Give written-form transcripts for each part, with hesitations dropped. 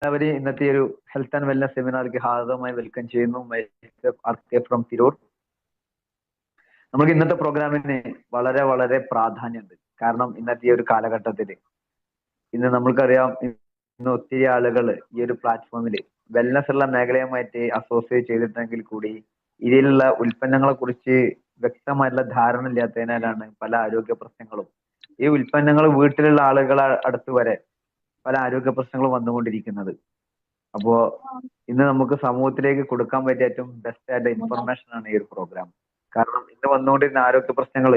എല്ലാവരെയും ഇന്നത്തെ ഒരു ഹെൽത്ത് ആൻഡ് വെൽനസ് സെമിനാർക്ക് ഹാർദവമായി വെൽക്കം ചെയ്യുന്നു. ഫ്രം തിരൂർ. നമുക്ക് ഇന്നത്തെ പ്രോഗ്രാമിന് വളരെ വളരെ പ്രാധാന്യമുണ്ട്. കാരണം ഇന്നത്തെ ഈ ഒരു കാലഘട്ടത്തിൽ ഇന്ന് നമ്മൾക്കറിയാം, ഇന്ന് ഒത്തിരി ആളുകൾ ഈ ഒരു പ്ലാറ്റ്ഫോമിൽ വെൽനസ് ഉള്ള മേഖലയുമായിട്ട് അസോസിയേറ്റ് ചെയ്തിട്ടുണ്ടെങ്കിൽ കൂടി ഇതിലുള്ള ഉൽപ്പന്നങ്ങളെ കുറിച്ച് വ്യക്തമായിട്ടുള്ള ധാരണ ഇല്ലാത്തതിനാലാണ് പല ആരോഗ്യ പ്രശ്നങ്ങളും ഈ ഉൽപ്പന്നങ്ങൾ വീട്ടിലുള്ള ആളുകളെ അടുത്ത് വരെ പല ആരോഗ്യ പ്രശ്നങ്ങളും വന്നുകൊണ്ടിരിക്കുന്നത്. അപ്പോ ഇന്ന് നമുക്ക് സമൂഹത്തിലേക്ക് കൊടുക്കാൻ പറ്റിയ ഏറ്റവും ബെസ്റ്റ് ആയിട്ട് ഇൻഫർമേഷൻ ആണ് ഈ ഒരു പ്രോഗ്രാം. കാരണം ഇന്ന് വന്നുകൊണ്ടിരുന്ന ആരോഗ്യ പ്രശ്നങ്ങൾ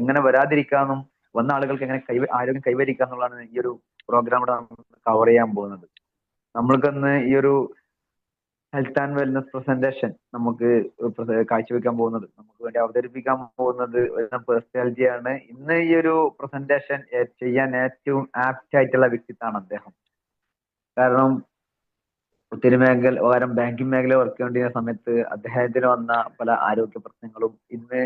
എങ്ങനെ വരാതിരിക്കാമെന്നും വന്ന ആളുകൾക്ക് എങ്ങനെ ആരോഗ്യം കൈവരിക്കുക എന്നുള്ളതാണ് ഈ ഒരു പ്രോഗ്രാമിലൂടെ നമ്മൾ കവർ ചെയ്യാൻ പോകുന്നത്. നമ്മൾക്കിന്ന് ഈ ഒരു ഹെൽത്ത് ആൻഡ് വെൽനസ് പ്രസന്റേഷൻ നമുക്ക് കാഴ്ചവെക്കാൻ പോകുന്നത്, നമുക്ക് വേണ്ടി അവതരിപ്പിക്കാൻ പോകുന്നത് ഒരു പേഴ്സണാലിറ്റിയാണ്. ഇന്ന് ഈ ഒരു പ്രസന്റേഷൻ ചെയ്യാൻ ഏറ്റവും ആപ്റ്റ് ആയിട്ടുള്ള വ്യക്തിത്വമാണ് അദ്ദേഹം. കാരണം ഒത്തിരി ബാങ്കിങ് മേഖല വർക്ക് ചെയ്യേണ്ടിരുന്ന സമയത്ത് അദ്ദേഹത്തിന് വന്ന പല ആരോഗ്യ പ്രശ്നങ്ങളും ഇന്ന്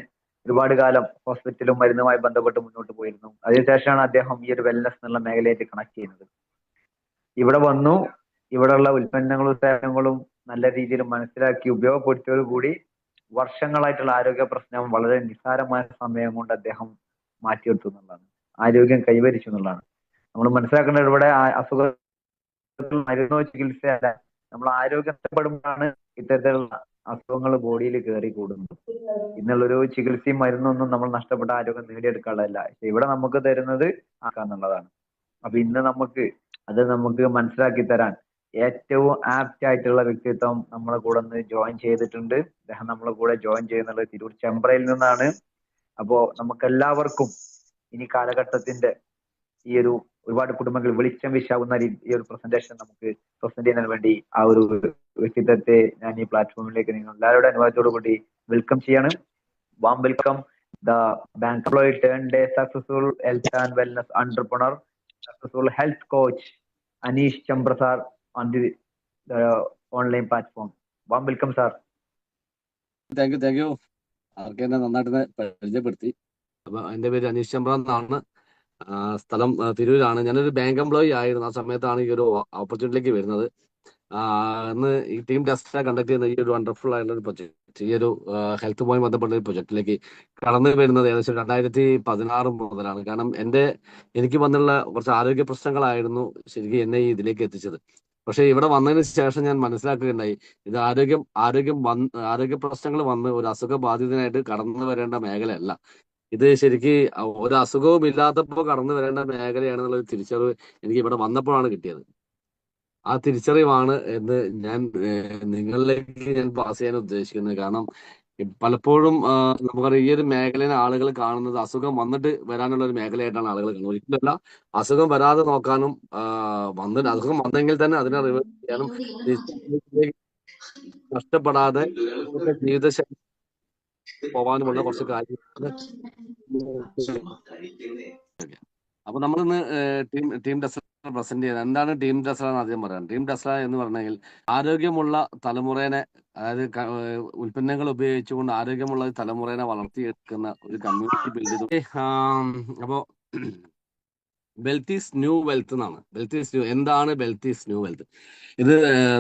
ഒരുപാട് കാലം ഹോസ്പിറ്റലും മരുന്നുമായി ബന്ധപ്പെട്ട് മുന്നോട്ട് പോയിരുന്നു. അതിനുശേഷമാണ് അദ്ദേഹം ഈ ഒരു വെൽനസ് എന്നുള്ള മേഖലയായിട്ട് കണക്ട് ചെയ്യുന്നത്. ഇവിടെ വന്നു, ഇവിടെയുള്ള ഉൽപ്പന്നങ്ങളും സേവനങ്ങളും നല്ല രീതിയിൽ മനസ്സിലാക്കി ഉപയോഗപ്പെടുത്തിയോടുകൂടി വർഷങ്ങളായിട്ടുള്ള ആരോഗ്യ പ്രശ്നം വളരെ നിസ്സാരമായ സമയം കൊണ്ട് അദ്ദേഹം മാറ്റിയെടുത്തു എന്നുള്ളതാണ്, ആരോഗ്യം കൈവരിച്ചു എന്നുള്ളതാണ്. നമ്മൾ മനസ്സിലാക്കേണ്ടത് ഇവിടെ അസുഖ മരുന്നോ ചികിത്സയല്ല, നമ്മൾ ആരോഗ്യം നഷ്ടപ്പെടുമ്പോഴാണ് ഇത്തരത്തിലുള്ള അസുഖങ്ങൾ ബോഡിയിൽ കയറി കൂടുന്നത്. ഇന്നുള്ളൊരു ചികിത്സയും മരുന്നൊന്നും നമ്മൾ നഷ്ടപ്പെട്ട ആരോഗ്യം നേടിയെടുക്കാനുള്ളതല്ല. പക്ഷെ ഇവിടെ നമുക്ക് തരുന്നത് ആക്കാന്നുള്ളതാണ്. അപ്പൊ ഇന്ന് നമുക്ക് മനസ്സിലാക്കി തരാൻ ഏറ്റവും ആപ്റ്റ് ആയിട്ടുള്ള വ്യക്തിത്വം നമ്മളെ കൂടെ ഒന്ന് ജോയിൻ ചെയ്തിട്ടുണ്ട്. അദ്ദേഹം നമ്മളെ കൂടെ ജോയിൻ ചെയ്യുന്നുള്ളത് തിരൂർ ചെമ്പ്രയിൽ നിന്നാണ്. അപ്പോ നമുക്ക് എല്ലാവർക്കും ഇനി കാലഘട്ടത്തിന്റെ ഈ ഒരു ഒരുപാട് കുടുംബങ്ങൾ വെളിച്ചം വീശാവുന്ന ഈ ഒരു പ്രസന്റേഷൻ നമുക്ക് പ്രസന്റ് ചെയ്യുന്നതിന് വേണ്ടി ആ ഒരു വ്യക്തിത്വത്തെ ഞാൻ ഈ പ്ലാറ്റ്ഫോമിലേക്ക് നിങ്ങൾ എല്ലാവരുടെ അനുവാദത്തോടു കൂടി വെൽക്കം ചെയ്യാണ്. Warm welcome the bank employee turned a successful health and wellness entrepreneur, successful health coach Aneesh Chambra sir on the online platform. Warm welcome sir. Thank you. ആർക്ക് എന്നെ നന്നായിട്ട് പരിചയപ്പെടുത്തി. അപ്പൊ എന്റെ പേര് അനീഷ് ചമ്പ്ര എന്നാണ്. സ്ഥലം തിരൂരാണ്. ഞാനൊരു ബാങ്ക് എംപ്ലോയി ആയിരുന്നു. ആ സമയത്താണ് ഈ ഒരു ഓപ്പർച്യൂണിറ്റിയിലേക്ക് വരുന്നത്. ഇന്ന് ഈ ടീം ടെസ്റ്റ് കണ്ടക്ട് ചെയ്യുന്ന ഈ ഒരു വണ്ടർഫുൾ ആയിട്ടുള്ള ഒരു പ്രൊജക്ട്, ഈ ഒരു ഹെൽത്തുമായി ബന്ധപ്പെട്ട ഒരു പ്രൊജക്റ്റിലേക്ക് കടന്നു വരുന്നത് ഏകദേശം 2016 മുതലാണ്. കാരണം എനിക്ക് വന്നുള്ള കുറച്ച് ആരോഗ്യ പ്രശ്നങ്ങളായിരുന്നു ശരിക്കും എന്നെ ഇതിലേക്ക് എത്തിച്ചത്. പക്ഷെ ഇവിടെ വന്നതിന് ശേഷം ഞാൻ മനസ്സിലാക്കുകയുണ്ടായി, ഇത് ആരോഗ്യ പ്രശ്നങ്ങൾ വന്ന് ഒരു അസുഖബാധിതനായിട്ട് കടന്നു വരേണ്ട മേഖലയല്ല. ഇത് ശരിക്ക് ഒരു അസുഖവും ഇല്ലാത്തപ്പോൾ കടന്നു വരേണ്ട മേഖലയാണെന്നുള്ള തിരിച്ചറിവ് എനിക്ക് ഇവിടെ വന്നപ്പോഴാണ് കിട്ടിയത്. ആ തിരിച്ചറിവാണ് ഞാൻ നിങ്ങളിലേക്ക് പാസ് ചെയ്യാൻ ഉദ്ദേശിക്കുന്നത്. കാരണം പലപ്പോഴും നമുക്കറിയാം, ഈ ഒരു മേഖലയിലെ ആളുകൾ കാണുന്നത് അസുഖം വന്നിട്ട് വരാനുള്ള ഒരു മേഖലയായിട്ടാണ് ആളുകൾ കാണുന്നത്. ഒരിക്കലല്ല, അസുഖം വരാതെ നോക്കാനും അസുഖം വന്നെങ്കിൽ തന്നെ അതിനെ റിവേഴ്സ് ചെയ്യാനും നഷ്ടപ്പെടാതെ ജീവിതശൈലി പോവാനുമുള്ള കുറച്ച് കാര്യങ്ങൾ. അപ്പൊ നമ്മളിന്ന് ടീം ടെസ്ല പ്രസന്റ് ചെയ്യുന്നത് എന്താണ്? ടീം ടെസ്ല എന്ന് ആദ്യം പറയാം. ടീം ടെസ്ല എന്ന് പറഞ്ഞെങ്കിൽ ആരോഗ്യമുള്ള തലമുറേനെ, അതായത് ഉൽപ്പന്നങ്ങൾ ഉപയോഗിച്ചുകൊണ്ട് ആരോഗ്യമുള്ള തലമുറേനെ വളർത്തിയെടുക്കുന്ന ഒരു കമ്മ്യൂണിറ്റി ബിൽഡ് ചെയ്തു. അപ്പോ വെൽത്ത് ഈസ് ന്യൂ വെൽത്ത് എന്നാണ്. എന്താണ് വെൽത്ത് ഈസ് ന്യൂ വെൽത്ത്? ഇത്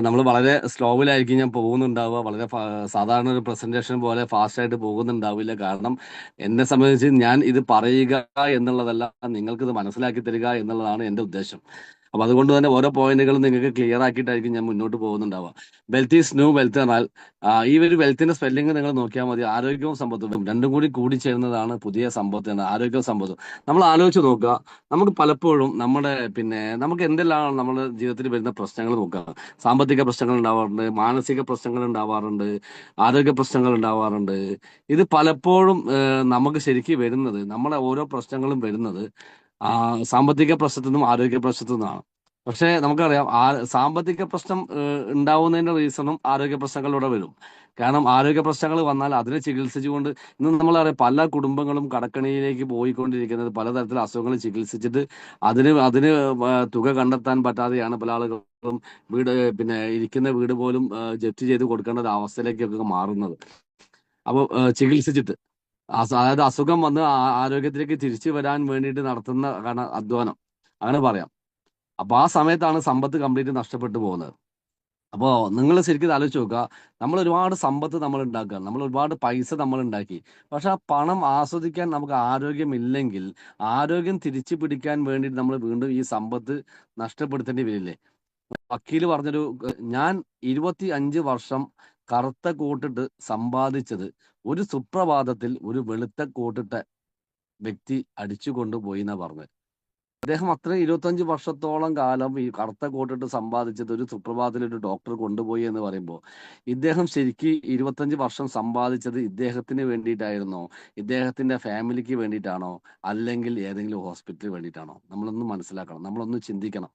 നമ്മൾ വളരെ സ്ലോവിലായിരിക്കും ഞാൻ പോകുന്നുണ്ടാവുക. വളരെ സാധാരണ ഒരു പ്രസന്റേഷൻ പോലെ ഫാസ്റ്റ് ആയിട്ട് പോകുന്നുണ്ടാവില്ല. കാരണം എന്നെ സംബന്ധിച്ച് ഞാൻ ഇത് പറയുക എന്നുള്ളതല്ല, നിങ്ങൾക്ക് ഇത് മനസ്സിലാക്കി തരിക എന്നുള്ളതാണ് എൻ്റെ ഉദ്ദേശം. അപ്പൊ അതുകൊണ്ട് തന്നെ ഓരോ പോയിന്റുകളും നിങ്ങൾക്ക് ക്ലിയർ ആക്കിയിട്ടായിരിക്കും ഞാൻ മുന്നോട്ട് പോകുന്നുണ്ടാവുക. വെൽത്ത് ഈസ് ന്യൂ വെൽത്ത് എന്നാൽ ഈ ഒരു വെൽത്തിന്റെ സ്പെല്ലിംഗ് നിങ്ങൾ നോക്കിയാൽ മതി. ആരോഗ്യവും സമ്പത്തും രണ്ടും കൂടി ചേരുന്നതാണ് പുതിയ സമ്പത്ത് എന്ന ആരോഗ്യവും സമ്പത്തും. നമ്മൾ ആലോചിച്ച് നോക്കുക, നമുക്ക് പലപ്പോഴും നമുക്ക് എന്തെല്ലാം നമ്മുടെ ജീവിതത്തിൽ വരുന്ന പ്രശ്നങ്ങൾ നോക്കുക. സാമ്പത്തിക പ്രശ്നങ്ങൾ ഉണ്ടാവാറുണ്ട്, മാനസിക പ്രശ്നങ്ങൾ ഉണ്ടാവാറുണ്ട്, ആരോഗ്യ പ്രശ്നങ്ങൾ ഉണ്ടാവാറുണ്ട്. ഇത് പലപ്പോഴും നമുക്ക് ശരിക്കും വരുന്നത്, നമ്മളെ ഓരോ പ്രശ്നങ്ങളും വരുന്നത് സാമ്പത്തിക പ്രശ്നത്തിൽ നിന്നും ആരോഗ്യ പ്രശ്നത്തിൽ നിന്നാണ്. പക്ഷെ നമുക്കറിയാം, സാമ്പത്തിക പ്രശ്നം ഉണ്ടാവുന്നതിന്റെ റീസണും ആരോഗ്യ പ്രശ്നങ്ങളിലൂടെ വരും. കാരണം ആരോഗ്യ പ്രശ്നങ്ങൾ വന്നാൽ അതിനെ ചികിത്സിച്ചുകൊണ്ട് ഇന്ന് നമ്മളറിയാം, പല കുടുംബങ്ങളും കടക്കണിയിലേക്ക് പോയിക്കൊണ്ടിരിക്കുന്നത് പലതരത്തിലുള്ള അസുഖങ്ങൾ ചികിത്സിച്ചിട്ട് അതിന് തുക കണ്ടെത്താൻ പറ്റാതെയാണ് പല ആളുകളും ഇരിക്കുന്ന വീട് പോലും ജപ്തി ചെയ്ത് കൊടുക്കേണ്ട ഒരു അവസ്ഥയിലേക്കൊക്കെ മാറുന്നത്. അപ്പോൾ ചികിത്സിച്ചിട്ട് അതായത് അസുഖം വന്ന് ആരോഗ്യത്തിലേക്ക് തിരിച്ചു വരാൻ വേണ്ടിയിട്ട് നടത്തുന്ന അധ്വാനം, അങ്ങനെ പറയാം. അപ്പൊ ആ സമയത്താണ് സമ്പത്ത് കംപ്ലീറ്റ് നഷ്ടപ്പെട്ടു പോകുന്നത്. അപ്പോൾ നിങ്ങൾ ശരിക്കും ഇത് ആലോചിച്ച് നോക്കുക. നമ്മൾ ഒരുപാട് സമ്പത്ത് നമ്മൾ ഉണ്ടാക്കുക, നമ്മൾ ഒരുപാട് പൈസ നമ്മൾ ഉണ്ടാക്കി. പക്ഷെ ആ പണം ആസ്വദിക്കാൻ നമുക്ക് ആരോഗ്യമില്ലെങ്കിൽ ആരോഗ്യം തിരിച്ചു പിടിക്കാൻ വേണ്ടിയിട്ട് നമ്മൾ വീണ്ടും ഈ സമ്പത്ത് നഷ്ടപ്പെടുത്തേണ്ടി വരില്ലേ? വക്കീല് പറഞ്ഞൊരു ഞാൻ 25 വർഷം കറുത്ത കോട്ടിട്ട് സമ്പാദിച്ചത് ഒരു സുപ്രഭാതത്തിൽ ഒരു വെളുത്ത കോട്ടിട്ട വ്യക്തി അടിച്ചു കൊണ്ടുപോയി എന്നാ പറഞ്ഞത്. അദ്ദേഹം അത്രയും 25 വർഷത്തോളം കാലം ഈ കറുത്ത കോട്ടിട്ട് സമ്പാദിച്ചത് ഒരു സുപ്രഭാതത്തിൽ ഒരു ഡോക്ടർ കൊണ്ടുപോയി എന്ന് പറയുമ്പോൾ, ഇദ്ദേഹം ശരിക്ക് 25 വർഷം സമ്പാദിച്ചത് ഇദ്ദേഹത്തിന് വേണ്ടിയിട്ടായിരുന്നോ, ഇദ്ദേഹത്തിന്റെ ഫാമിലിക്ക് വേണ്ടിയിട്ടാണോ, അല്ലെങ്കിൽ ഏതെങ്കിലും ഹോസ്പിറ്റലിന് വേണ്ടിയിട്ടാണോ? നമ്മളൊന്ന് മനസ്സിലാക്കണം, നമ്മളൊന്ന് ചിന്തിക്കണം.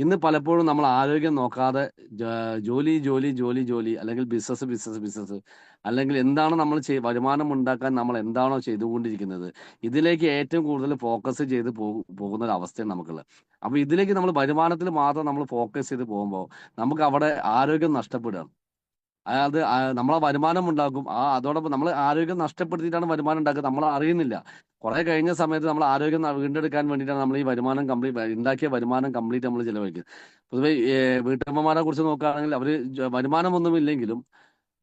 ഇന്ന് പലപ്പോഴും നമ്മൾ ആരോഗ്യം നോക്കാതെ ജോലി ജോലി ജോലി ജോലി, അല്ലെങ്കിൽ ബിസിനസ് ബിസിനസ് ബിസിനസ്, അല്ലെങ്കിൽ എന്താണ് നമ്മൾ വരുമാനം ഉണ്ടാക്കാൻ നമ്മൾ എന്താണോ ചെയ്തുകൊണ്ടിരിക്കുന്നത്, ഇതിലേക്ക് ഏറ്റവും കൂടുതൽ ഫോക്കസ് ചെയ്ത് പോകുന്ന ഒരു അവസ്ഥയാണ് നമുക്കുള്ളത്. അപ്പൊ ഇതിലേക്ക് നമ്മൾ വരുമാനത്തിൽ മാത്രം നമ്മൾ ഫോക്കസ് ചെയ്ത് പോകുമ്പോൾ നമുക്ക് അവിടെ ആരോഗ്യം നഷ്ടപ്പെടുകയാണ്. അതായത് നമ്മളെ വരുമാനം ഉണ്ടാക്കും, അതോടൊപ്പം നമ്മൾ ആരോഗ്യം നഷ്ടപ്പെടുത്തിയിട്ടാണ് വരുമാനം ഉണ്ടാക്കുന്നത്, നമ്മൾ അറിയുന്നില്ല. കുറെ കഴിഞ്ഞ സമയത്ത് നമ്മൾ ആരോഗ്യം വീണ്ടെടുക്കാൻ വേണ്ടിയിട്ടാണ് നമ്മൾ ഈ വരുമാനം ഉണ്ടാക്കിയ വരുമാനം കംപ്ലീറ്റ് നമ്മൾ ചിലവഴിക്കുന്നത്. പൊതുവെ വീട്ടമ്മമാരെ കുറിച്ച് നോക്കുകയാണെങ്കിൽ അവര് വരുമാനമൊന്നും ഇല്ലെങ്കിലും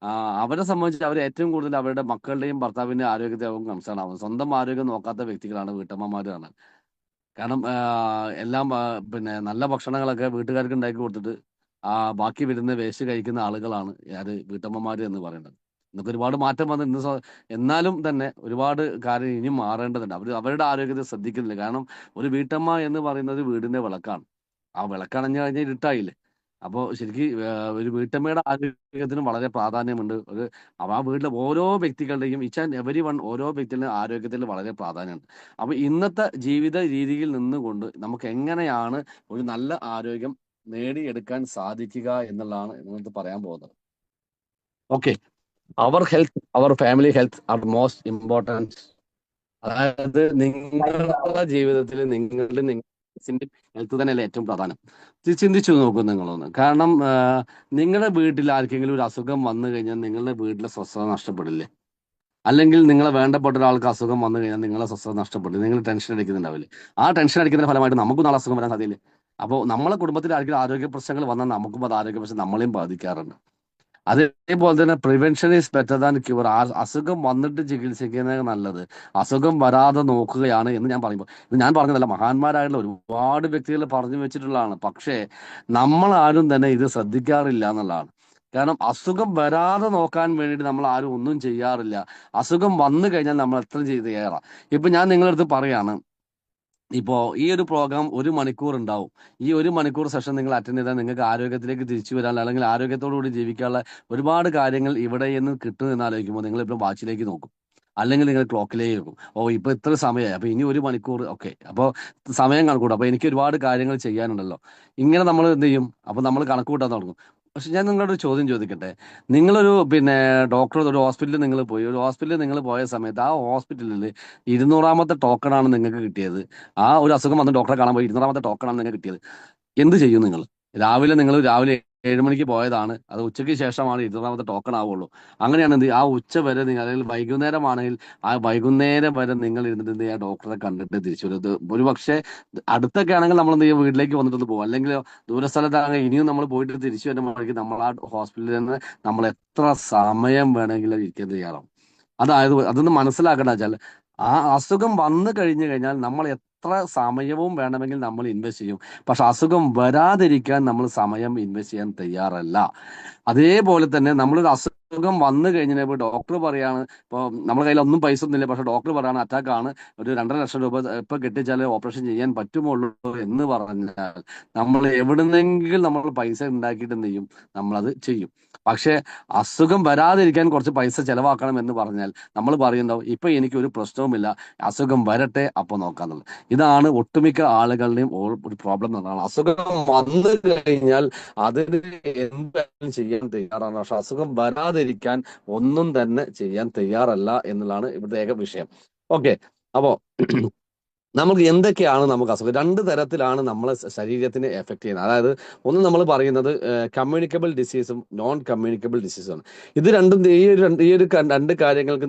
ആ, അവരെ സംബന്ധിച്ച് അവർ ഏറ്റവും കൂടുതൽ അവരുടെ മക്കളുടെയും ഭർത്താവിന്റെയും ആരോഗ്യത്തെ അവർ കൺസേൺ ആവുന്നത്. സ്വന്തം ആരോഗ്യം നോക്കാത്ത വ്യക്തികളാണ് വീട്ടമ്മമാരാണ്. കാരണം എല്ലാം പിന്നെ നല്ല ഭക്ഷണങ്ങളൊക്കെ വീട്ടുകാർക്ക് ഉണ്ടാക്കി കൊടുത്തിട്ട് ബാക്കി വരുന്ന വേസ്റ്റ് കഴിക്കുന്ന ആളുകളാണ് വീട്ടമ്മമാര് എന്ന് പറയുന്നത്. ഇന്നൊക്കെ ഒരുപാട് മാറ്റം വന്നു. എന്നാലും തന്നെ ഒരുപാട് കാര്യം ഇനിയും മാറേണ്ടതുണ്ട്. അവരുടെ ആരോഗ്യത്തെ ശ്രദ്ധിക്കുന്നില്ല. കാരണം ഒരു വീട്ടമ്മ എന്ന് പറയുന്നത് വീടിന്റെ വിളക്കാണ്. ആ വിളക്കണഞ്ഞു കഴിഞ്ഞാൽ ഇരുട്ടായില്ലേ? അപ്പോൾ ശരിക്കും ഒരു വീട്ടമ്മയുടെ ആരോഗ്യത്തിന് വളരെ പ്രാധാന്യമുണ്ട്. ആ വീട്ടിലെ ഓരോ വ്യക്തികളുടെയും ഈച്ച് ആൻഡ് എവരി വൺ, ഓരോ വ്യക്തികളുടെ ആരോഗ്യത്തിൽ വളരെ പ്രാധാന്യമുണ്ട്. അപ്പൊ ഇന്നത്തെ ജീവിത രീതിയിൽ നിന്നുകൊണ്ട് നമുക്ക് എങ്ങനെയാണ് ഒരു നല്ല ആരോഗ്യം നേടിയെടുക്കാൻ സാധിക്കുക എന്നുള്ളതാണ് ഇന്നത്തെ പറയാൻ പോകുന്നത്. Okay, our health, our family health are most important. അതായത് നിങ്ങളുടെ ജീവിതത്തിൽ നിങ്ങളുടെ ഹെൽത്ത് തന്നെയല്ലേ ഏറ്റവും പ്രധാനം. ചിന്തിച്ചു നോക്കും നിങ്ങളൊന്ന്. കാരണം നിങ്ങളുടെ വീട്ടിൽ ആർക്കെങ്കിലും ഒരു അസുഖം വന്നു കഴിഞ്ഞാൽ നിങ്ങളുടെ വീട്ടിലെ സ്വസ്ഥത നഷ്ടപ്പെടില്ലേ? അല്ലെങ്കിൽ നിങ്ങളെ വേണ്ടപ്പെട്ട ഒരാൾക്ക് അസുഖം വന്നു കഴിഞ്ഞാൽ നിങ്ങളെ സ്വസ്ഥത നഷ്ടപ്പെടില്ല, നിങ്ങൾ ടെൻഷൻ അടിക്കുന്നുണ്ടാവില്ലേ? ആ ടെൻഷൻ അടിക്കുന്നതിന്റെ ഫലമായിട്ട് നമുക്ക് നാളെ അസുഖം വരാൻ സാധ്യതയില്ലേ? അപ്പോൾ നമ്മളെ കുടുംബത്തിൽ ആർക്കെങ്കിലും ആരോഗ്യ പ്രശ്നങ്ങൾ വന്നാൽ നമുക്കും അത് ആരോഗ്യ പ്രശ്നം നമ്മളെയും ബാധിക്കാറുണ്ട്. അതേപോലെ തന്നെ prevention is better than cure. അസുഖം വന്നിട്ട് ചികിത്സിക്കുന്നത് നല്ലത് അസുഖം വരാതെ നോക്കുകയാണ് എന്ന് ഞാൻ പറയുമ്പോൾ, ഇത് ഞാൻ പറഞ്ഞതല്ല, മഹാന്മാരായിട്ടുള്ള ഒരുപാട് വ്യക്തികൾ പറഞ്ഞു വെച്ചിട്ടുള്ളതാണ്. പക്ഷേ നമ്മൾ ആരും തന്നെ ഇത് ശ്രദ്ധിക്കാറില്ല എന്നുള്ളതാണ്. കാരണം അസുഖം വരാതെ നോക്കാൻ വേണ്ടിയിട്ട് നമ്മൾ ആരും ഒന്നും ചെയ്യാറില്ല. അസുഖം വന്നു കഴിഞ്ഞാൽ നമ്മൾ എത്ര ചെയ്ത് തയ്യാറാണ്. ഇപ്പൊ ഞാൻ നിങ്ങളുടെ അടുത്ത് പറയാണ്, ഇപ്പോൾ ഈ ഒരു പ്രോഗ്രാം 1 മണിക്കൂർ ഉണ്ടാവും. ഈ 1 മണിക്കൂർ സെഷൻ നിങ്ങൾ അറ്റൻഡ് ചെയ്താൽ നിങ്ങൾക്ക് ആരോഗ്യത്തിലേക്ക് തിരിച്ചു വരാനുള്ള, അല്ലെങ്കിൽ ആരോഗ്യത്തോടു കൂടി ജീവിക്കാനുള്ള ഒരുപാട് കാര്യങ്ങൾ ഇവിടെ നിന്ന് കിട്ടുമെന്ന് ആലോചിക്കുമ്പോൾ നിങ്ങൾ ഇപ്പോൾ വാച്ചിലേക്ക് നോക്കും, അല്ലെങ്കിൽ നിങ്ങൾ ക്ലോക്കിലേക്ക് നോക്കും. ഇപ്പൊ ഇത്ര സമയമായി, അപ്പൊ ഇനി 1 മണിക്കൂർ. ഓക്കെ, അപ്പോൾ സമയം കണക്കൂട്ടും. അപ്പൊ എനിക്ക് ഒരുപാട് കാര്യങ്ങൾ ചെയ്യാനുണ്ടല്ലോ. ഇങ്ങനെ നമ്മൾ എന്ത് ചെയ്യും? അപ്പൊ നമ്മൾ കണക്ക് കൂട്ടാൻ തുടങ്ങും. പക്ഷെ ഞാൻ നിങ്ങളോട് ഒരു ചോദ്യം ചോദിക്കട്ടെ. നിങ്ങളൊരു ഡോക്ടർ, ഒരു ഹോസ്പിറ്റലിൽ നിങ്ങൾ പോയി, ഒരു ഹോസ്പിറ്റലിൽ നിങ്ങൾ പോയ സമയത്ത് ആ ഹോസ്പിറ്റലിൽ 200ാമത്തെ ടോക്കണാണ് നിങ്ങൾക്ക് കിട്ടിയത്. ആ ഒരു അസുഖം വന്ന് ഡോക്ടറെ കാണാൻ പോയി 200ാമത്തെ ടോക്കണാണ് നിങ്ങൾക്ക് കിട്ടിയത്. എന്ത് ചെയ്യും നിങ്ങൾ? രാവിലെ 7 മണിക്ക് പോയതാണ്, അത് ഉച്ചയ്ക്ക് ശേഷമാണ് 200ാമത്തെ ടോക്കൺ ആവുള്ളൂ. അങ്ങനെയാണ് ആ ഉച്ച വരെ നിങ്ങൾ, അല്ലെങ്കിൽ വൈകുന്നേരമാണെങ്കിൽ ആ വൈകുന്നേരം വരെ നിങ്ങൾ ഇരുന്നിട്ട് എന്ത് ചെയ്യുക? ഡോക്ടറെ കണ്ടിട്ട് തിരിച്ചു വരും. ഒരു പക്ഷേ അടുത്തൊക്കെ ആണെങ്കിൽ നമ്മൾ എന്ത് ചെയ്യും? വീട്ടിലേക്ക് വന്നിട്ടൊന്ന് പോകും. അല്ലെങ്കിൽ ദൂരസ്ഥലത്താണെങ്കിൽ ഇനിയും നമ്മൾ പോയിട്ട് തിരിച്ചു വരുമ്പോഴേക്കും നമ്മൾ ആ ഹോസ്പിറ്റലിൽ നിന്ന് നമ്മൾ എത്ര സമയം വേണമെങ്കിലും ഇരിക്കാൻ തയ്യാറാവും. അതൊന്ന് മനസ്സിലാക്കണ്ട വെച്ചാൽ, ആ അസുഖം വന്നു കഴിഞ്ഞു കഴിഞ്ഞാൽ നമ്മൾ എത്ര സമയവും വേണമെങ്കിൽ നമ്മൾ ഇൻവെസ്റ്റ് ചെയ്യും. പക്ഷെ അസുഖം വരാതിരിക്കാൻ നമ്മൾ സമയം ഇൻവെസ്റ്റ് ചെയ്യാൻ തയ്യാറല്ല. അതേപോലെ തന്നെ നമ്മളൊരു അസുഖം വന്നു കഴിഞ്ഞപ്പോൾ ഡോക്ടർ പറയാണ്, ഇപ്പോൾ നമ്മുടെ കയ്യിൽ ഒന്നും പൈസ ഒന്നുമില്ല, പക്ഷെ ഡോക്ടർ പറയാണ് അറ്റാക്ക് ആണ്, ഒരു 2.5 ലക്ഷം രൂപ ഇപ്പൊ കെട്ടിച്ചാലേ ഓപ്പറേഷൻ ചെയ്യാൻ പറ്റുമുള്ളൂ എന്ന് പറഞ്ഞാൽ നമ്മൾ എവിടുന്നെങ്കിലും നമ്മൾ പൈസ ഉണ്ടാക്കിയിട്ട് എന്ത് ചെയ്യും? നമ്മളത് ചെയ്യും. പക്ഷെ അസുഖം വരാതിരിക്കാൻ കുറച്ച് പൈസ ചെലവാക്കണം എന്ന് പറഞ്ഞാൽ നമ്മൾ പറയുന്നുണ്ടാവും, ഇപ്പൊ എനിക്ക് ഒരു പ്രശ്നവുമില്ല, അസുഖം വരട്ടെ അപ്പൊ നോക്കാന്നുള്ളത്. ഇതാണ് ഒട്ടുമിക്ക ആളുകളുടെയും ഒരു പ്രോബ്ലം എന്നതാണ്. അസുഖം വന്നു കഴിഞ്ഞാൽ അതിന് എന്തായാലും ചെയ്യാൻ തയ്യാറാണ്, പക്ഷെ അസുഖം വരാതിരിക്കാൻ ഒന്നും തന്നെ ചെയ്യാൻ തയ്യാറല്ല എന്നുള്ളതാണ് ഇവിടുത്തെ ഏക വിഷയം. ഓക്കെ, അപ്പോ നമുക്ക് എന്തൊക്കെയാണ് നമുക്ക് അസുഖം? 2 തരത്തിലാണ് നമ്മളെ ശരീരത്തിനെ എഫക്ട് ചെയ്യുന്നത്. അതായത് ഒന്ന് നമ്മൾ പറയുന്നത് കമ്മ്യൂണിക്കബിൾ ഡിസീസും നോൺ കമ്മ്യൂണിക്കബിൾ ഡിസീസുമാണ്. ഇത് രണ്ടും ഈ ഒരു 2 കാര്യങ്ങൾക്ക്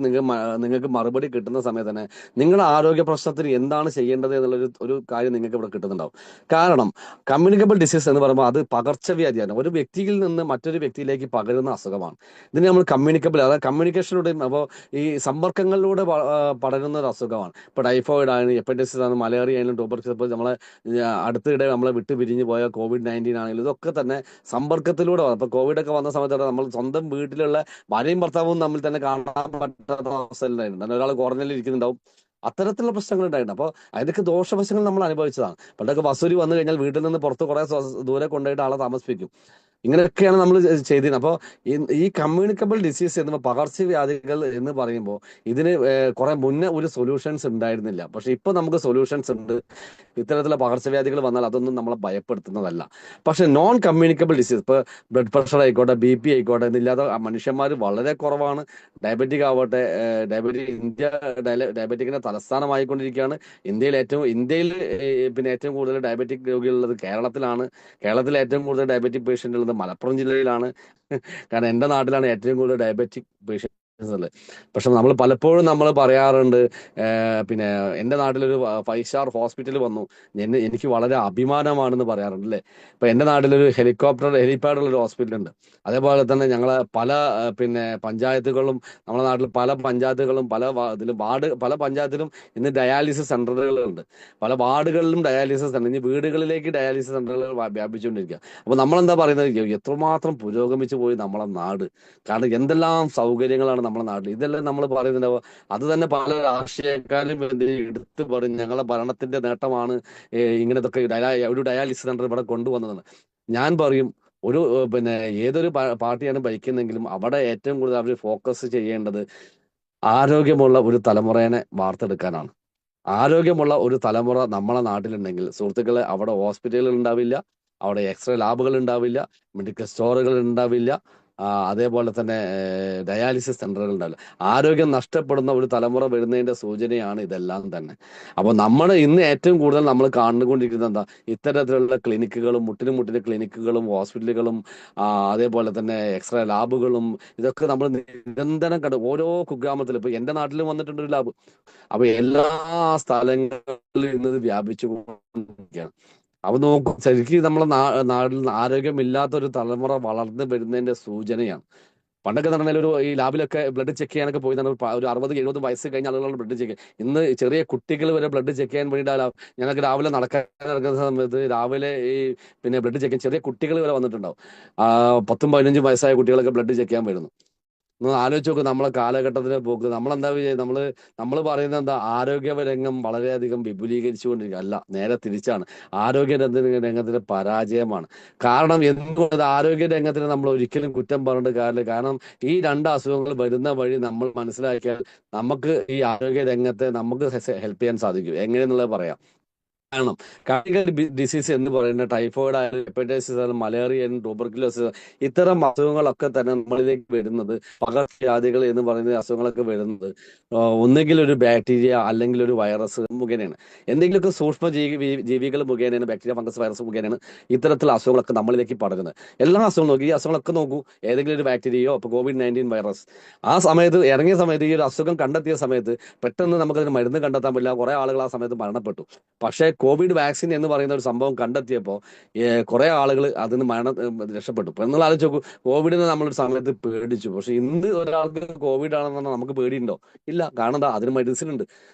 നിങ്ങൾക്ക് മറുപടി കിട്ടുന്ന സമയത്ത് തന്നെ നിങ്ങളുടെ ആരോഗ്യ പ്രശ്നത്തിന് എന്താണ് ചെയ്യേണ്ടത് എന്നുള്ളൊരു കാര്യം നിങ്ങൾക്ക് ഇവിടെ കിട്ടുന്നുണ്ടാവും. കാരണം കമ്മ്യൂണിക്കബിൾ ഡിസീസ് എന്ന് പറയുമ്പോൾ അത് പകർച്ചവ്യാധിയാണ്. ഒരു വ്യക്തിയിൽ നിന്ന് മറ്റൊരു വ്യക്തിയിലേക്ക് പകരുന്ന അസുഖമാണ്. ഇതിന് നമ്മൾ കമ്മ്യൂണിക്കബിൾ, അതായത് കമ്മ്യൂണിക്കേഷനിലൂടെയും അപ്പോൾ ഈ സമ്പർക്കങ്ങളിലൂടെ പടരുന്ന ഒരു അസുഖമാണ്. ഇപ്പോൾ ടൈഫോയിഡ് ആണ്, ഹെപ്പറ്റൈറ്റിസ് ആണ്, മലേറിയ ആയാലും ട്യൂബർക്കുലോസിസ്, ഇപ്പോൾ നമ്മളെ അടുത്തിടെ നമ്മളെ വിട്ട് പിരിഞ്ഞു പോയ COVID-19 ആണെങ്കിലും ഇതൊക്കെ തന്നെ സമ്പർക്കത്തിലൂടെ വന്നു. ഇപ്പോൾ കോവിഡ് ഒക്കെ വന്ന സമയത്ത് നമ്മൾ സ്വന്തം വീട്ടിലുള്ള ഭാര്യയും ഭർത്താവും തമ്മിൽ തന്നെ കാണാൻ പറ്റാത്ത അവസ്ഥയിലുണ്ടായിരുന്നു. കാരണം ഒരാൾ ക്വാറന്റൈനിൽ ഇരിക്കുന്നുണ്ടാവും. അത്തരത്തിലുള്ള പ്രശ്നങ്ങൾ ഉണ്ടായിട്ടുണ്ട്. അപ്പോൾ അതിനൊക്കെ ദോഷവശങ്ങൾ നമ്മൾ അനുഭവിച്ചതാണ്. പണ്ടൊക്കെ വസൂരി വന്നു കഴിഞ്ഞാൽ വീട്ടിൽ നിന്ന് പുറത്ത് കുറെ ദൂരെ കൊണ്ടുപോയിട്ട് ആളെ താമസിപ്പിക്കും. ഇങ്ങനെയൊക്കെയാണ് നമ്മൾ ചെയ്തിരുന്നത്. അപ്പോൾ ഈ കമ്മ്യൂണിക്കബിൾ ഡിസീസ് എന്ന് പകർച്ചവ്യാധികൾ എന്ന് പറയുമ്പോൾ ഇതിന് കുറെ മുന്നേ ഒരു സൊല്യൂഷൻസ് ഉണ്ടായിരുന്നില്ല. പക്ഷെ ഇപ്പൊ നമുക്ക് സൊല്യൂഷൻസ് ഉണ്ട്. ഇത്തരത്തിലുള്ള പകർച്ചവ്യാധികൾ വന്നാൽ അതൊന്നും നമ്മളെ ഭയപ്പെടുത്തുന്നതല്ല. പക്ഷെ നോൺ കമ്മ്യൂണിക്കബിൾ ഡിസീസ്, ഇപ്പൊ ബ്ലഡ് പ്രഷർ ആയിക്കോട്ടെ, BP ആയിക്കോട്ടെ, എന്നില്ലാതെ മനുഷ്യന്മാർ വളരെ കുറവാണ്. ഡയബറ്റിക് ആവട്ടെ, ഡയബറ്റിക്കിന്റെ തലസ്ഥാനമായിക്കൊണ്ടിരിക്കുകയാണ്. ഇന്ത്യയിൽ പിന്നെ ഏറ്റവും കൂടുതൽ ഡയബറ്റിക് രോഗികളുള്ളത് കേരളത്തിലാണ്. കേരളത്തിൽ ഏറ്റവും കൂടുതൽ ഡയബറ്റിക് പേഷ്യന്റ് ഉള്ളത് മലപ്പുറം ജില്ലയിലാണ്. കാരണം എന്റെ നാട്ടിലാണ് ഏറ്റവും കൂടുതൽ ഡയബറ്റിക് പേഷ്യൻസ് ഉള്ളത്. പക്ഷെ പലപ്പോഴും നമ്മൾ പറയാറുണ്ട്, പിന്നെ എൻ്റെ നാട്ടിലൊരു 5 സ്റ്റാർ ഹോസ്പിറ്റൽ വന്നു, എനിക്ക് വളരെ അഭിമാനമാണെന്ന് പറയാറുണ്ട് അല്ലേ. ഇപ്പൊ എൻ്റെ നാട്ടിലൊരു ഹെലിപാഡുള്ള ഒരു ഹോസ്പിറ്റൽ ഉണ്ട്. അതേപോലെ തന്നെ ഞങ്ങളെ പല പിന്നെ പഞ്ചായത്തുകളും, നമ്മുടെ നാട്ടിൽ പല പഞ്ചായത്തുകളും പല പഞ്ചായത്തിലും ഇന്ന് ഡയാലിസിസ് സെന്ററുകളുണ്ട്. പല വാർഡുകളിലും ഡയാലിസിസ് സെന്റർ, ഇനി വീടുകളിലേക്ക് ഡയാലിസിസ് സെന്ററുകൾ വ്യാപിച്ചുകൊണ്ടിരിക്കുക. അപ്പൊ നമ്മളെന്താ പറയുന്നത്, എത്രമാത്രം പുരോഗമിച്ചു പോയി നമ്മളെ നാട്. കാരണം എന്തെല്ലാം സൗകര്യങ്ങളാണ് നമ്മുടെ നാട്ടിൽ. ഇതെല്ലാം നമ്മൾ പറയുന്നുണ്ടാവുക. അത് തന്നെ പല രാഷ്ട്രീയക്കാരും എടുത്തു പറയും ഞങ്ങളെ ഭരണത്തിന്റെ നേട്ടമാണ് ഇങ്ങനത്തൊക്കെ ഒരു ഡയാലിസിസ് സെന്റർ ഇവിടെ കൊണ്ടുവന്നതെന്ന്. ഞാൻ പറയും, പിന്നെ ഏതൊരു പാർട്ടിയാണ് ഭരിക്കുന്നെങ്കിലും അവിടെ ഏറ്റവും കൂടുതൽ അവർ ഫോക്കസ് ചെയ്യേണ്ടത് ആരോഗ്യമുള്ള ഒരു തലമുറയെ വാർത്തെടുക്കാനാണ്. ആരോഗ്യമുള്ള ഒരു തലമുറ നമ്മളെ നാട്ടിലുണ്ടെങ്കിൽ സുഹൃത്തുക്കളെ, അവിടെ ഹോസ്പിറ്റലുകൾ ഉണ്ടാവില്ല, അവിടെ എക്സ്റേ ലാബുകൾ ഉണ്ടാവില്ല, മെഡിക്കൽ സ്റ്റോറുകൾ ഉണ്ടാവില്ല, അതേപോലെ തന്നെ ഡയാലിസിസ് സെന്ററുകൾ ഉണ്ടാവില്ല. ആരോഗ്യം നഷ്ടപ്പെടുന്ന ഒരു തലമുറ വരുന്നതിന്റെ സൂചനയാണ് ഇതെല്ലാം തന്നെ. അപ്പോൾ നമ്മൾ ഇന്ന് ഏറ്റവും കൂടുതൽ നമ്മൾ കണ്ടുകൊണ്ടിരിക്കുന്നത് എന്താ, ഇത്തരത്തിലുള്ള ക്ലിനിക്കുകളും മുട്ടിന് ക്ലിനിക്കുകളും ഹോസ്പിറ്റലുകളും അതേപോലെ തന്നെ എക്സ്റേ ലാബുകളും ഇതൊക്കെ നമ്മൾ നിരന്തരം കണ്ടു. ഓരോ കുഗ്രാമത്തിലും, ഇപ്പൊ എന്റെ നാട്ടിലും വന്നിട്ടുണ്ട് ഒരു ലാബ്. അപ്പൊ എല്ലാ സ്ഥലങ്ങളിലും ഇന്നത് വ്യാപിച്ചു കൊണ്ടിരിക്കുകയാണ്. അപ്പൊ നോക്കൂ, ശരിക്കും നമ്മളെ നാട്ടിൽ ആരോഗ്യമില്ലാത്ത ഒരു തലമുറ വളർന്നു വരുന്നതിന്റെ സൂചനയാണ്. പണ്ടൊക്കെ നടന്നാൽ ഈ ലാബിലൊക്കെ ബ്ലഡ് ചെക്ക് ചെയ്യാനൊക്കെ പോയി ഒരു 60-70 വയസ്സ് കഴിഞ്ഞ ആളുകളാണ് ബ്ലഡ് ചെക്ക്. ഇന്ന് ചെറിയ കുട്ടികൾ വരെ ബ്ലഡ് ചെക്ക് ചെയ്യാൻ വേണ്ടിയിട്ട് ഞങ്ങൾക്ക് രാവിലെ നടക്കാൻ ഇറങ്ങുന്ന സമയത്ത് രാവിലെ പിന്നെ ബ്ലഡ് ചെക്ക് ചെറിയ കുട്ടികൾ വരെ വന്നിട്ടുണ്ടാവും. 10-15 വയസ്സായ കുട്ടികളൊക്കെ ബ്ലഡ് ചെക്ക് ചെയ്യാൻ വരുന്നു. ഒന്ന് ആലോചിച്ച് നോക്ക് നമ്മളെ കാലഘട്ടത്തിലെ പോക്ക്. നമ്മളെന്താ നമ്മൾ പറയുന്നത് എന്താ, ആരോഗ്യ രംഗം വളരെയധികം വിപുലീകരിച്ചുകൊണ്ടിരിക്കുക. അല്ല, നേരെ തിരിച്ചാണ്. ആരോഗ്യ രംഗത്തിന്റെ പരാജയമാണ്. കാരണം എന്തുകൊണ്ട് ആരോഗ്യ രംഗത്തിന് നമ്മൾ ഒരിക്കലും കുറ്റം പറഞ്ഞിട്ട് കാര്യമില്ല. കാരണം ഈ 2 അസുഖങ്ങൾ വരുന്ന വഴി നമ്മൾ മനസ്സിലാക്കിയാൽ നമുക്ക് ഈ ആരോഗ്യ രംഗത്തെ നമുക്ക് ഹെൽപ്പ് ചെയ്യാൻ സാധിക്കും. എങ്ങനെയെന്നുള്ളത് പറയാം. കാരണം കമ്മ്യൂണിക്കൽ ഡിസീസ് എന്ന് പറയുന്ന ടൈഫോയിഡ് ആയാലും ഹെപ്പറ്റൈറ്റിസ് ആയാലും മലേറിയ ആയാലും ട്യൂബർക്കുലോസിസ്, ഇത്തരം അസുഖങ്ങളൊക്കെ തന്നെ നമ്മളിലേക്ക് വരുന്നത്, പകർച്ചവ്യാധികൾ എന്ന് പറയുന്ന അസുഖങ്ങളൊക്കെ വരുന്നത് ഒന്നുകിൽ ഒരു ബാക്ടീരിയ അല്ലെങ്കിൽ ഒരു വൈറസ് മുഖേനയാണ്. എന്തെങ്കിലുമൊക്കെ സൂക്ഷ്മ ജീവികൾ മുഖേനയാണ്, ബാക്ടീരിയ, ഫംഗസ്, വൈറസ് മുഖേനയാണ് ഇത്തരത്തിലുള്ള അസുഖങ്ങളൊക്കെ നമ്മളിലേക്ക് പടരുന്നത്. എല്ലാ അസുഖങ്ങളും നോക്കി, ഈ അസുഖങ്ങളൊക്കെ നോക്കൂ, ഏതെങ്കിലും ഒരു ബാക്ടീരിയയോ ഇപ്പോൾ COVID-19 വൈറസ് ആ സമയത്ത് ഇറങ്ങിയ സമയത്ത്, ഈ ഒരു അസുഖം കണ്ടെത്തിയ സമയത്ത് പെട്ടെന്ന് നമുക്കതിന് മരുന്ന് കണ്ടെത്താൻ പറ്റില്ല. കുറെ ആളുകൾ ആ സമയത്ത് മരണപ്പെട്ടു. പക്ഷേ കോവിഡ് വാക്സിൻ എന്ന് പറയുന്ന ഒരു സംഭവം കണ്ടെത്തിയപ്പോൾ കുറെ ആളുകൾ അതിന് രക്ഷപ്പെട്ടു. ഇപ്പൊ എന്നുള്ള ആലോചിച്ച് നോക്കൂ, കോവിഡിനെ നമ്മളൊരു സമയത്ത് പേടിച്ചു. പക്ഷെ ഇന്ന് ഒരാൾക്ക് കോവിഡ് ആണെന്ന് പറഞ്ഞാൽ നമുക്ക് പേടിയുണ്ടോ? ഇല്ല. കാരണം എന്താ, അതിന് മെഡിസിൻ ഉണ്ട്.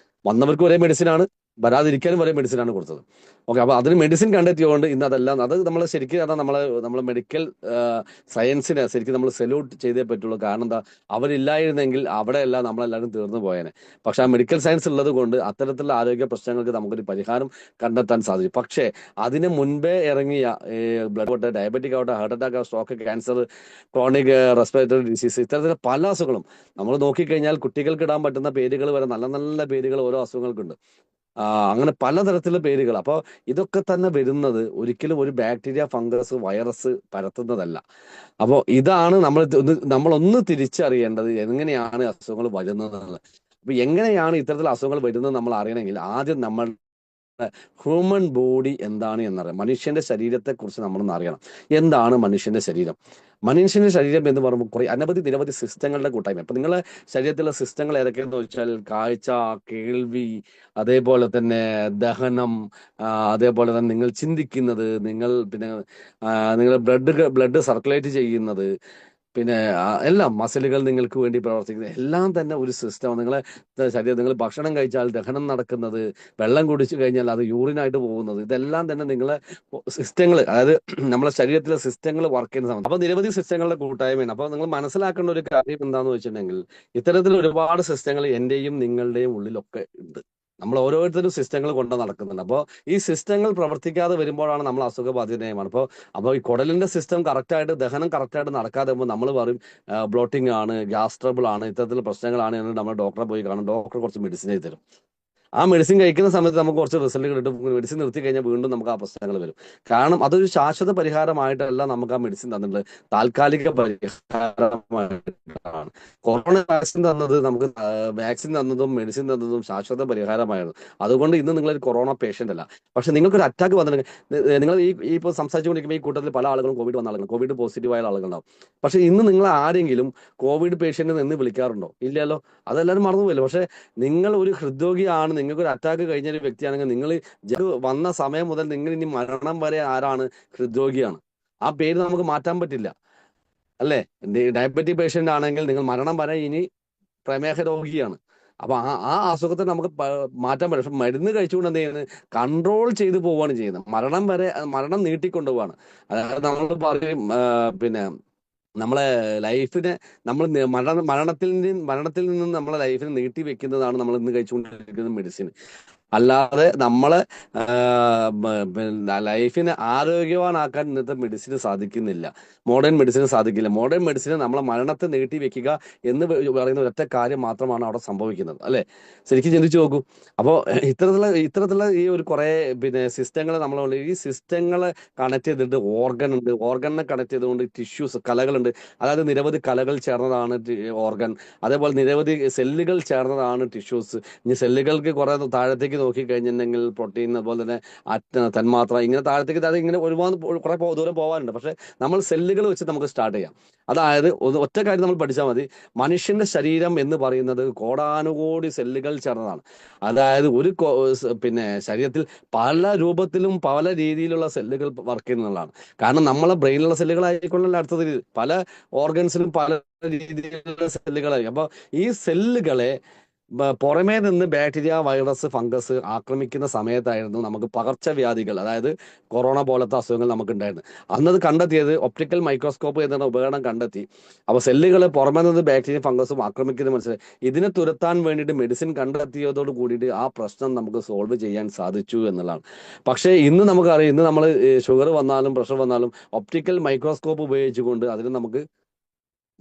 വന്നവർക്ക് ഒരേ മെഡിസിനാണ്, വരാതിരിക്കാനും ഒരേ മെഡിസിനാണ് കൊടുത്തത്. ഓക്കെ, അപ്പൊ അതിന് മെഡിസിൻ കണ്ടെത്തിയതുകൊണ്ട് ഇന്ന് അതെല്ലാം, അത് നമ്മൾ ശരിക്കും നമ്മളെ മെഡിക്കൽ സയൻസിനെ ശരിക്കും നമ്മൾ സല്യൂട്ട് ചെയ്തേ പറ്റുള്ളൂ. കാരണം എന്താ, അവരില്ലായിരുന്നെങ്കിൽ അവിടെയല്ല നമ്മളെല്ലാവരും തീർന്നു പോയേനെ. പക്ഷെ ആ മെഡിക്കൽ സയൻസ് ഉള്ളത് കൊണ്ട് അത്തരത്തിലുള്ള ആരോഗ്യ പ്രശ്നങ്ങൾക്ക് നമുക്കൊരു പരിഹാരം കണ്ടെത്താൻ സാധിക്കും. പക്ഷേ അതിന് മുൻപേ ഇറങ്ങിയ ബ്ലഡ്, ഡയബറ്റിക് ആവട്ടെ, heart attack, stroke, cancer, chronic respiratory disease, ഇത്തരത്തിലുള്ള പല അസുഖങ്ങളും നമ്മൾ നോക്കിക്കഴിഞ്ഞാൽ കുട്ടികൾക്ക് ഇടാൻ പറ്റുന്ന പേരുകൾ വരെ, നല്ല നല്ല പേരുകൾ ഓരോ അസുഖങ്ങൾക്കുണ്ട്. അങ്ങനെ പലതരത്തിലുള്ള പേരുകൾ. അപ്പോൾ ഇതൊക്കെ തന്നെ വരുന്നത് ഒരിക്കലും ഒരു ബാക്ടീരിയ, ഫംഗസ്, വൈറസ് പരത്തുന്നതല്ല. അപ്പോൾ ഇതാണ് നമ്മളൊന്ന് തിരിച്ചറിയേണ്ടത്, എങ്ങനെയാണ് അസുഖങ്ങൾ വരുന്നത്. അപ്പൊ എങ്ങനെയാണ് ഇത്തരത്തിലുള്ള അസുഖങ്ങൾ വരുന്നത് നമ്മൾ അറിയണമെങ്കിൽ ആദ്യം നമ്മൾ ഹ്യൂമൻ ബോഡി എന്താണ് എന്നറിയാം. മനുഷ്യന്റെ ശരീരത്തെക്കുറിച്ച് നമ്മളൊന്ന് അറിയണം. എന്താണ് മനുഷ്യന്റെ ശരീരം? മനുഷ്യന്റെ ശരീരം എന്ന് പറയുമ്പോൾ കുറെ നിരവധി സിസ്റ്റങ്ങളുടെ കൂട്ടായ്മ. അപ്പൊ നിങ്ങളെ ശരീരത്തിലുള്ള സിസ്റ്റങ്ങൾ ഏതൊക്കെയെന്ന് വെച്ചാൽ കാഴ്ച, കേൾവി, അതേപോലെ തന്നെ ദഹനം, അതേപോലെ തന്നെ നിങ്ങൾ ചിന്തിക്കുന്നത്, നിങ്ങൾ ബ്ലഡ് സർക്കുലേറ്റ് ചെയ്യുന്നത്, പിന്നെ എല്ലാം മസിലുകൾ നിങ്ങൾക്ക് വേണ്ടി പ്രവർത്തിക്കുന്നത് എല്ലാം തന്നെ ഒരു സിസ്റ്റമാണ്. നിങ്ങളെ ശരീരം, നിങ്ങൾ ഭക്ഷണം കഴിച്ചാൽ ദഹനം നടക്കുന്നത്, വെള്ളം കുടിച്ചു കഴിഞ്ഞാൽ അത് യൂറിനായിട്ട് പോകുന്നത്, ഇതെല്ലാം തന്നെ നിങ്ങളെ സിസ്റ്റങ്ങൾ, അതായത് നമ്മുടെ ശരീരത്തിലെ സിസ്റ്റങ്ങൾ വർക്ക് ചെയ്യുന്ന സമയത്ത് അപ്പൊ നിരവധി സിസ്റ്റങ്ങളുടെ കൂട്ടായ്മയാണ്. അപ്പൊ നിങ്ങൾ മനസ്സിലാക്കേണ്ട ഒരു കാര്യം എന്താണെന്ന് വെച്ചിട്ടുണ്ടെങ്കിൽ ഇത്തരത്തിൽ ഒരുപാട് സിസ്റ്റങ്ങൾ എന്റെയും നിങ്ങളുടെയും ഉള്ളിലൊക്കെ ഉണ്ട്. നമ്മൾ ഓരോരുത്തരും സിസ്റ്റങ്ങൾ കൊണ്ട് നടക്കുന്നുണ്ട്. അപ്പോൾ ഈ സിസ്റ്റങ്ങൾ പ്രവർത്തിക്കാതെ വരുമ്പോഴാണ് നമ്മൾ അസുഖബാധിതയുമാണ്. അപ്പോൾ ഈ കുടലിന്റെ സിസ്റ്റം കറക്റ്റായിട്ട്, ദഹനം കറക്റ്റായിട്ട് നടക്കാതെ വരുമ്പോൾ നമ്മൾ പറയും ബ്ലോട്ടിംഗ് ആണ്, ഗ്യാസ് ട്രബിൾ ആണ്, ഇത്തരത്തിലുള്ള പ്രശ്നങ്ങളാണ് എന്ന് നമ്മൾ ഡോക്ടറെ പോയി കാണും. ഡോക്ടർ കുറച്ച് മെഡിസിൻ എഴുതി തരും. ആ മെഡിസിൻ കഴിക്കുന്ന സമയത്ത് നമുക്ക് കുറച്ച് റിസൾട്ട് കിട്ടും. മെഡിസിൻ നിർത്തി കഴിഞ്ഞാൽ വീണ്ടും നമുക്ക് ആ പ്രശ്നങ്ങൾ വരും. കാരണം അതൊരു ശാശ്വത പരിഹാരമായിട്ടല്ല നമുക്ക് ആ മെഡിസിൻ തന്നിട്ടുള്ളത്, താൽക്കാലിക പരിഹാരമായിട്ടാണ്. കൊറോണ വാക്സിൻ തന്നതും മെഡിസിൻ തന്നതും ശാശ്വത പരിഹാരമായിരുന്നു. അതുകൊണ്ട് ഇന്ന് നിങ്ങളൊരു കൊറോണ പേഷ്യന്റ് അല്ല. പക്ഷെ നിങ്ങൾക്കൊരു അറ്റാക്ക് വന്നിട്ടുണ്ടെങ്കിൽ, നിങ്ങൾ ഈ ഇപ്പോൾ സംസാരിച്ചുകൊണ്ടിരിക്കുമ്പോൾ ഈ കൂട്ടത്തിൽ പല ആളുകളും കോവിഡ് വന്ന ആളുകൾ, കോവിഡ് പോസിറ്റീവായ ആളുകളുണ്ടാവും. പക്ഷെ ഇന്ന് നിങ്ങൾ ആരെങ്കിലും കോവിഡ് പേഷ്യന്റ് എന്ന് വിളിക്കാറുണ്ടോ? ഇല്ലല്ലോ. അതെല്ലാവരും മറന്നുപോയല്ലോ. പക്ഷെ നിങ്ങൾ ഒരു ഹൃദ്രോഗിയാണ്, നിങ്ങൾക്ക് ഒരു അറ്റാക്ക് കഴിഞ്ഞ ഒരു വ്യക്തിയാണെങ്കിൽ നിങ്ങൾ വന്ന സമയം മുതൽ നിങ്ങൾ ഇനി മരണം വരെ ആരാണ്? ഹൃദ്രോഗിയാണ്. ആ പേര് നമുക്ക് മാറ്റാൻ പറ്റില്ല, അല്ലേ? ഡയബറ്റിക് പേഷ്യന്റ് ആണെങ്കിൽ നിങ്ങൾ മരണം വരെ ഇനി പ്രമേഹ രോഗിയാണ്. അപ്പൊ ആ അസുഖത്തെ നമുക്ക് മാറ്റാൻ പറ്റും. പക്ഷെ മരുന്ന് കഴിച്ചുകൊണ്ട് എന്ത് ചെയ്യുന്നത്? കൺട്രോൾ ചെയ്തു പോവുകയാണ് ചെയ്യുന്നത്. മരണം നീട്ടിക്കൊണ്ടുപോവാണ്. അതായത് നമ്മൾ പറയും പിന്നെ നമ്മളെ ലൈഫിനെ നമ്മൾ മരണത്തിൽ നിന്നും നമ്മളെ ലൈഫിനെ നീട്ടി വെക്കുന്നതാണ് നമ്മൾ ഇന്ന് കഴിച്ചുകൊണ്ടിരിക്കുന്ന മെഡിസിൻ. അല്ലാതെ നമ്മളെ ലൈഫിനെ ആരോഗ്യവാനാക്കാൻ ഇന്നത്തെ മെഡിസിന് സാധിക്കുന്നില്ല. മോഡേൺ മെഡിസിന് സാധിക്കില്ല. മോഡേൺ മെഡിസിന് നമ്മളെ മരണത്തെ നീട്ടി വെക്കുക എന്ന് പറയുന്ന ഒറ്റ കാര്യം മാത്രമാണ് അവിടെ സംഭവിക്കുന്നത്, അല്ലെ? ശരിക്കും ചിന്തിച്ചു നോക്കൂ. അപ്പോൾ ഇത്തരത്തിലുള്ള ഈ ഒരു കുറെ സിസ്റ്റങ്ങൾ ഈ സിസ്റ്റങ്ങളെ കണക്ട് ചെയ്തിട്ട് ഓർഗൻ ഉണ്ട്. ഓർഗനെ കണക്ട് ചെയ്തുകൊണ്ട് ടിഷ്യൂസ്, കലകളുണ്ട്. അതായത് നിരവധി കലകൾ ചേർന്നതാണ് ഓർഗൻ. അതേപോലെ നിരവധി സെല്ലുകൾ ചേർന്നതാണ് ടിഷ്യൂസ്. ഇനി സെല്ലുകൾക്ക് കുറെ താഴത്തേക്ക് നോക്കി കഴിഞ്ഞിട്ടുണ്ടെങ്കിൽ പ്രോട്ടീൻ, അതുപോലെ തന്നെ തന്മാത്ര, ഇങ്ങനെ താഴത്തേക്ക് ഇങ്ങനെ ഒരുപാട് കുറെ ദൂരം പോകാനുണ്ട്. പക്ഷെ നമ്മൾ സെല്ലുകൾ വെച്ച് നമുക്ക് സ്റ്റാർട്ട് ചെയ്യാം. അതായത് ഒറ്റ കാര്യം നമ്മൾ പഠിച്ചാൽ മതി. മനുഷ്യന്റെ ശരീരം എന്ന് പറയുന്നത് കോടാനുകോടി സെല്ലുകൾ ചേർന്നതാണ്. അതായത് ശരീരത്തിൽ പല രൂപത്തിലും പല രീതിയിലുള്ള സെല്ലുകൾ വർക്ക് ചെയ്യുന്നതാണ്. കാരണം നമ്മളെ ബ്രെയിനിലുള്ള സെല്ലുകളായിക്കൊള്ളല്ല, അടുത്തത് പല ഓർഗൻസിലും പല രീതിയിലുള്ള സെല്ലുകളായി. അപ്പൊ ഈ സെല്ലുകളെ പുറമേ നിന്ന് ബാക്ടീരിയ, വൈറസ്, ഫംഗസ് ആക്രമിക്കുന്ന സമയത്തായിരുന്നു നമുക്ക് പകർച്ചവ്യാധികൾ, അതായത് കൊറോണ പോലത്തെ അസുഖങ്ങൾ നമുക്ക് ഉണ്ടായിരുന്നു. അന്നത് കണ്ടെത്തിയത് ഒപ്റ്റിക്കൽ മൈക്രോസ്കോപ്പ് എന്ന ഉപകരണം കണ്ടെത്തി. അപ്പൊ സെല്ലുകൾ പുറമേ നിന്ന് ബാക്ടീരിയ, ഫംഗസും ആക്രമിക്കുന്ന മനസ്സിലായി. ഇതിനെ തുരത്താൻ വേണ്ടിയിട്ട് മെഡിസിൻ കണ്ടെത്തിയതോട് കൂടിയിട്ട് ആ പ്രശ്നം നമുക്ക് സോൾവ് ചെയ്യാൻ സാധിച്ചു എന്നുള്ളതാണ്. പക്ഷേ ഇന്ന് നമുക്കറിയാം, ഇന്ന് നമ്മൾ ഷുഗർ വന്നാലും പ്രഷർ വന്നാലും ഒപ്റ്റിക്കൽ മൈക്രോസ്കോപ്പ് ഉപയോഗിച്ചുകൊണ്ട് അതിന് നമുക്ക്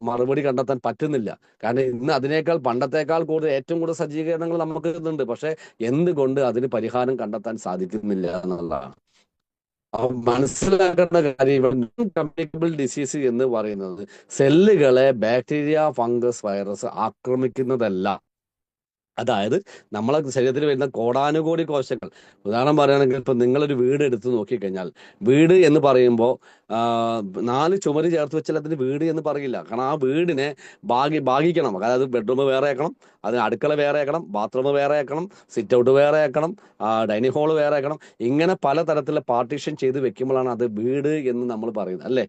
മറുപടി കണ്ടെത്താൻ പറ്റുന്നില്ല. കാരണം ഇന്ന് പണ്ടത്തേക്കാൾ ഏറ്റവും കൂടുതൽ സജ്ജീകരണങ്ങൾ നമുക്ക് ഇന്നുണ്ട്. പക്ഷെ എന്തുകൊണ്ട് അതിന് പരിഹാരം കണ്ടെത്താൻ സാധിക്കുന്നില്ല എന്നുള്ളതാണ്. അപ്പൊ മനസ്സിലാക്കേണ്ട കാര്യം, കമ്മ്യൂണിക്കബിൾ ഡിസീസ് എന്ന് പറയുന്നത് സെല്ലുകളെ ബാക്ടീരിയ, ഫംഗസ്, വൈറസ് ആക്രമിക്കുന്നതല്ല. അതായത് നമ്മളെ ശരീരത്തിൽ വരുന്ന കോടാനുകോടി കോശങ്ങൾ, ഉദാഹരണം പറയുകയാണെങ്കിൽ ഇപ്പൊ നിങ്ങളൊരു വീട് എടുത്ത് നോക്കിക്കഴിഞ്ഞാൽ, വീട് എന്ന് പറയുമ്പോൾ 4 ചുമര് ചേർത്ത് വെച്ചാൽ അതിന് വീട് എന്ന് പറയില്ല. കാരണം ആ വീടിനെ ഭാഗിക്കണം. അതായത് ബെഡ്റൂം വേറെ ആക്കണം, അതിന് അടുക്കള വേറെ ആക്കണം, ബാത്റൂം വേറെ ആക്കണം, സിറ്റ് ഔട്ട് വേറെ ആക്കണം, ഡൈനിങ് ഹാള് വേറെ ആക്കണം. ഇങ്ങനെ പലതരത്തിലുള്ള പാർട്ടീഷൻ ചെയ്ത് വെക്കുമ്പോഴാണ് അത് വീട് എന്ന് നമ്മൾ പറയുന്നത്, അല്ലേ?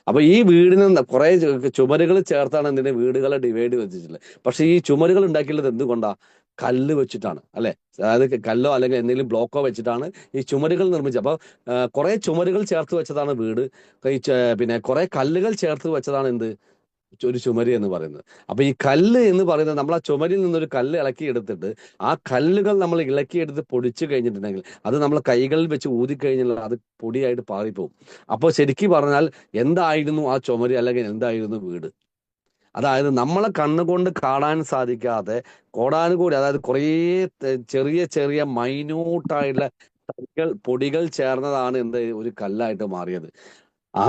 അപ്പൊ ഈ വീടിന് കുറെ ചുമരുകൾ ചേർത്താണ് ഇതിന്റെ വീടുകളെ ഡിവൈഡ് വെച്ചിട്ടുള്ളത്. പക്ഷെ ഈ ചുമരുകൾ ഉണ്ടാക്കിയുള്ളത് എന്തുകൊണ്ടാ? കല്ല് വെച്ചിട്ടാണ്, അല്ലെ? അതായത് കല്ലോ അല്ലെങ്കിൽ എന്തെങ്കിലും ബ്ലോക്കോ വെച്ചിട്ടാണ് ഈ ചുമരുകൾ നിർമ്മിച്ചത്. അപ്പൊ കുറെ ചുമരുകൾ ചേർത്ത് വെച്ചതാണ് വീട്. കുറെ കല്ലുകൾ ചേർത്ത് വെച്ചതാണ് എന്ത്? ഒരു ചുമര് എന്ന് പറയുന്നത്. അപ്പൊ ഈ കല്ല് എന്ന് പറയുന്നത്, നമ്മൾ ആ ചുമരിൽ നിന്നൊരു കല്ല് ഇളക്കി എടുത്തിട്ട് ആ കല്ലുകൾ നമ്മൾ ഇളക്കിയെടുത്ത് പൊടിച്ചു കഴിഞ്ഞിട്ടുണ്ടെങ്കിൽ അത് നമ്മൾ കൈകളിൽ വെച്ച് ഊതിക്കഴിഞ്ഞാൽ അത് പൊടിയായിട്ട് പാറിപ്പോവും. അപ്പോൾ ശരിക്കും പറഞ്ഞാൽ എന്തായിരുന്നു ആ ചുമര്, അല്ലെങ്കിൽ എന്തായിരുന്നു വീട്? അതായത് നമ്മളെ കണ്ണുകൊണ്ട് കാണാൻ സാധിക്കാതെ കോടാനുകൂടി, അതായത് കുറേ ചെറിയ ചെറിയ മൈന്യൂട്ടായിട്ടുള്ള പൊടികൾ ചേർന്നതാണ് ഒരു കല്ലായിട്ട് മാറിയത്. ആ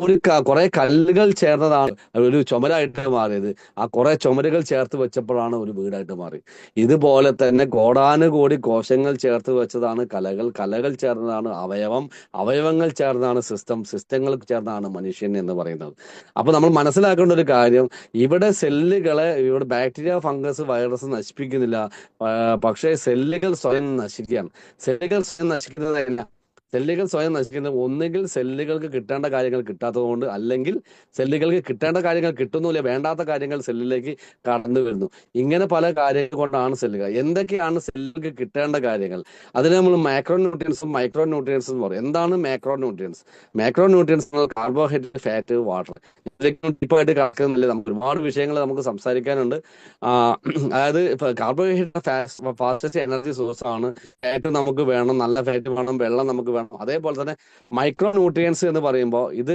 ഒരു കുറെ കല്ലുകൾ ചേർന്നതാണ് ഒരു ചുമരായിട്ട് മാറിയത്. ആ കുറെ ചുമരുകൾ ചേർത്ത് വെച്ചപ്പോഴാണ് ഒരു വീടായിട്ട് മാറി. ഇതുപോലെ തന്നെ കോടാനുകോടി കോശങ്ങൾ ചേർത്ത് വെച്ചതാണ് കലകൾ, കലകൾ ചേർന്നതാണ് അവയവം, അവയവങ്ങൾ ചേർന്നതാണ് സിസ്റ്റം, സിസ്റ്റങ്ങൾ ചേർന്നതാണ് മനുഷ്യൻ എന്ന് പറയുന്നത്. അപ്പൊ നമ്മൾ മനസ്സിലാക്കേണ്ട ഒരു കാര്യം, ഇവിടെ സെല്ലുകളെ ഇവിടെ ബാക്ടീരിയ, ഫംഗസ്, വൈറസ് നശിപ്പിക്കുന്നില്ല. പക്ഷേ സെല്ലുകൾ സ്വയം നശിക്കുകയാണ്. സെല്ലുകൾ സ്വയം നശിക്കുന്നതല്ല, സെല്ലുകൾ സ്വയം നശിക്കുന്നത് ഒന്നുകിൽ സെല്ലുകൾക്ക് കിട്ടേണ്ട കാര്യങ്ങൾ കിട്ടാത്തത് കൊണ്ട്, അല്ലെങ്കിൽ സെല്ലുകൾക്ക് കിട്ടേണ്ട കാര്യങ്ങൾ കിട്ടുന്നില്ല, വേണ്ടാത്ത കാര്യങ്ങൾ സെല്ലിലേക്ക് കടന്നു വരുന്നു. ഇങ്ങനെ പല കാര്യങ്ങൾ കൊണ്ടാണ് സെല്ലുകൾ. എന്തൊക്കെയാണ് സെല്ലുകൾക്ക് കിട്ടേണ്ട കാര്യങ്ങൾ? അതിന് നമ്മൾ മാക്രോ ന്യൂട്രിയൻസും മൈക്രോ ന്യൂട്രിയൻസും എന്ന് പറയും. എന്താണ് macro nutrients? Macro nutrients carbohydrate, fat, water. ഇതിലേക്ക് ഡീപ്പായിട്ട് കടക്കുന്നില്ല, നമുക്ക് ഒരുപാട് വിഷയങ്ങൾ നമുക്ക് സംസാരിക്കാനുണ്ട്. ആ, അതായത് കാർബോഹൈഡ്രേറ്റ് ഫാസ്റ്റസ്റ്റ് എനർജി സോഴ്സ് ആണ്. ഫാറ്റ് നമുക്ക് വേണം, നല്ല ഫാറ്റ് വേണം, വെള്ളം നമുക്ക് വേണം. അതേപോലെ തന്നെ മൈക്രോ ന്യൂട്രിയൻസ് എന്ന് പറയുമ്പോൾ ഇത്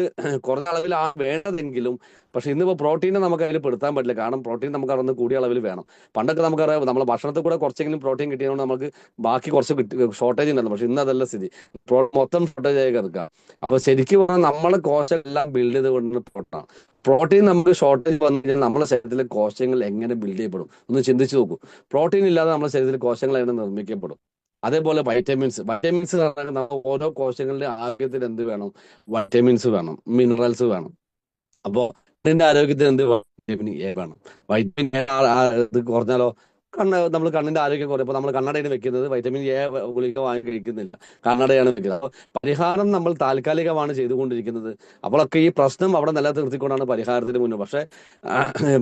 കുറഞ്ഞ അളവിലാണ് വേണ്ടതെങ്കിലും, പക്ഷെ ഇന്നിപ്പോൾ പ്രോട്ടീനെ നമുക്ക് അതിൽ പെടുത്താൻ പറ്റില്ല. കാരണം പ്രോട്ടീൻ നമുക്ക് അവിടെ നിന്ന് കൂടിയ അളവിൽ വേണം. പണ്ടൊക്കെ നമുക്കറിയാം, നമ്മളെ ഭക്ഷണത്തിൽ കൂടെ കുറച്ചെങ്കിലും പ്രോട്ടീൻ കിട്ടിയതുകൊണ്ട് നമുക്ക് ബാക്കി കുറച്ച് ഷോർട്ടേജ് ഉണ്ടല്ലോ. പക്ഷെ ഇന്ന് അതല്ല സ്ഥിതി, മൊത്തം ഷോർട്ടേജ് ആയി കിടക്കുക. അപ്പൊ ശരിക്കും പറഞ്ഞാൽ നമ്മളെ കോശങ്ങളെല്ലാം ബിൽഡ് ചെയ്തുകൊണ്ട് പ്രോട്ടീൻ, പ്രോട്ടീൻ നമുക്ക് ഷോർട്ടേജ് വന്നു കഴിഞ്ഞാൽ നമ്മുടെ ശരീരത്തിലെ കോശങ്ങൾ എങ്ങനെ ബിൽഡ് ചെയ്യപ്പെടും ഒന്ന് ചിന്തിച്ചു നോക്കൂ. പ്രോട്ടീൻ ഇല്ലാതെ നമ്മുടെ ശരീരത്തിലെ കോശങ്ങൾ എങ്ങനെ നിർമ്മിക്കപ്പെടും? അതേപോലെ വൈറ്റമിൻസ്, വൈറ്റമിൻസ് ഓരോ കോശങ്ങളുടെ ആരോഗ്യത്തിന് എന്ത് വേണം? വൈറ്റമിൻസ് വേണം, മിനറൽസ് വേണം. അപ്പോ കണ്ണിന്റെ ആരോഗ്യത്തിന് എന്ത് വേണം? വൈറ്റമിൻ എ വേണം. വൈറ്റമിൻ എ ഇത് കുറഞ്ഞാലോ നമ്മൾ കണ്ണിന്റെ ആരോഗ്യം കുറയും. അപ്പൊ നമ്മൾ കണ്ണടയാണ് വെക്കുന്നത്, വൈറ്റമിൻ എ ഗുളിക വാങ്ങി കഴിക്കുന്നില്ല, കണ്ണടയാണ് വെക്കുന്നത്. അപ്പൊ പരിഹാരം നമ്മൾ താൽക്കാലികമാണ് ചെയ്തുകൊണ്ടിരിക്കുന്നത്. അപ്പോഴൊക്കെ ഈ പ്രശ്നം അവിടെ നിലനിർത്തിക്കൊണ്ടാണ് പരിഹാരത്തിന് മുന്നേ. പക്ഷേ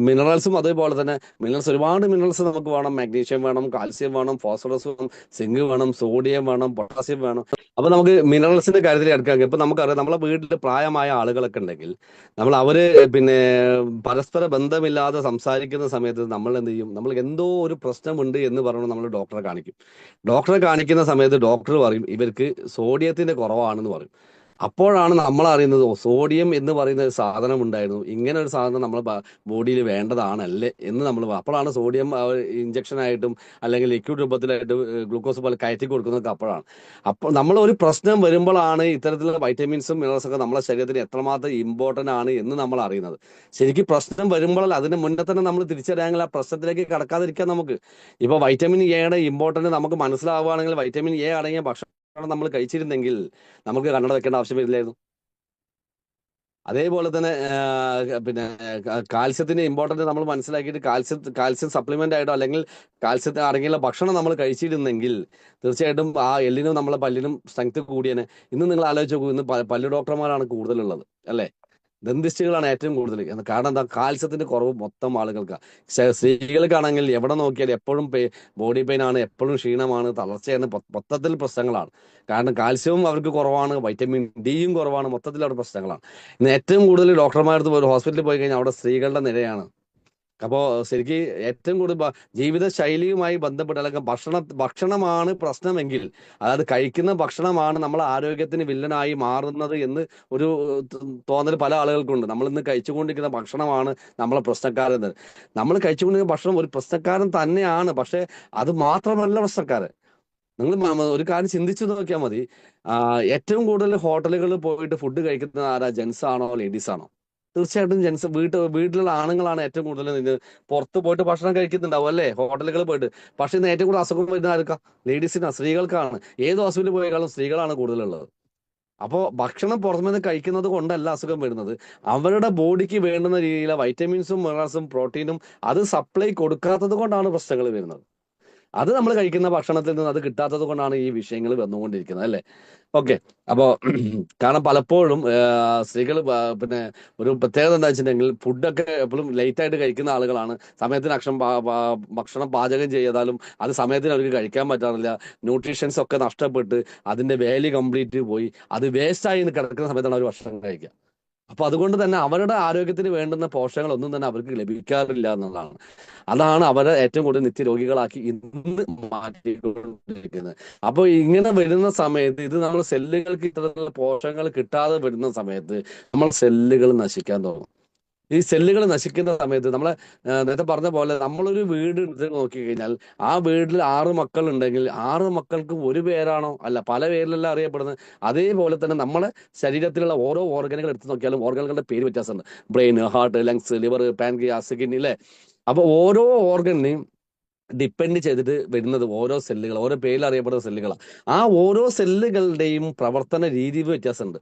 മിനറൽസും അതേപോലെ തന്നെ, മിനറൽസ് ഒരുപാട് മിനറൽസ് നമുക്ക് വേണം. മാഗ്നീഷ്യം വേണം, കാൽസ്യം വേണം, ഫോസ്ഫറസ് വേണം, സിങ്ക് വേണം, സോഡിയം വേണം, പൊട്ടാസ്യം വേണം. അപ്പൊ നമുക്ക് മിനറൽസിന്റെ കാര്യത്തിൽ എടുക്കാം. ഇപ്പൊ നമുക്കറിയാം, നമ്മളെ വീട്ടിൽ പ്രായമായ ആളുകളൊക്കെ ഉണ്ടെങ്കിൽ അവര് പിന്നെ പരസ്പര ബന്ധമില്ലാതെ സംസാരിക്കുന്ന സമയത്ത് നമ്മൾ എന്ത് ചെയ്യും? നമ്മൾ എന്തോ ഒരു പ്രശ്നമുണ്ട് എന്ന് പറഞ്ഞു നമ്മൾ ഡോക്ടറെ കാണിക്കും. ഡോക്ടറെ കാണിക്കുന്ന സമയത്ത് ഡോക്ടർ പറയും ഇവർക്ക് സോഡിയത്തിന്റെ കുറവാണെന്ന് പറയും. അപ്പോഴാണ് നമ്മൾ അറിയുന്നത്, ഓ, സോഡിയം എന്ന് പറയുന്ന ഒരു സാധനം ഉണ്ടായിരുന്നു, ഇങ്ങനെ ഒരു സാധനം നമ്മുടെ ബോഡിയിൽ വേണ്ടതാണല്ലേ എന്ന് നമ്മൾ. അപ്പോഴാണ് സോഡിയം ഇഞ്ചക്ഷൻ ആയിട്ടും അല്ലെങ്കിൽ ലിക്വിഡ് രൂപത്തിലായിട്ടും ഗ്ലൂക്കോസ് പോലെ കയറ്റി കൊടുക്കുന്നതൊക്കെ അപ്പോഴാണ്. അപ്പോൾ നമ്മൾ ഒരു പ്രശ്നം വരുമ്പോഴാണ് ഇത്തരത്തിലുള്ള വൈറ്റമിൻസും മിനറൽസും ഒക്കെ നമ്മളെ ശരീരത്തിന് എത്രമാത്രം ഇമ്പോർട്ടന്റ് ആണ് എന്ന് നമ്മൾ അറിയുന്നത്. ശരിക്കും പ്രശ്നം വരുമ്പോഴല്ല, അതിന് മുന്നേ തന്നെ നമ്മൾ തിരിച്ചറിയാമെങ്കിൽ ആ പ്രശ്നത്തിലേക്ക് കടക്കാതിരിക്കാൻ നമുക്ക്. ഇപ്പൊ വൈറ്റമിൻ എയുടെ ഇമ്പോർട്ടന്റ് നമുക്ക് മനസ്സിലാവുകയാണെങ്കിൽ, വൈറ്റമിൻ എ അടങ്ങിയ ഭക്ഷണം നമ്മൾ കഴിച്ചിരുന്നെങ്കിൽ നമുക്ക് കണ്ണട വെക്കേണ്ട ആവശ്യം വരില്ലായിരുന്നു. അതേപോലെ തന്നെ പിന്നെ കാൽസ്യത്തിന്റെ ഇമ്പോർട്ടൻസ് നമ്മൾ മനസ്സിലാക്കിയിട്ട് കാൽസ്യം സപ്ലിമെന്റ് ആയിട്ടോ അല്ലെങ്കിൽ കാൽസ്യത്തിന് അടങ്ങിയുള്ള ഭക്ഷണം നമ്മൾ കഴിച്ചിരുന്നെങ്കിൽ തീർച്ചയായിട്ടും ആ എല്ലിനും നമ്മളെ പല്ലിനും സ്ട്രെങ്ത് കൂടിയനെ. ഇന്ന് നിങ്ങൾ ആലോചിച്ച് നോക്കൂ, ഇന്ന് പല്ല് ഡോക്ടർമാരാണ് കൂടുതലുള്ളത്, അല്ലേ? ദന്തിസ്റ്റുകളാണ് ഏറ്റവും കൂടുതൽ. കാരണം എന്താ? കാൽസ്യത്തിന്റെ കുറവ് മൊത്തം ആളുകൾക്ക്. സ്ത്രീകൾക്കാണെങ്കിൽ എവിടെ നോക്കിയാലും എപ്പോഴും ബോഡി പെയിൻ ആണ്, എപ്പോഴും ക്ഷീണമാണ്, തളർച്ചയാണ്, മൊത്തത്തിൽ പ്രശ്നങ്ങളാണ്. കാരണം കാൽസ്യവും അവർക്ക് കുറവാണ്, വൈറ്റമിൻ ഡിയും കുറവാണ്, മൊത്തത്തിൽ അവിടെ പ്രശ്നങ്ങളാണ്. ഇന്ന് ഏറ്റവും കൂടുതൽ ഡോക്ടർമാരുടെ ഒരു ഹോസ്പിറ്റലിൽ പോയി കഴിഞ്ഞാൽ അവിടെ സ്ത്രീകളുടെ നിരയാണ്. അപ്പോ ശരിക്ക് ഏറ്റവും കൂടുതൽ ജീവിത ശൈലിയുമായി ബന്ധപ്പെട്ട്, അല്ലെങ്കിൽ ഭക്ഷണമാണ് പ്രശ്നമെങ്കിൽ, അതായത് കഴിക്കുന്ന ഭക്ഷണമാണ് നമ്മൾ ആരോഗ്യത്തിന് വില്ലനായി മാറുന്നത് എന്ന് ഒരു തോന്നൽ പല ആളുകൾക്കുണ്ട്. നമ്മൾ ഇന്ന് കഴിച്ചുകൊണ്ടിരിക്കുന്ന ഭക്ഷണമാണ് നമ്മളെ പ്രശ്നക്കാരെന്ന്. നമ്മൾ കഴിച്ചുകൊണ്ടിരിക്കുന്ന ഭക്ഷണം ഒരു പ്രശ്നക്കാരൻ തന്നെയാണ്, പക്ഷെ അത് മാത്രമല്ല പ്രശ്നക്കാരൻ. നിങ്ങൾ ഒരു കാര്യം ചിന്തിച്ചു നോക്കിയാൽ മതി. ഏറ്റവും കൂടുതൽ ഹോട്ടലുകളിൽ പോയിട്ട് ഫുഡ് കഴിക്കുന്നത് ആരാ? ജെൻസ് ആണോ ലേഡീസ് ആണോ? തീർച്ചയായിട്ടും ജെൻസ്. വീട്ടിലുള്ള ആണുങ്ങളാണ് ഏറ്റവും കൂടുതൽ ഇത് പുറത്ത് പോയിട്ട് ഭക്ഷണം കഴിക്കുന്നുണ്ടാവും, അല്ലേ? ഹോട്ടലുകളിൽ പോയിട്ട്. പക്ഷെ ഇന്ന് ഏറ്റവും കൂടുതൽ അസുഖം വരുന്ന ആർക്കാ? ലേഡീസിനാ, സ്ത്രീകൾക്കാണ്. ഏത് ഹോസ്പിറ്റലിൽ പോയേക്കാളും സ്ത്രീകളാണ് കൂടുതലുള്ളത്. അപ്പോൾ ഭക്ഷണം പുറത്തുനിന്ന് കഴിക്കുന്നത് കൊണ്ടല്ല അസുഖം വരുന്നത്, അവരുടെ ബോഡിക്ക് വേണ്ടുന്ന രീതിയിലെ വൈറ്റമിൻസും മിനറൽസും പ്രോട്ടീനും അത് സപ്ലൈ കൊടുക്കാത്തത് കൊണ്ടാണ് പ്രശ്നങ്ങൾ വരുന്നത്. അത് നമ്മൾ കഴിക്കുന്ന ഭക്ഷണത്തിൽ നിന്ന് അത് കിട്ടാത്തത് കൊണ്ടാണ് ഈ വിഷയങ്ങൾ വന്നുകൊണ്ടിരിക്കുന്നത്, അല്ലേ? ഓക്കെ. അപ്പോ കാരണം പലപ്പോഴും സ്ത്രീകൾ പിന്നെ ഒരു പ്രത്യേകത എന്താ വെച്ചിട്ടുണ്ടെങ്കിൽ, ഫുഡൊക്കെ എപ്പോഴും ലേറ്റ് ആയിട്ട് കഴിക്കുന്ന ആളുകളാണ്. സമയത്തിന് ഭക്ഷണം പാചകം ചെയ്താലും അത് സമയത്തിന് അവർക്ക് കഴിക്കാൻ പറ്റാറില്ല. ന്യൂട്രീഷൻസ് ഒക്കെ നഷ്ടപ്പെട്ട് അതിന്റെ വാല്യൂ കംപ്ലീറ്റ് പോയി, അത് വേസ്റ്റ് ആയി കിടക്കുന്ന സമയത്താണ് അവർ ഭക്ഷണം കഴിക്കുക. അപ്പൊ അതുകൊണ്ട് തന്നെ അവരുടെ ആരോഗ്യത്തിന് വേണ്ടുന്ന പോഷകങ്ങളൊന്നും തന്നെ അവർക്ക് ലഭിക്കാറില്ല എന്നുള്ളതാണ്. അതാണ് അവരെ ഏറ്റവും കൂടുതൽ നിത്യരോഗികളാക്കി ഇന്ന് മാറ്റിക്കൊണ്ടിരിക്കുന്നത്. അപ്പൊ ഇങ്ങനെ വരുന്ന സമയത്ത്, ഇത് നമ്മൾ സെല്ലുകൾക്ക് ഇത്തരത്തിലുള്ള പോഷകങ്ങൾ കിട്ടാതെ വരുന്ന സമയത്ത് നമ്മൾ സെല്ലുകൾ നശിക്കാൻ തുടങ്ങും. ഈ സെല്ലുകൾ നശിക്കുന്ന സമയത്ത് നമ്മളെ നേരത്തെ പറഞ്ഞ പോലെ നമ്മളൊരു വീട് എടുത്ത് നോക്കിക്കഴിഞ്ഞാൽ ആ വീട്ടിൽ 6 മക്കൾ ഉണ്ടെങ്കിൽ 6 മക്കൾക്ക് ഒരു പേരാണോ? അല്ല, പല പേരിലല്ല അറിയപ്പെടുന്നത്. അതേപോലെ തന്നെ നമ്മളെ ശരീരത്തിലുള്ള ഓരോ ഓർഗനുകൾ എടുത്ത് നോക്കിയാലും ഓർഗനുകളുടെ പേര് വ്യത്യാസമുണ്ട്. Brain, heart, lungs, liver, pancreas, kidney, അല്ലേ? അപ്പൊ ഓരോ ഓർഗനെയും ഡിപ്പെൻഡ് ചെയ്തിട്ട് വരുന്നത് ഓരോ സെല്ലുകൾ, ഓരോ പേരിൽ അറിയപ്പെടുന്ന സെല്ലുകളാണ്. ആ ഓരോ സെല്ലുകളുടെയും പ്രവർത്തന രീതി വ്യത്യാസമുണ്ട്.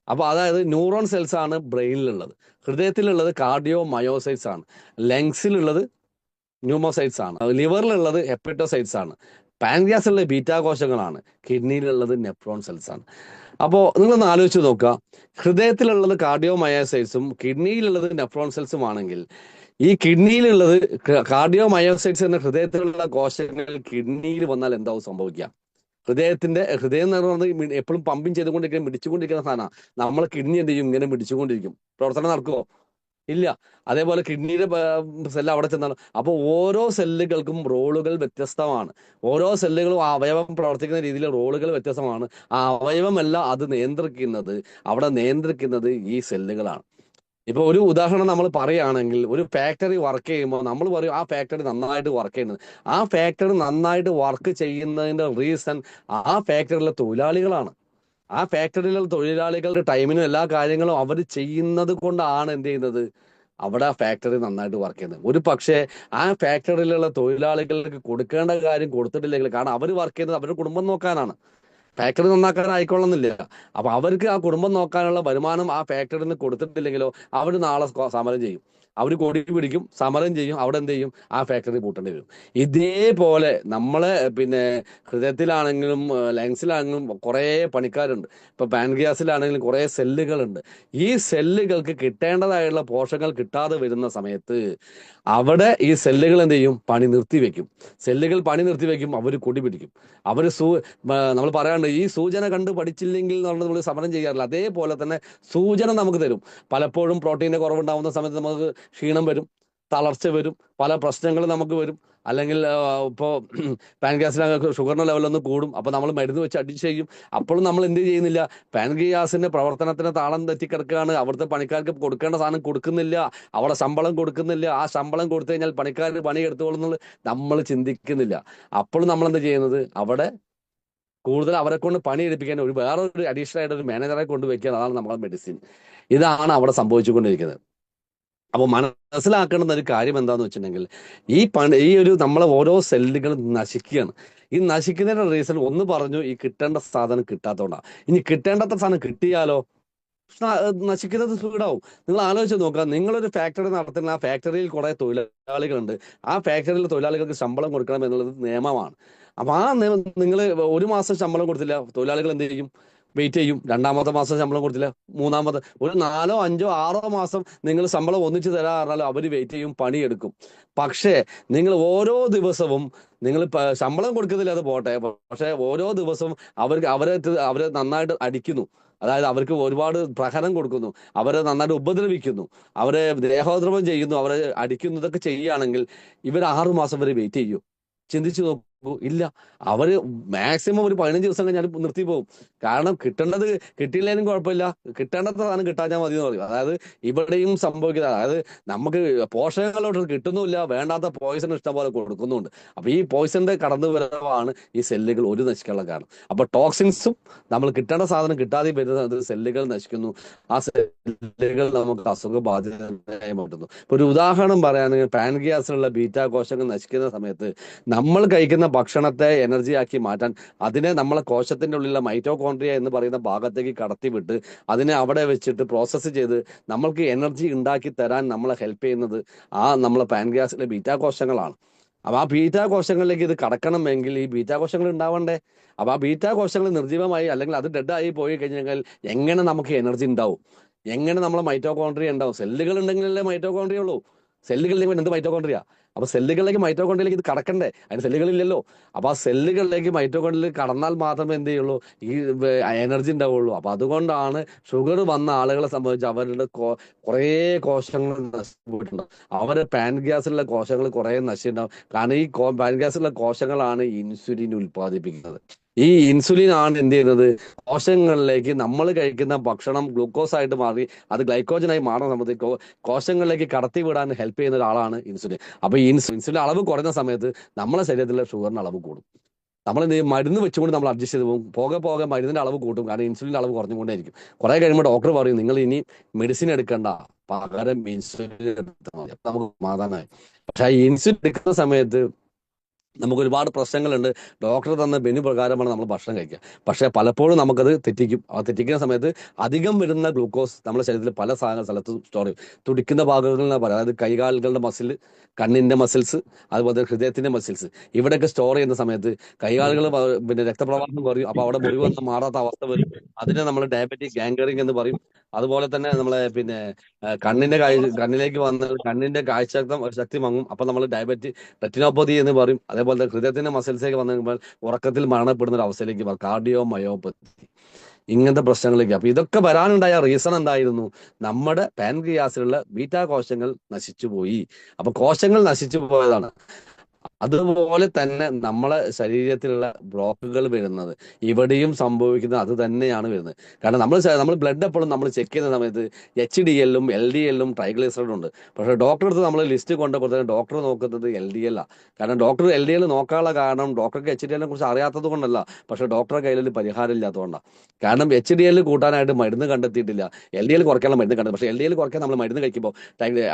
അപ്പൊ അതായത് ന്യൂറോൺ സെൽസ് ആണ് ബ്രെയിനിലുള്ളത്, ഹൃദയത്തിലുള്ളത് കാർഡിയോ മയോസൈറ്റ്സ് ആണ്, ലങ്സിലുള്ളത് ന്യൂമോസൈറ്റ്സ് ആണ്, ലിവറിലുള്ളത് ഹെപ്പറ്റോസൈറ്റ്സ് ആണ്, പാൻക്രിയാസിലുള്ളത് ബീറ്റാ കോശങ്ങളാണ്, കിഡ്നിയിലുള്ളത് നെഫ്രോൺ സെൽസ് ആണ്. അപ്പോൾ നിങ്ങളൊന്ന് ആലോചിച്ച് നോക്കുക, ഹൃദയത്തിലുള്ളത് കാർഡിയോ മയോസൈറ്റ്സും കിഡ്നിയിലുള്ളത് നെഫ്രോൺ സെൽസും ആണെങ്കിൽ ഈ കിഡ്നിയിലുള്ളത് കാർഡിയോ മയോസൈറ്റ്സ് എന്ന ഹൃദയത്തിലുള്ള കോശങ്ങൾ കിഡ്നിയിൽ വന്നാൽ എന്താവും സംഭവിക്കുക? ഹൃദയം എന്ന് പറയുന്നത് എപ്പോഴും പമ്പിങ് ചെയ്തുകൊണ്ടിരിക്കുന്ന, മിടിച്ചുകൊണ്ടിരിക്കുന്ന സാധനമാണ്. നമ്മളെ കിഡ്നി എന്ത് ചെയ്യും? ഇങ്ങനെ മിടിച്ചുകൊണ്ടിരിക്കും. പ്രവർത്തനം നടക്കുമോ? ഇല്ല. അതേപോലെ കിഡ്നിയുടെ സെല്ല് അവിടെ ചെന്നാലും അപ്പോൾ ഓരോ സെല്ലുകൾക്കും റോളുകൾ വ്യത്യസ്തമാണ്. ഓരോ സെല്ലുകളും ആ അവയവം പ്രവർത്തിക്കുന്ന രീതിയിൽ റോളുകൾ വ്യത്യസ്തമാണ്. ആ അവയവമല്ല അത് നിയന്ത്രിക്കുന്നത്, അവിടെ നിയന്ത്രിക്കുന്നത് ഈ സെല്ലുകളാണ്. ഇപ്പൊ ഒരു ഉദാഹരണം നമ്മൾ പറയുകയാണെങ്കിൽ, ഒരു ഫാക്ടറി വർക്ക് ചെയ്യുമ്പോൾ നമ്മൾ പറയും ആ ഫാക്ടറി നന്നായിട്ട് വർക്ക് ചെയ്യുന്നത്. ആ ഫാക്ടറി നന്നായിട്ട് വർക്ക് ചെയ്യുന്നതിന്റെ റീസൺ ആ ഫാക്ടറിയിലെ തൊഴിലാളികളാണ്. ആ ഫാക്ടറിയിലെ തൊഴിലാളികളുടെ ടൈമിനും എല്ലാ കാര്യങ്ങളും അവർ ചെയ്യുന്നത് കൊണ്ടാണ് എന്ത് ചെയ്യുന്നത്, അവിടെ ആ ഫാക്ടറി നന്നായിട്ട് വർക്ക് ചെയ്യുന്നത്. ഒരു പക്ഷേ ആ ഫാക്ടറിയിലുള്ള തൊഴിലാളികൾക്ക് കൊടുക്കേണ്ട കാര്യം കൊടുത്തിട്ടില്ലെങ്കിൽ, കാരണം അവർ വർക്ക് ചെയ്യുന്നത് അവരുടെ കുടുംബം നോക്കാനാണ്, ഫാക്ടറി നന്നാക്കാൻ ആയിക്കൊള്ളുന്നില്ല. അപ്പൊ അവർക്ക് ആ കുടുംബം നോക്കാനുള്ള വരുമാനം ആ ഫാക്ടറിയിൽ നിന്ന് കൊടുത്തിട്ടില്ലെങ്കിലോ അവർ നാളെ സമരം ചെയ്യും, അവർ കൊടി പിടിക്കും, സമരം ചെയ്യും, അവിടെ എന്ത് ചെയ്യും? ആ ഫാക്ടറി പൂട്ടേണ്ടി വരും. ഇതേപോലെ നമ്മളെ ഹൃദയത്തിലാണെങ്കിലും ലങ്സിലാണെങ്കിലും കുറേ പണിക്കാരുണ്ട്. ഇപ്പൊ പാൻക്രിയാസിലാണെങ്കിലും കുറേ സെല്ലുകളുണ്ട്. ഈ സെല്ലുകൾക്ക് കിട്ടേണ്ടതായുള്ള പോഷകങ്ങൾ കിട്ടാതെ വരുന്ന സമയത്ത് അവിടെ ഈ സെല്ലുകൾ എന്ത് ചെയ്യും? പണി നിർത്തിവെക്കും. സെല്ലുകൾ പണി നിർത്തിവെക്കും, അവർ കൊടി പിടിക്കും. അവർ നമ്മൾ പറയാറുണ്ട്, ഈ സൂചന കണ്ട് പഠിച്ചില്ലെങ്കിൽ എന്ന് പറഞ്ഞത് നമ്മൾ സമരം ചെയ്യാറില്ല. അതേപോലെ തന്നെ സൂചന നമുക്ക് തരും. പലപ്പോഴും പ്രോട്ടീൻ്റെ കുറവുണ്ടാവുന്ന സമയത്ത് നമുക്ക് ക്ഷീണം വരും, തളർച്ച വരും, പല പ്രശ്നങ്ങളും നമുക്ക് വരും. അല്ലെങ്കിൽ ഇപ്പോൾ പാൻക്രിയാസിനകത്ത് ഷുഗറിൻ്റെ ലെവലൊന്ന് കൂടും, അപ്പോൾ നമ്മൾ മരുന്ന് വെച്ച് അഡ്ജസ്റ്റ് ചെയ്യും. അപ്പോഴും നമ്മൾ എന്ത് ചെയ്യുന്നില്ല? പാൻക്രിയാസിന്റെ പ്രവർത്തനത്തിന് താളം തെറ്റിക്കിടക്കുകയാണ്. അവിടുത്തെ പണിക്കാർക്ക് കൊടുക്കേണ്ട സാധനം കൊടുക്കുന്നില്ല, അവിടെ ശമ്പളം കൊടുക്കുന്നില്ല. ആ ശമ്പളം കൊടുത്തു കഴിഞ്ഞാൽ പണിക്കാർ പണി എടുത്തോളുന്നത് നമ്മൾ ചിന്തിക്കുന്നില്ല. അപ്പോഴും നമ്മൾ എന്താ ചെയ്യുന്നത്? അവിടെ കൂടുതൽ അവരെ കൊണ്ട് പണി എടുപ്പിക്കാൻ വേറൊരു അഡീഷണൽ ആയിട്ട് ഒരു മാനേജറെ കൊണ്ട് വെക്കുക. അതാണ് നമ്മളെ മെഡിസിൻ. ഇതാണ് അവിടെ സംഭവിച്ചുകൊണ്ടിരിക്കുന്നത്. അപ്പോൾ മനസ്സിലാക്കേണ്ടുന്ന ഒരു കാര്യം എന്താന്ന് വെച്ചിട്ടുണ്ടെങ്കിൽ, ഈ ഒരു നമ്മളെ ഓരോ സെല്ലുകൾ നശിക്കുകയാണ്. ഈ നശിക്കുന്നതിന്റെ റീസൺ ഒന്ന് പറഞ്ഞു, ഈ കിട്ടേണ്ട സാധനം കിട്ടാത്തതുകൊണ്ടാണ്. ഇനി കിട്ടേണ്ടാത്ത സാധനം കിട്ടിയാലോ നശിക്കുന്നത് സ്പീഡാവും. നിങ്ങൾ ആലോചിച്ച് നോക്കുക, നിങ്ങളൊരു ഫാക്ടറി നടത്തുന്ന ആ ഫാക്ടറിയിൽ കുറെ തൊഴിലാളികളുണ്ട്. ആ ഫാക്ടറിയിലെ തൊഴിലാളികൾക്ക് ശമ്പളം കൊടുക്കണം എന്നുള്ളത് നിയമമാണ്. അപ്പൊ ആ നിയമം നിങ്ങൾ ഒരു മാസം ശമ്പളം കൊടുത്തില്ല, തൊഴിലാളികൾ എന്ത് ചെയ്യും? വെയിറ്റ് ചെയ്യും. രണ്ടാമത്തെ മാസം ശമ്പളം കൊടുത്തില്ല, മൂന്നാമത്തെ ഒരു 4, 5, 6 മാസം നിങ്ങൾ ശമ്പളം ഒന്നിച്ച് തരാൻ പറഞ്ഞാൽ അവർ വെയിറ്റ് ചെയ്യും, പണിയെടുക്കും. പക്ഷേ നിങ്ങൾ ഓരോ ദിവസവും നിങ്ങൾ ശമ്പളം കൊടുക്കുന്നില്ല, അത് പോട്ടെ, പക്ഷെ ഓരോ ദിവസവും അവരെ നന്നായിട്ട് അടിക്കുന്നു. അതായത് അവർക്ക് ഒരുപാട് പ്രഹരം കൊടുക്കുന്നു, അവരെ നന്നായിട്ട് ഉപദ്രവിക്കുന്നു, അവരെ ദേഹോദ്രവം ചെയ്യുന്നു, അവരെ അടിക്കുന്നു. ഇതൊക്കെ ചെയ്യുകയാണെങ്കിൽ ഇവർ 6 മാസം വരെ വെയിറ്റ് ചെയ്യൂ? ചിന്തിച്ചു നോക്കൂ. ഇല്ല. അവര് മാക്സിമം ഒരു 15 ദിവസം കഴിഞ്ഞാൽ നിർത്തി പോകും. കാരണം കിട്ടിയില്ലെങ്കിലും കുഴപ്പമില്ല, കിട്ടേണ്ടത് സാധനം കിട്ടാഞ്ഞാൽ മതി എന്ന് പറയും. അതായത് ഇവിടെയും സംഭവിക്കുന്നത്, അതായത് നമുക്ക് പോഷകങ്ങളോട്ട് കിട്ടുന്നുമില്ല, വേണ്ടാത്ത പോയിസൺ ഇഷ്ടം പോലെ കൊടുക്കുന്നുണ്ട്. അപ്പൊ ഈ പോയിസന്റെ കടന്നുവരവാണ് ഈ സെല്ലുകൾ ഒരു നശിക്കാനുള്ള കാരണം. അപ്പൊ ടോക്സിൻസും നമ്മൾ കിട്ടേണ്ട സാധനം കിട്ടാതെ വരുന്നത് സെല്ലുകൾ നശിക്കുന്നു. ആ സെല്ലുകൾ നമുക്ക് അസുഖബാധിതരായി മാറ്റുന്നു. ഇപ്പൊ ഒരു ഉദാഹരണം പറയുകയാണെങ്കിൽ, പാൻക്രിയാസിലുള്ള ബീറ്റാ കോശങ്ങൾ നശിക്കുന്ന സമയത്ത് നമ്മൾ കഴിക്കുന്ന ഭക്ഷണത്തെ എനർജിയാക്കി മാറ്റാൻ അതിനെ നമ്മളെ കോശത്തിന്റെ ഉള്ളിലുള്ള മൈറ്റോകോൺട്രിയ എന്ന് പറയുന്ന ഭാഗത്തേക്ക് കടത്തിവിട്ട് അതിനെ അവിടെ വെച്ചിട്ട് പ്രോസസ്സ് ചെയ്ത് നമ്മൾക്ക് എനർജി ഉണ്ടാക്കി തരാൻ നമ്മളെ ഹെൽപ്പ് ചെയ്യുന്നത് നമ്മളെ പാൻക്രിയാസിലെ ബീറ്റാ കോശങ്ങളാണ്. അപ്പൊ ആ ബീറ്റാ കോശങ്ങളിലേക്ക് ഇത് കടക്കണമെങ്കിൽ ഈ ബീറ്റാ കോശങ്ങൾ ഉണ്ടാവണ്ടേ? അപ്പൊ ആ ബീറ്റാ കോശങ്ങൾ നിർജീവമായി അല്ലെങ്കിൽ അത് ഡെഡായി പോയി കഴിഞ്ഞാൽ എങ്ങനെ നമുക്ക് എനർജി ഉണ്ടാവും? എങ്ങനെ നമ്മളെ മൈറ്റോകോൺട്രിയ ഉണ്ടാവും? സെല്ലുകൾ ഉണ്ടെങ്കിലല്ലേ മൈറ്റോകോൺട്രിയ ഉള്ളൂ. സെല്ലുകളിലേക്ക് എന്ത് മൈറ്റോകോൺട്രിയ? അപ്പൊ സെല്ലുകളിലേക്ക് മൈറ്റോകോൺഡ്രിയയിലേക്ക് ഇത് കടക്കണ്ടേ, അതിന് സെല്ലുകളില്ലല്ലോ. അപ്പൊ ആ സെല്ലുകളിലേക്ക് മൈറ്റോകോൺഡ്രിയയിൽ കടന്നാൽ മാത്രമേ എന്ത് ചെയ്യുള്ളൂ, ഈ എനർജി ഉണ്ടാവുള്ളൂ. അപ്പൊ അതുകൊണ്ടാണ് ഷുഗർ വന്ന ആളുകളെ സംബന്ധിച്ച് അവരുടെ കുറേ കോശങ്ങൾ നശിച്ചിട്ടുണ്ടാവും. അവരുടെ പാൻഗ്യാസിലുള്ള കോശങ്ങൾ കുറേ നശിച്ചിട്ടുണ്ടാവും. കാരണം ഈ പാൻഗ്യാസിലുള്ള കോശങ്ങളാണ് ഇൻസുലിൻ ഉൽപ്പാദിപ്പിക്കുന്നത്. ഈ ഇൻസുലിൻ ആണ് എന്ത് ചെയ്യുന്നത്, കോശങ്ങളിലേക്ക് നമ്മൾ കഴിക്കുന്ന ഭക്ഷണം ഗ്ലൂക്കോസ് ആയിട്ട് മാറി അത് ഗ്ലൈക്കോജനായി മാറുന്ന സമയത്ത് കോശങ്ങളിലേക്ക് കടത്തി വിടാൻ ഹെൽപ്പ് ചെയ്യുന്ന ഒരാളാണ് ഇൻസുലിൻ. അപ്പൊ ഈ ഇൻസുലിൻ അളവ് കുറയുന്ന സമയത്ത് നമ്മളെ ശരീരത്തിലെ ഷുഗറിന്റെ അളവ് കൂടും. നമ്മൾ എന്ത് ചെയ്യും, മരുന്ന് വെച്ചുകൊണ്ട് നമ്മൾ അഡ്ജസ്റ്റ് ചെയ്ത് പോകും. പോകെ പോകെ മരുന്നിന്റെ അളവ് കൂട്ടും, കാരണം ഇൻസുലിൻ അളവ് കുറഞ്ഞുകൊണ്ടേയിരിക്കും. കുറെ കഴിയുമ്പോൾ ഡോക്ടർ പറയും നിങ്ങൾ ഇനി മെഡിസിൻ എടുക്കണ്ട, പകരം ഇൻസുലിൻ എടുത്താൽ മതി. അപ്പൊ നമുക്ക് സമാധാനമായി. പക്ഷെ ഈ ഇൻസുലിൻ എടുക്കുന്ന സമയത്ത് നമുക്ക് ഒരുപാട് പ്രശ്നങ്ങളുണ്ട്. ഡോക്ടർ തന്ന മെനു പ്രകാരമാണ് നമ്മൾ ഭക്ഷണം കഴിക്കുക. പക്ഷെ പലപ്പോഴും നമുക്കത് തെറ്റിക്കും. ആ തെറ്റിക്കുന്ന സമയത്ത് അധികം വരുന്ന ഗ്ലൂക്കോസ് നമ്മുടെ ശരീരത്തിൽ പല സ്ഥലത്തും സ്റ്റോർ ചെയ്യും. തുടിക്കുന്ന ഭാഗങ്ങളിൽ എന്ന് പറയാം, അതായത് കൈകാലുകളുടെ മസിൽ, കണ്ണിന്റെ മസിൽസ്, അതുപോലെ ഹൃദയത്തിന്റെ മസിൽസ്, ഇവിടെയൊക്കെ സ്റ്റോർ ചെയ്യുന്ന സമയത്ത് കൈകാലുകൾ പിന്നെ രക്തപ്രവാഹം കുറയും. അപ്പൊ അവിടെ മുറിവ് വന്ന് മാറാത്ത അവസ്ഥ വരും. അതിനെ നമ്മൾ ഡയബറ്റിക് ഗാംഗ്രറിംഗ് എന്ന് പറയും. അതുപോലെ തന്നെ നമ്മളെ പിന്നെ കണ്ണിലേക്ക് വന്ന് കണ്ണിന്റെ കാഴ്ച ശക്തി മങ്ങും. അപ്പൊ നമ്മൾ ഡയബറ്റിക് റെറ്റിനോപ്പതി എന്ന് പറയും. അതേപോലെ തന്നെ ഹൃദയത്തിന്റെ മസിൽസിലേക്ക് വന്നു കഴിയുമ്പോൾ ഉറക്കത്തിൽ മരണപ്പെടുന്ന ഒരു അവസ്ഥയിലേക്ക് മാറും, കാർഡിയോ മയോപ്പതി, ഇങ്ങനത്തെ പ്രശ്നങ്ങളിലേക്ക്. അപ്പൊ ഇതൊക്കെ വരാനുണ്ടായ റീസൺ എന്തായിരുന്നു, നമ്മുടെ പാൻക്രിയാസിലുള്ള ബീറ്റാ കോശങ്ങൾ നശിച്ചുപോയി. അപ്പൊ കോശങ്ങൾ നശിച്ചു പോയതാണ്. അതുപോലെ തന്നെ നമ്മളെ ശരീരത്തിലുള്ള ബ്ലോക്കുകൾ വരുന്നത് ഇവിടെയും സംഭവിക്കുന്നത് അത് തന്നെയാണ് വരുന്നത്. കാരണം നമ്മൾ ബ്ലഡ് എപ്പോഴും നമ്മൾ ചെക്ക് ചെയ്യുന്ന സമയത്ത് HDL-ഉം LDL-ഉം ട്രൈഗ്ലിസറൈഡും ഉണ്ട്. പക്ഷേ ഡോക്ടർ അടുത്ത് നമ്മൾ ലിസ്റ്റ് കൊണ്ടുപോകുന്നത് ഡോക്ടർ നോക്കുന്നത് LDL ആണ്. കാരണം ഡോക്ടർ LDL നോക്കാനുള്ള കാരണം ഡോക്ടർക്ക് HDL-നെ കുറിച്ച് അറിയാത്തത് കൊണ്ടല്ല, പക്ഷെ ഡോക്ടറുടെ കയ്യിൽ പരിഹാരം ഇല്ലാത്തതുകൊണ്ടാണ്. കാരണം HDL കൂട്ടാനായിട്ട് മരുന്ന് കണ്ടെത്തിയിട്ടില്ല, LDL കുറയ്ക്കാനുള്ള മരുന്ന് കണ്ടെത്തി. പക്ഷേ LDL കുറയ്ക്കാൻ നമ്മൾ മരുന്ന് കഴിക്കുമ്പോൾ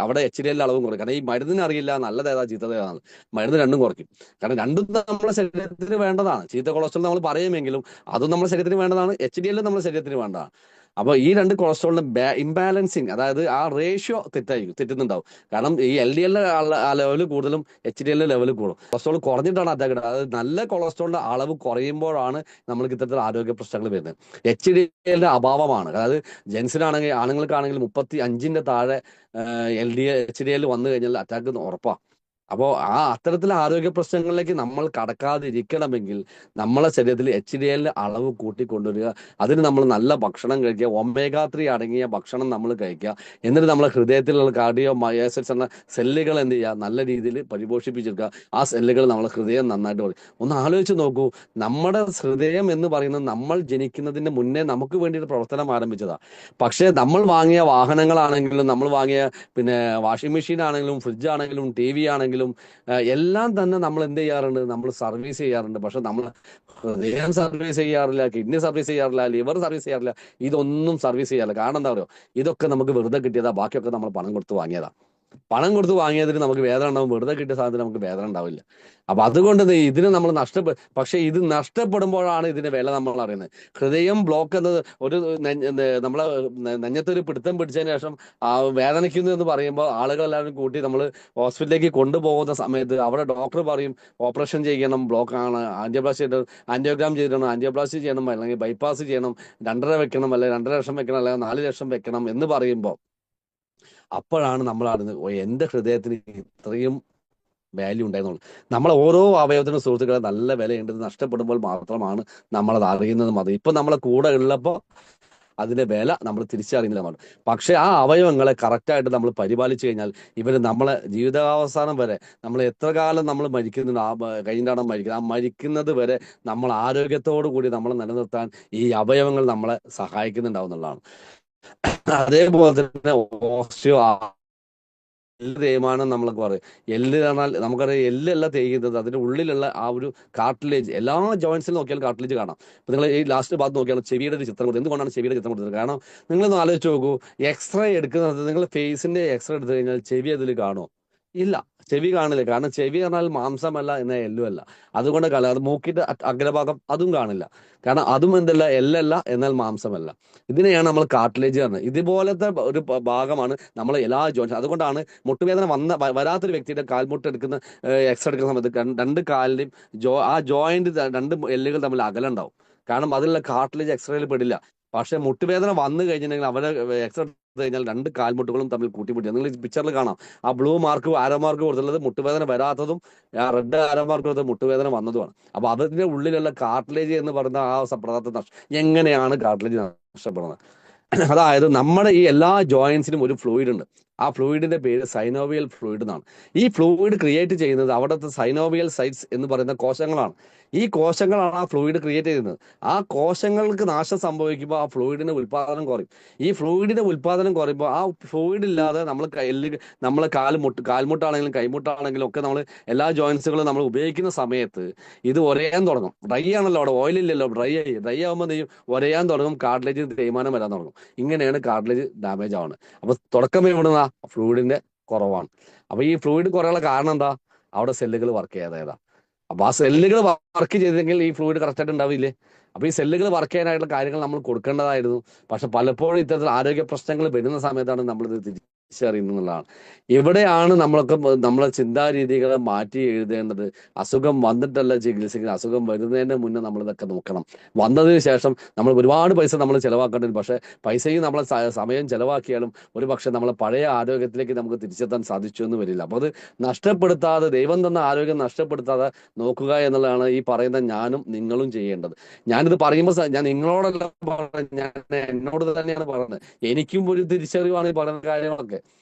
അവിടെ HDL അളവും കുറയും. കാരണം ഈ മരുന്നിന് അറിയില്ല നല്ലതേതാ ചീത്തതേതാണ്. മരുന്ന് രണ്ടും കുറയ്ക്കും. കാരണം രണ്ടും നമ്മുടെ ശരീരത്തിന് വേണ്ടതാണ്. ചീത്ത കൊളസ്ട്രോൾ നമ്മൾ പറയുമെങ്കിലും അതും നമ്മുടെ ശരീരത്തിന് വേണ്ടതാണ്, HDL നമ്മുടെ ശരീരത്തിന് വേണ്ടതാണ്. അപ്പൊ ഈ രണ്ട് കൊളസ്ട്രോളിന്റെ ഇംബാലൻസിങ്, അതായത് ആ റേഷ്യോ തെറ്റുന്നുണ്ടാവും. കാരണം ഈ LDL ലെവൽ കൂടുതലും HDL ലെവൽ കൂടും. കൊളസ്ട്രോൾ കുറഞ്ഞിട്ടാണ് അറ്റാക്ക് ഇടുന്നത്. അതായത് നല്ല കൊളസ്ട്രോളിന്റെ അളവ് കുറയുമ്പോഴാണ് നമ്മൾക്ക് ഇത്തരത്തിൽ ആരോഗ്യ പ്രശ്നങ്ങൾ വരുന്നത്. HDL-ന്റെ അഭാവമാണ്. അതായത് ജെൻസിനാണെങ്കിൽ ആണുങ്ങൾക്കാണെങ്കിൽ 35-ന്റെ താഴെ HDL വന്നു കഴിഞ്ഞാൽ അറ്റാക്ക് ഉറപ്പാണ്. അപ്പോൾ അത്തരത്തിലെ ആരോഗ്യ പ്രശ്നങ്ങളിലേക്ക് നമ്മൾ കടക്കാതിരിക്കണമെങ്കിൽ നമ്മളെ ശരീരത്തിൽ HDL അളവ് കൂട്ടിക്കൊണ്ടുവരിക. അതിന് നമ്മൾ നല്ല ഭക്ഷണം കഴിക്കുക, omega-3 അടങ്ങിയ ഭക്ഷണം നമ്മൾ കഴിക്കുക. എന്നിട്ട് നമ്മളെ ഹൃദയത്തിലുള്ള കാർഡിയോ മയോസൈറ്റ്സ് എന്ന സെല്ലുകൾ എന്ത് ചെയ്യുക, നല്ല രീതിയിൽ പരിപോഷിപ്പിച്ചെടുക്കുക. ആ സെല്ലുകൾ നമ്മളെ ഹൃദയം നന്നായിട്ട് പറയും. ഒന്ന് ആലോചിച്ച് നോക്കൂ, നമ്മുടെ ഹൃദയം എന്ന് പറയുന്നത് നമ്മൾ ജനിക്കുന്നതിന് മുന്നേ നമുക്ക് വേണ്ടിയിട്ട് പ്രവർത്തനം ആരംഭിച്ചതാണ്. പക്ഷേ നമ്മൾ വാങ്ങിയ വാഹനങ്ങളാണെങ്കിലും, നമ്മൾ വാങ്ങിയ പിന്നെ വാഷിംഗ് മെഷീൻ ആണെങ്കിലും, ഫ്രിഡ്ജ് ആണെങ്കിലും, TV ആണെങ്കിലും എല്ലാം തന്നെ നമ്മൾ എന്ത് ചെയ്യാറുണ്ട്, നമ്മൾ സർവീസ് ചെയ്യാറുണ്ട്. പക്ഷെ നമ്മൾ ഹൃദയം സർവീസ് ചെയ്യാറില്ല, കിഡ്നി സർവീസ് ചെയ്യാറില്ല, ലിവർ സർവീസ് ചെയ്യാറില്ല. ഇതൊന്നും സർവീസ് ചെയ്യാറില്ല. കാരണം എന്താ പറയുക, ഇതൊക്കെ നമുക്ക് വെറുതെ കിട്ടിയതാ, ബാക്കിയൊക്കെ നമ്മൾ പണം കൊടുത്ത് വാങ്ങിയതാ. പണം കൊടുത്ത് വാങ്ങിയതിന് നമുക്ക് വേദന ഉണ്ടാവും, വെറുതെ കിട്ടിയ സാധനത്തിന് നമുക്ക് വേദന ഉണ്ടാവില്ല. അപ്പൊ അതുകൊണ്ട് ഇതിന് നമ്മൾ പക്ഷെ ഇത് നഷ്ടപ്പെടുമ്പോഴാണ് ഇതിന്റെ വില നമ്മൾ അറിയുന്നത്. ഹൃദയം ബ്ലോക്ക് എന്നത് ഒരു നമ്മളെ നെഞ്ഞത്തൊരു പിടുത്തം പിടിച്ചതിന് ശേഷം വേദനിക്കുന്നു എന്ന് പറയുമ്പോൾ ആളുകൾ എല്ലാവരും കൂട്ടി നമ്മൾ ഹോസ്പിറ്റലിലേക്ക് കൊണ്ടുപോകുന്ന സമയത്ത് അവിടെ ഡോക്ടർ പറയും ഓപ്പറേഷൻ ചെയ്യണം, ബ്ലോക്ക് ആണ്, ആൻജിയോഗ്രാം ചെയ്യണം, ആൻജിയോപ്ലാസ്റ്റി ചെയ്യണം, അല്ലെങ്കിൽ ബൈപ്പാസ് ചെയ്യണം, 2.5 വെക്കണം, അല്ലെങ്കിൽ 2.5 ലക്ഷം വെക്കണം, അല്ലെങ്കിൽ 4 ലക്ഷം വെക്കണം എന്ന് പറയുമ്പോൾ അപ്പോഴാണ് നമ്മൾ അറിയുന്നത്, എന്റെ ഹൃദയത്തിന് ഇത്രയും വാല്യൂ ഉണ്ടായിരുന്നുള്ളൂ. നമ്മളെ ഓരോ അവയവത്തിനും സുഹൃത്തുക്കളെ നല്ല വിലയുണ്ട്. നഷ്ടപ്പെടുമ്പോൾ മാത്രമാണ് നമ്മളത് അറിയുന്നതും. അത് ഇപ്പൊ നമ്മളെ കൂടെ ഉള്ളപ്പോൾ അതിന്റെ വില നമ്മൾ തിരിച്ചറിയുന്നില്ല. പക്ഷെ ആ അവയവങ്ങളെ കറക്റ്റായിട്ട് നമ്മൾ പരിപാലിച്ചു കഴിഞ്ഞാൽ ഇവര് നമ്മളെ ജീവിതാവസാനം വരെ, നമ്മൾ എത്ര കാലം നമ്മൾ മരിക്കുന്നുണ്ട്, കഴിഞ്ഞാണ് മരിക്കുന്നത്, ആ മരിക്കുന്നത് വരെ നമ്മൾ ആരോഗ്യത്തോടു കൂടി നമ്മൾ നിലനിർത്താൻ ഈ അവയവങ്ങൾ നമ്മളെ സഹായിക്കുന്നുണ്ടാവും എന്നുള്ളതാണ്. അതേപോലെ തന്നെ എല്ല് തേയ്മാനം നമ്മളൊക്കെ പറയും. എല്ല് പറഞ്ഞാൽ നമുക്കറിയാം, എല്ലല്ല തേയ്യുന്നത്, അതിന്റെ ഉള്ളിലുള്ള ആ ഒരു കാർട്ടിലേജ്. എല്ലാ ജോയിന്റ്സിലും നോക്കിയാൽ കാർട്ടിലേജ് കാണാം. ഇപ്പൊ നിങ്ങൾ ഈ ലാസ്റ്റ് ഭാഗത്ത് നോക്കിയാൽ ചെവിയുടെ ഒരു ചിത്രം കൊടുത്തത്. എന്തുകൊണ്ടാണ് ചെവിയുടെ ചിത്രം കൊടുത്തത്? കാരണം നിങ്ങളൊന്ന് ആലോചിച്ച് നോക്കൂ, എക്സ്റേ എടുക്കുന്നത്, നിങ്ങൾ ഫേസിന്റെ എക്സ്റേ എടുത്തു കഴിഞ്ഞാൽ ചെവി അതിൽ കാണുമോ? ഇല്ല, ചെവി കാണില്ല. കാരണം ചെവി പറഞ്ഞാൽ മാംസമല്ല, എന്നാൽ എല്ലുമല്ല. അതുകൊണ്ട് അത് മൂക്കിന്റെ അഗ്രഭാഗം അതും കാണില്ല. കാരണം അതും എന്തല്ല, എല്ലല്ല, എന്നാൽ മാംസമല്ല. ഇതിനെയാണ് നമ്മൾ കാർട്ടിലേജ് പറഞ്ഞത്. ഇതുപോലത്തെ ഒരു ഭാഗമാണ് നമ്മൾ എല്ലാ ജോയിൻസ്. അതുകൊണ്ടാണ് മുട്ടുവേദന വരാത്തൊരു വ്യക്തിയുടെ കാൽമുട്ട് എടുക്കുന്ന എക്സ്റേ എടുക്കുന്ന സമയത്ത് രണ്ട് കാലിന്റെയും ആ ജോയിന്റ്, രണ്ട് എല്ലുകൾ തമ്മിൽ അകലുണ്ടാവും. കാരണം അതിലുള്ള കാർട്ടിലേജ് എക്സ്റേയിൽ പെടില്ല. പക്ഷെ മുട്ടുവേദന വന്നു കഴിഞ്ഞിട്ടുണ്ടെങ്കിൽ അവരെ എക്സസൈസ് കഴിഞ്ഞാൽ രണ്ട് കാൽമുട്ടുകളും തമ്മിൽ കൂട്ടിമുട്ടി. നിങ്ങൾ ഈ പിക്ചറിൽ കാണാം, ആ ബ്ലൂ മാർക്ക് ആരോ മാർക്ക് കൊടുത്തുള്ളത് മുട്ടുവേദന വരാത്തതും ആ റെഡ് ആരോ മാർക്ക് കൊടുത്തത് മുട്ടുവേദന വന്നതുമാണ്. അപ്പൊ അതിന്റെ ഉള്ളിലുള്ള കാർട്ടിലേജ് എന്ന് പറയുന്ന ആ പദാർത്ഥം എങ്ങനെയാണ് കാർട്ടിലേജ് നഷ്ടപ്പെടുന്നത്? അതായത് നമ്മുടെ ഈ എല്ലാ ജോയിന്റ്സിനും ഒരു ഫ്ലൂയിഡ് ഉണ്ട്. ആ ഫ്ലൂയിഡിന്റെ പേര് സൈനോവിയൽ ഫ്ലൂയിഡ് എന്നാണ്. ഈ ഫ്ലൂയിഡ് ക്രിയേറ്റ് ചെയ്യുന്നത് അവിടുത്തെ സൈനോവിയൽ സൈറ്റ്സ് എന്ന് പറയുന്ന കോശങ്ങളാണ്. ഈ കോശങ്ങളാണ് ആ ഫ്ലൂയിഡ് ക്രിയേറ്റ് ചെയ്യുന്നത്. ആ കോശങ്ങൾക്ക് നാശം സംഭവിക്കുമ്പോൾ ആ ഫ്ലൂയിഡിന്റെ ഉൽപാദനം കുറയും. ഈ ഫ്ലൂയിഡിന്റെ ഉൽപാദനം കുറയുമ്പോൾ ആ ഫ്ലൂയിഡ് ഇല്ലാതെ നമ്മളെ കാൽമുട്ടാണെങ്കിലും കൈമുട്ടാണെങ്കിലും ഒക്കെ നമ്മൾ എല്ലാ ജോയിന്റ്സുകളും നമ്മൾ ഉപയോഗിക്കുന്ന സമയത്ത് ഇത് ഒരയാൻ തുടങ്ങും. ഡ്രൈ ആണല്ലോ, അവിടെ ഓയിൽ ഇല്ലല്ലോ, ഡ്രൈ ആകുമ്പോൾ ഒരയാൻ തുടങ്ങും, കാർട്ടിലേജ് തേയ്മാനം വരാൻ തുടങ്ങും. ഇങ്ങനെയാണ് കാർട്ടിലേജ് ഡാമേജ് ആവുന്നത്. അപ്പൊ തുടക്കം എവിടുന്ന ഫ്ലൂയിഡിന്റെ കുറവാണ്. അപ്പൊ ഈ ഫ്ലൂയിഡ് കുറയുള്ള കാരണം എന്താ? അവിടെ സെല്ലുകൾ വർക്ക് ചെയ്യാതായതാ. അപ്പൊ ആ സെല്ലുകൾ വർക്ക് ചെയ്തെങ്കിൽ ഈ ഫ്ലൂയിഡ് കറക്റ്റ് ആയിട്ട് ഉണ്ടാവില്ലേ? അപ്പൊ ഈ സെല്ലുകൾ വർക്ക് ചെയ്യാനായിട്ടുള്ള കാര്യങ്ങൾ നമ്മൾ കൊടുക്കേണ്ടതായിരുന്നു. പക്ഷെ പലപ്പോഴും ഇത്തരത്തിൽ ആരോഗ്യ പ്രശ്നങ്ങൾ വരുന്ന സമയത്താണ് നമ്മളിത് തിരിച്ചറിയുന്നതാണ്. ഇവിടെയാണ് നമ്മളെ ചിന്താരീതികളെ മാറ്റി എഴുതേണ്ടത്. അസുഖം വന്നിട്ടല്ല ചികിത്സിക്കുന്നത്, അസുഖം വരുന്നതിന് മുന്നേ നമ്മൾ ഇതൊക്കെ നോക്കണം. വന്നതിന് ശേഷം നമ്മൾ ഒരുപാട് പൈസ നമ്മൾ ചിലവാക്കേണ്ടി വരും. പക്ഷെ പൈസയും നമ്മളെ സമയം ചിലവാക്കിയാലും ഒരു പക്ഷെ നമ്മളെ പഴയ ആരോഗ്യത്തിലേക്ക് നമുക്ക് തിരിച്ചെത്താൻ സാധിച്ചു എന്ന് വരില്ല. അപ്പൊ അത് നഷ്ടപ്പെടുത്താതെ, ദൈവം തന്ന ആരോഗ്യം നഷ്ടപ്പെടുത്താതെ നോക്കുക എന്നുള്ളതാണ് ഈ പറയുന്ന ഞാനും നിങ്ങളും ചെയ്യേണ്ടത്. ഞാനിത് പറയുമ്പോൾ ഞാൻ നിങ്ങളോടല്ല പറയുന്നത്, ഞാൻ എന്നോട് തന്നെയാണ് പറയുന്നത്. എനിക്കും ഒരു തിരിച്ചറിവാണ് ഈ പറയുന്ന കാര്യങ്ങളൊക്കെ.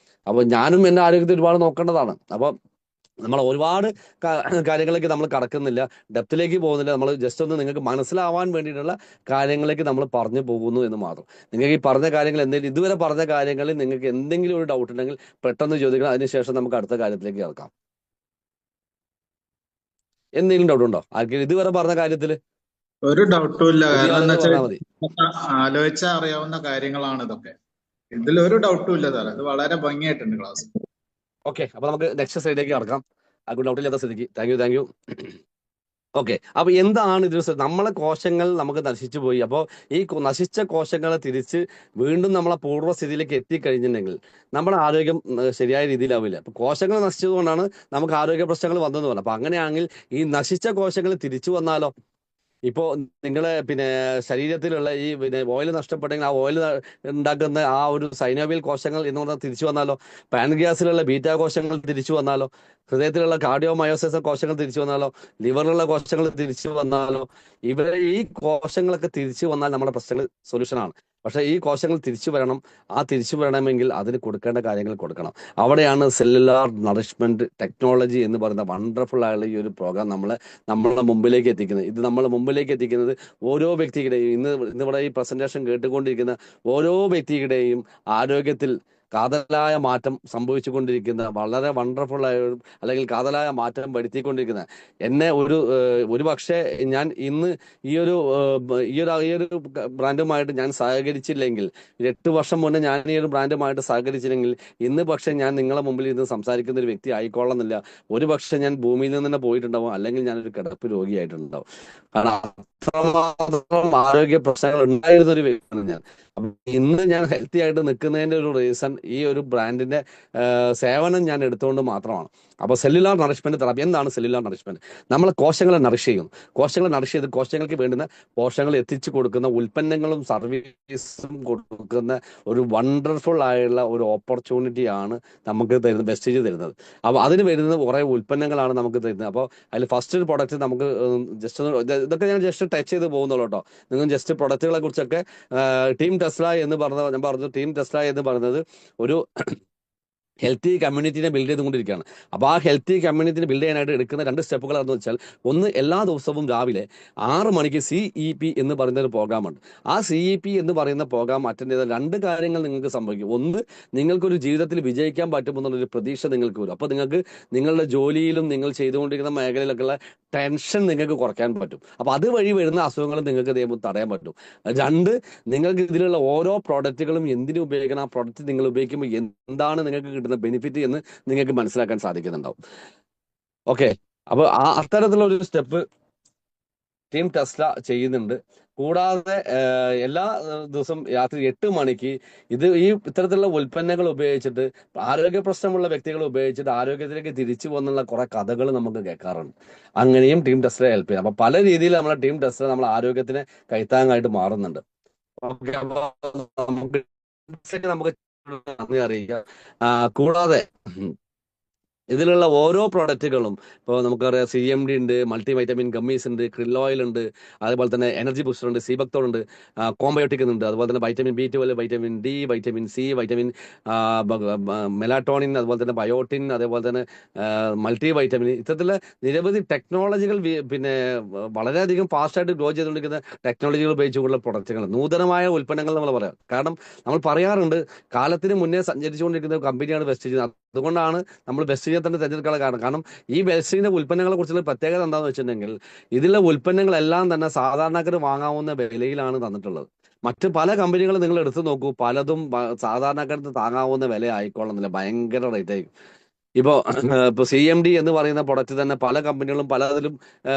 അപ്പൊ ഞാനും എന്റെ ആരോഗ്യത്തെ ഒരുപാട് നോക്കേണ്ടതാണ്. അപ്പൊ നമ്മൾ ഒരുപാട് കാര്യങ്ങളിലേക്ക് നമ്മൾ കടക്കുന്നില്ല, ഡെപ്തിലേക്ക് പോകുന്നില്ല. നമ്മൾ ജസ്റ്റ് ഒന്ന് നിങ്ങൾക്ക് മനസ്സിലാവാൻ വേണ്ടിയിട്ടുള്ള കാര്യങ്ങളിലേക്ക് നമ്മൾ പറഞ്ഞു പോകുന്നു എന്ന് മാത്രം. നിങ്ങൾക്ക് ഈ പറഞ്ഞ കാര്യങ്ങൾ എന്തെങ്കിലും, ഇതുവരെ പറഞ്ഞ കാര്യങ്ങളിൽ നിങ്ങൾക്ക് എന്തെങ്കിലും ഒരു ഡൗട്ട് ഉണ്ടെങ്കിൽ പെട്ടെന്ന് ചോദിക്കണം. അതിനുശേഷം നമുക്ക് അടുത്ത കാര്യത്തിലേക്ക് കിടക്കാം. എന്തെങ്കിലും ഡൗട്ട് ഉണ്ടോ ആർക്കെങ്കിലും ഇതുവരെ പറഞ്ഞ കാര്യത്തിൽ? ഒരു ഡൗട്ടും ഇല്ല. പുതിയ കാരണം എന്താ ആളുകൾ വെച്ചാൽ പറഞ്ഞാൽ മതി. ആലോചിച്ചാൽ അറിയാവുന്ന കാര്യങ്ങളാണ് ഇതൊക്കെ. ഇതിലൊരു ഡൗട്ടും ഇല്ല സാർ. ഇത് വളരെ ഭംഗിയായിട്ടുണ്ട് ക്ലാസ്. ഓക്കെ, അപ്പൊ നമുക്ക് നെക്സ്റ്റ് സൈഡിലേക്ക് കടക്കാം. ആർക്കും ഡൗട്ട് ഇല്ലാത്ത സ്ഥിതിക്ക് താങ്ക് യു. ഓക്കെ, അപ്പൊ എന്താണ് ഇതിന് നമ്മളെ കോശങ്ങൾ നമുക്ക് നശിച്ചു പോയി. അപ്പോൾ ഈ നശിച്ച കോശങ്ങളെ തിരിച്ച് വീണ്ടും നമ്മളെ പൂർവ്വസ്ഥിതിയിലേക്ക് എത്തിക്കഴിഞ്ഞിട്ടുണ്ടെങ്കിൽ നമ്മുടെ ആരോഗ്യം ശരിയായ രീതിയിലാവില്ല. അപ്പൊ കോശങ്ങൾ നശിച്ചതുകൊണ്ടാണ് നമുക്ക് ആരോഗ്യ പ്രശ്നങ്ങൾ വന്നതെന്ന് പറഞ്ഞത്. അപ്പൊ അങ്ങനെയാണെങ്കിൽ ഈ നശിച്ച കോശങ്ങൾ തിരിച്ചു വന്നാലോ? ഇപ്പോ നിങ്ങളെ ശരീരത്തിലുള്ള ഈ ഓയിൽ നഷ്ടപ്പെട്ടെങ്കിൽ ആ ഓയിൽ ഉണ്ടാക്കുന്ന ആ ഒരു സൈനോവിയൽ കോശങ്ങൾ എന്ന് പറഞ്ഞാൽ തിരിച്ചു വന്നാലോ? പാൻഗ്രിയാസിലുള്ള ബീറ്റാ കോശങ്ങൾ തിരിച്ചു വന്നാലോ? ഹൃദയത്തിലുള്ള കാർഡിയോമയോസൈസ് കോശങ്ങൾ തിരിച്ചു വന്നാലോ? ലിവറിലുള്ള കോശങ്ങൾ തിരിച്ചു വന്നാലോ? ഈ കോശങ്ങളൊക്കെ തിരിച്ചു വന്നാൽ നമ്മുടെ പ്രശ്നങ്ങൾ സൊല്യൂഷനാണ്. പക്ഷെ ഈ കോശങ്ങൾ തിരിച്ചു വരണം. ആ തിരിച്ചു വരണമെങ്കിൽ അതിന് കൊടുക്കേണ്ട കാര്യങ്ങൾ കൊടുക്കണം. അവിടെയാണ് സെല്ലുലാർ നറിഷ്മെന്റ് ടെക്നോളജി എന്ന് പറയുന്ന വണ്ടർഫുൾ ആയുള്ള ഈ ഒരു പ്രോഗ്രാം നമ്മളെ മുമ്പിലേക്ക് എത്തിക്കുന്നത്. ഇത് നമ്മളെ മുമ്പിലേക്ക് എത്തിക്കുന്നത് ഓരോ വ്യക്തിയുടെയും ഇന്നിവിടെ ഈ പ്രസന്റേഷൻ കേട്ടുകൊണ്ടിരിക്കുന്ന ഓരോ വ്യക്തിയുടെയും ആരോഗ്യത്തിൽ കാതലായ മാറ്റം സംഭവിച്ചുകൊണ്ടിരിക്കുന്ന, വളരെ വണ്ടർഫുൾ ആയ അല്ലെങ്കിൽ കാതലായ മാറ്റം വരുത്തിക്കൊണ്ടിരിക്കുന്ന എന്നെ ഒരു പക്ഷേ ഞാൻ ഇന്ന് ഈ ഒരു ബ്രാൻഡുമായിട്ട് ഞാൻ സഹകരിച്ചില്ലെങ്കിൽ, 8 വർഷം മുന്നേ ഞാൻ ഈ ഒരു ബ്രാൻഡുമായിട്ട് സഹകരിച്ചില്ലെങ്കിൽ ഇന്ന് പക്ഷെ ഞാൻ നിങ്ങളെ മുമ്പിൽ ഇന്ന് സംസാരിക്കുന്ന ഒരു വ്യക്തി ആയിക്കൊള്ളുന്നില്ല. ഒരു പക്ഷെ ഞാൻ ഭൂമിയിൽ നിന്ന് തന്നെ പോയിട്ടുണ്ടാവും, അല്ലെങ്കിൽ ഞാനൊരു കിടപ്പ് രോഗിയായിട്ടുണ്ടാവും. കാരണം അത്രമാത്രം ആരോഗ്യ പ്രശ്നങ്ങൾ ഉണ്ടായിരുന്ന ഒരു വ്യക്തിയാണ് ഞാൻ. അപ്പൊ ഇന്ന് ഞാൻ ഹെൽത്തി ആയിട്ട് നിൽക്കുന്നതിന്റെ ഒരു റീസൺ ഈ ഒരു ബ്രാൻഡിന്റെ സേവനം ഞാൻ എടുത്തുകൊണ്ട് മാത്രമാണ്. അപ്പൊ സെല്ലുലാർ നറിഷ്മെന്റ് തെറാപ്പി എന്താണ്? സെല്ലുലാർ നറിഷ്മെന്റ് നമ്മളെ കോശങ്ങളെ നറിഷ് ചെയ്യും. കോശങ്ങളെ നറിഷ് ചെയ്ത് കോശങ്ങൾക്ക് വേണ്ടുന്ന പോഷകങ്ങൾ എത്തിച്ചു കൊടുക്കുന്ന ഉൽപ്പന്നങ്ങളും സർവീസും കൊടുക്കുന്ന ഒരു വണ്ടർഫുൾ ആയുള്ള ഒരു ഓപ്പർച്യൂണിറ്റിയാണ് നമുക്ക് തരുന്നത്, വെസ്റ്റേജ് തരുന്നത്. അപ്പൊ അതിന് വരുന്ന കുറെ ഉൽപ്പന്നങ്ങളാണ് നമുക്ക് തരുന്നത്. അപ്പോൾ അതിൽ ഫസ്റ്റ് ഒരു പ്രൊഡക്റ്റ് നമുക്ക് ഇതൊക്കെ ഞാൻ ജസ്റ്റ് ടച്ച് ചെയ്ത് പോകുന്നുള്ളൂ കേട്ടോ. നിങ്ങൾ ജസ്റ്റ് പ്രൊഡക്റ്റുകളെ കുറിച്ചൊക്കെ ടീം ടെസ്ല എന്ന് ഞാൻ പറഞ്ഞു, ടീം ടെസ്ല എന്ന് പറയുന്നത് ഒരു ഹെൽത്തി കമ്മ്യൂണിറ്റിനെ ബിൽഡ് ചെയ്തുകൊണ്ടിരിക്കുകയാണ്. അപ്പോൾ ആ ഹെൽത്തി കമ്മ്യൂണിറ്റിനെ ബിൽഡ് ചെയ്യാനായിട്ട് എടുക്കുന്ന 2 സ്റ്റെപ്പുകൾ എന്ന് വെച്ചാൽ, ഒന്ന്, എല്ലാ ദിവസവും രാവിലെ 6 മണിക്ക് CEP എന്ന് പറയുന്ന ഒരു പ്രോഗ്രാമുണ്ട്. ആ CEP എന്ന് പറയുന്ന പ്രോഗ്രാം അറ്റൻഡ് ചെയ്ത 2 കാര്യങ്ങൾ നിങ്ങൾക്ക് സംഭവിക്കും. ഒന്ന്, നിങ്ങൾക്കൊരു ജീവിതത്തിൽ വിജയിക്കാൻ പറ്റുമെന്നുള്ളൊരു പ്രതീക്ഷ നിങ്ങൾക്ക് വരും. അപ്പോൾ നിങ്ങൾക്ക് നിങ്ങളുടെ ജോലിയിലും നിങ്ങൾ ചെയ്തുകൊണ്ടിരിക്കുന്ന മേഖലയിലൊക്കെയുള്ള ടെൻഷൻ നിങ്ങൾക്ക് കുറയ്ക്കാൻ പറ്റും. അപ്പോൾ അതുവഴി വരുന്ന അസുഖങ്ങൾ നിങ്ങൾക്ക് തടയാൻ പറ്റും. 2, നിങ്ങൾക്ക് ഇതിലുള്ള ഓരോ പ്രോഡക്റ്റുകളും എന്തിനു ഉപയോഗിക്കണം, ആ പ്രോഡക്റ്റ് നിങ്ങൾ ഉപയോഗിക്കുമ്പോൾ എന്താണ് നിങ്ങൾക്ക് കിട്ടുന്ന ബെനിഫിറ്റ് എന്ന് നിങ്ങൾക്ക് മനസ്സിലാക്കാൻ സാധിക്കുന്നുണ്ടാവും. ഓക്കെ, അപ്പൊ അത്തരത്തിലുള്ള ഒരു സ്റ്റെപ്പ് ടീം ടെസ്ല ചെയ്യുന്നുണ്ട്. കൂടാതെ എല്ലാ ദിവസവും രാത്രി 8 മണിക്ക് ഇത്തരത്തിലുള്ള ഉൽപ്പന്നങ്ങൾ ഉപയോഗിച്ചിട്ട് ആരോഗ്യ പ്രശ്നമുള്ള വ്യക്തികൾ ഉപയോഗിച്ചിട്ട് ആരോഗ്യത്തിലേക്ക് തിരിച്ചു പോകുന്നുള്ള കുറെ കഥകൾ നമുക്ക് കേൾക്കാറുണ്ട്. അങ്ങനെയും ടീം ടെസ്ല ഹെൽപ്പ് ചെയ്യും. അപ്പൊ പല രീതിയിൽ നമ്മളെ ടീം ടെസ്ല നമ്മളെ ആരോഗ്യത്തിന് കൈത്താങ്ങായിട്ട് മാറുന്നുണ്ട്. ഓക്കെ, അപ്പൊ നമുക്ക് നമുക്ക് നന്ദി അറിയിക്കാം. കൂടാതെ ഇതിലുള്ള ഓരോ പ്രൊഡക്റ്റുകളും ഇപ്പോൾ നമുക്കറിയാം CMD ഉണ്ട്, മൾട്ടി വൈറ്റമിൻ ഗമ്മീസ് ഉണ്ട്, ക്രിൽ ഓയിൽ ഉണ്ട്, അതുപോലെ തന്നെ എനർജി ബൂസ്റ്റർ ഉണ്ട്, സീബക്തോൾ ഉണ്ട്, കോംബയോട്ടിക് ഉണ്ട്, അതുപോലെ തന്നെ vitamin B12, vitamin D, vitamin C, vitamin melatonin, അതുപോലെ തന്നെ ബയോട്ടിൻ, അതേപോലെ തന്നെ മൾട്ടി വൈറ്റമിൻ, ഇത്തരത്തിലുള്ള നിരവധി ടെക്നോളജികൾ പിന്നെ വളരെയധികം ഫാസ്റ്റായിട്ട് ഗ്രോ ചെയ്തുകൊണ്ടിരിക്കുന്ന ടെക്നോളജികൾ ഉപയോഗിച്ചുകൊണ്ടുള്ള പ്രൊഡക്റ്റുകൾ, നൂതനമായ ഉൽപ്പന്നങ്ങൾ നമ്മൾ പറയാം. കാരണം നമ്മൾ പറയാറുണ്ട്, കാലത്തിന് മുന്നേ സഞ്ചരിച്ചുകൊണ്ടിരിക്കുന്ന കമ്പനിയാണ് വെസ്റ്റീജ്. അതുകൊണ്ടാണ് നമ്മൾ വെസ്റ്റീജിനെ തന്നെ തിരഞ്ഞെടുക്കാനുള്ള കാരണം ഈ വെസ്റ്റീജിന്റെ ഉൽപ്പന്നങ്ങളെ കുറിച്ചുള്ള പ്രത്യേകത എന്താണെന്ന് വെച്ചിട്ടുണ്ടെങ്കിൽ, ഇതിലെ ഉൽപ്പന്നങ്ങളെല്ലാം തന്നെ സാധാരണക്കാർ വാങ്ങാവുന്ന വിലയിലാണ് തന്നിട്ടുള്ളത്. മറ്റ് പല കമ്പനികളും നിങ്ങൾ എടുത്തു നോക്കൂ, പലതും സാധാരണക്കാർക്ക് താങ്ങാവുന്ന വില ആയിക്കോളുന്നില്ല, ഭയങ്കര റേറ്റ് ആയിരിക്കും. ഇപ്പൊ CMD എന്ന് പറയുന്ന പ്രൊഡക്റ്റ് തന്നെ പല കമ്പനികളും പലതിലും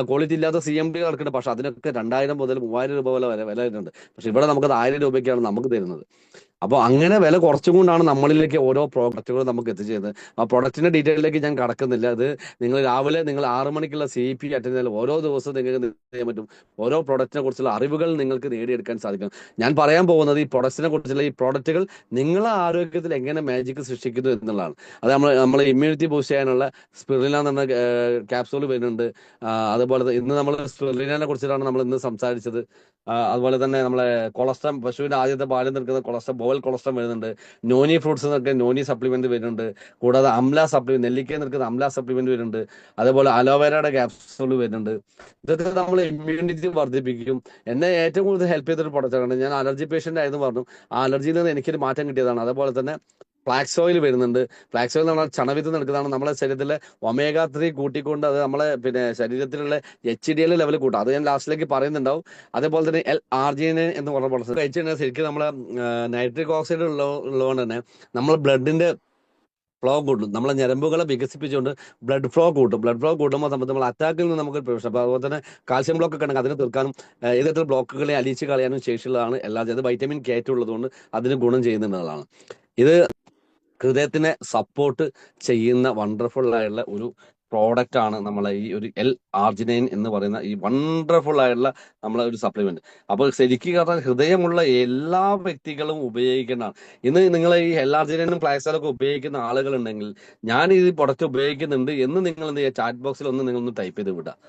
ക്വാളിറ്റി ഇല്ലാത്ത CMD കിടക്കുന്നുണ്ട്. പക്ഷെ അതിനൊക്കെ 2000 മുതൽ 3000 രൂപ വില വരുന്നുണ്ട്. പക്ഷെ ഇവിടെ നമുക്കത് 1000 രൂപയ്ക്കാണ് നമുക്ക് തരുന്നത്. അപ്പോൾ അങ്ങനെ വില കുറച്ചുകൊണ്ടാണ് നമ്മളിലേക്ക് ഓരോ പ്രോഡക്റ്റുകളും നമുക്ക് എത്തിച്ചേരുന്നത്. ആ പ്രൊഡക്റ്റിന്റെ ഡീറ്റെയിലേക്ക് ഞാൻ കടക്കുന്നില്ല. അത് നിങ്ങൾ രാവിലെ 6 മണിക്കുള്ള CP അറ്റൻഡ് ചെയ്താൽ ഓരോ ദിവസവും നിങ്ങൾക്ക് ചെയ്യാൻ പറ്റും. ഓരോ പ്രൊഡക്റ്റിനെ കുറിച്ചുള്ള അറിവുകൾ നിങ്ങൾക്ക് നേടിയെടുക്കാൻ സാധിക്കും. ഞാൻ പറയാൻ പോകുന്നത് ഈ പ്രൊഡക്റ്റിനെ കുറിച്ചുള്ള ഈ പ്രോഡക്റ്റുകൾ നിങ്ങളെ ആരോഗ്യത്തിൽ എങ്ങനെ മാജിക് സൃഷ്ടിക്കുന്നു എന്നുള്ളതാണ്. അത് നമ്മൾ ഇമ്മ്യൂണിറ്റി ബൂസ്റ്റ് ചെയ്യാനുള്ള സ്പിറുലിന എന്ന ക്യാപ്സൂൾ വരുന്നുണ്ട്. അതുപോലെ ഇന്ന് നമ്മൾ സ്പിറുലിനെ കുറിച്ചിട്ടാണ് നമ്മൾ ഇന്ന് സംസാരിച്ചത്. അതുപോലെ തന്നെ നമ്മളെ കൊളസ്ട്രം, പശുവിന്റെ ആദ്യത്തെ പാലിൽ നിൽക്കുന്ന കൊളസ്ട്രം, ബോവൽ കൊളസ്ട്രം വരുന്നുണ്ട്. നോനി ഫ്രൂട്ട്സ് എന്നൊക്കെ നോനി സപ്ലിമെന്റ് വരുന്നുണ്ട്. കൂടാതെ അംല സപ്ലിമെന്റ്, നെല്ലിക്കയിൽ നിൽക്കുന്ന അംല സപ്ലിമെന്റ് വരുന്നുണ്ട്. അതേപോലെ അലോവേരയുടെ ക്യാപ്സൂൾ വരുന്നുണ്ട്. ഇതൊക്കെ നമ്മൾ ഇമ്മ്യൂണിറ്റി വർദ്ധിപ്പിക്കും. എന്നെ ഏറ്റവും കൂടുതൽ ഹെൽപ്പ് ചെയ്തൊരു പ്രൊഡക്റ്റാണ്. ഞാൻ അലർജി പേഷ്യന്റ് ആയെന്ന് പറഞ്ഞു. ആ അലർജിയിൽ നിന്ന് എനിക്കൊരു മാറ്റം കിട്ടിയതാണ്. അതേപോലെ തന്നെ ഫ്ലാക്സ് ഓയിൽ വരുന്നുണ്ട്. ഫ്ലാക്സ് ഓയിൽ എന്ന് പറഞ്ഞാൽ ചണവിത്ത് നിൽക്കുന്നതാണ്. നമ്മളെ ശരീരത്തിലെ omega-3 കൂട്ടിക്കൊണ്ട് അത് നമ്മളെ പിന്നെ ശരീരത്തിലുള്ള HDL ലെവൽ കൂട്ടാം. അത് ഞാൻ ലാസ്റ്റിലേക്ക് പറയുന്നുണ്ടാവും. അതേപോലെ തന്നെ L-arginine എന്ന് പറഞ്ഞ പ്രോഡക്റ്റ് കഴിച്ചു കഴിഞ്ഞാൽ ശരിക്കും നമ്മളെ നൈട്രിക് ഓക്സൈഡ് ഉള്ളതുകൊണ്ട് തന്നെ നമ്മളെ ബ്ലഡിന്റെ ഫ്ലോ കൂട്ടും. നമ്മളെ ഞരമ്പുകളെ വികസിപ്പിച്ചുകൊണ്ട് ബ്ലഡ് ഫ്ലോ കൂട്ടും. ബ്ലഡ് ഫ്ലോ കൂട്ടുമ്പോൾ നമ്മൾ അറ്റാക്കിൽ നിന്ന് നമുക്ക് പ്രവേശനം. അപ്പോൾ അതുപോലെ തന്നെ കാൽസ്യം ബ്ലോക്ക് ഒക്കെ ഉണ്ടെങ്കിൽ അതിനെ തീർക്കാനും ഇതരത്തിൽ ബ്ലോക്കുകളെ അലിയിച്ച് കളയാനും ശേഷിയുള്ളതാണ് അത് വൈറ്റമിൻ K2 ഉള്ളതുകൊണ്ട് അതിന് ഗുണം ചെയ്യുന്നുള്ളതാണ്. ഇത് ഹൃദയത്തിനെ സപ്പോർട്ട് ചെയ്യുന്ന വണ്ടർഫുൾ ആയിട്ടുള്ള ഒരു പ്രോഡക്റ്റ് ആണ് നമ്മളെ ഈ ഒരു L-arginine എന്ന് പറയുന്ന ഈ വണ്ടർഫുൾ ആയിട്ടുള്ള നമ്മളെ ഒരു സപ്ലിമെന്റ്. അപ്പോൾ ശരിക്കും പറഞ്ഞാൽ ഹൃദയമുള്ള എല്ലാ വ്യക്തികളും ഉപയോഗിക്കേണ്ടതാണ്. ഇന്ന് നിങ്ങൾ ഈ L-arginine ഫ്ലാക്സോലൊക്കെ ഉപയോഗിക്കുന്ന ആളുകളുണ്ടെങ്കിൽ, ഞാൻ ഈ പ്രൊഡക്റ്റ് ഉപയോഗിക്കുന്നുണ്ട് എന്ന് നിങ്ങൾ എന്ത് ചെയ്യുക, ചാറ്റ് ബോക്സിൽ നിങ്ങളൊന്ന് ടൈപ്പ് ചെയ്ത് വിടുക.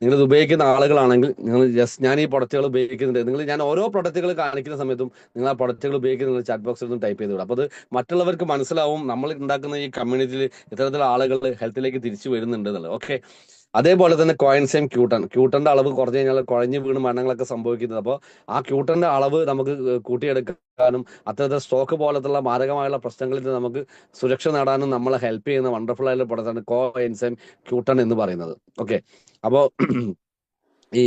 നിങ്ങളിത് ഉപയോഗിക്കുന്ന ആളുകളാണെങ്കിൽ നിങ്ങൾ ജസ്റ്റ് ഞാൻ ഈ പ്രൊഡക്റ്റുകൾ ഉപയോഗിക്കുന്നുണ്ട്, ഞാൻ ഓരോ പ്രൊഡക്റ്റുകൾ കാണിക്കുന്ന സമയത്തും നിങ്ങൾ ആ പ്രൊഡക്റ്റുകൾ ഉപയോഗിക്കുന്ന ചാറ്റ് ബോക്സിൽ നിന്ന് ടൈപ്പ് ചെയ്ത് വിടും. അപ്പോൾ അത് മറ്റുള്ളവർക്ക് മനസ്സിലാവും നമ്മൾ ഉണ്ടാക്കുന്ന ഈ കമ്മ്യൂണിറ്റിയിൽ ഇത്തരത്തിലുള്ള ആളുകൾ ഹെൽത്തിലേക്ക് തിരിച്ചു വരുന്നുണ്ട് എന്നുള്ളത്. ഓക്കെ, അതേപോലെ തന്നെ കോയിൻസൈം ക്യൂട്ടന്റെ അളവ് കുറഞ്ഞു കഴിഞ്ഞാൽ കുഴഞ്ഞു വീണ് മരണങ്ങളൊക്കെ സംഭവിക്കുന്നത്. അപ്പോൾ ആ ക്യൂട്ടന്റെ അളവ് നമുക്ക് കൂട്ടിയെടുക്കാനും അത്തരത്തിൽ സ്ട്രോക്ക് പോലത്തുള്ള മാരകമായുള്ള പ്രശ്നങ്ങളിൽ നിന്ന് നമുക്ക് സുരക്ഷ നേടാനും നമ്മളെ ഹെൽപ്പ് ചെയ്യുന്ന വണ്ടർഫുൾ ആയിട്ടുള്ള പ്രൊഡക്റ്റാണ് കോയിൻസൈം ക്യൂട്ടൺ എന്ന് പറയുന്നത്. ഓക്കെ, അപ്പോൾ ഈ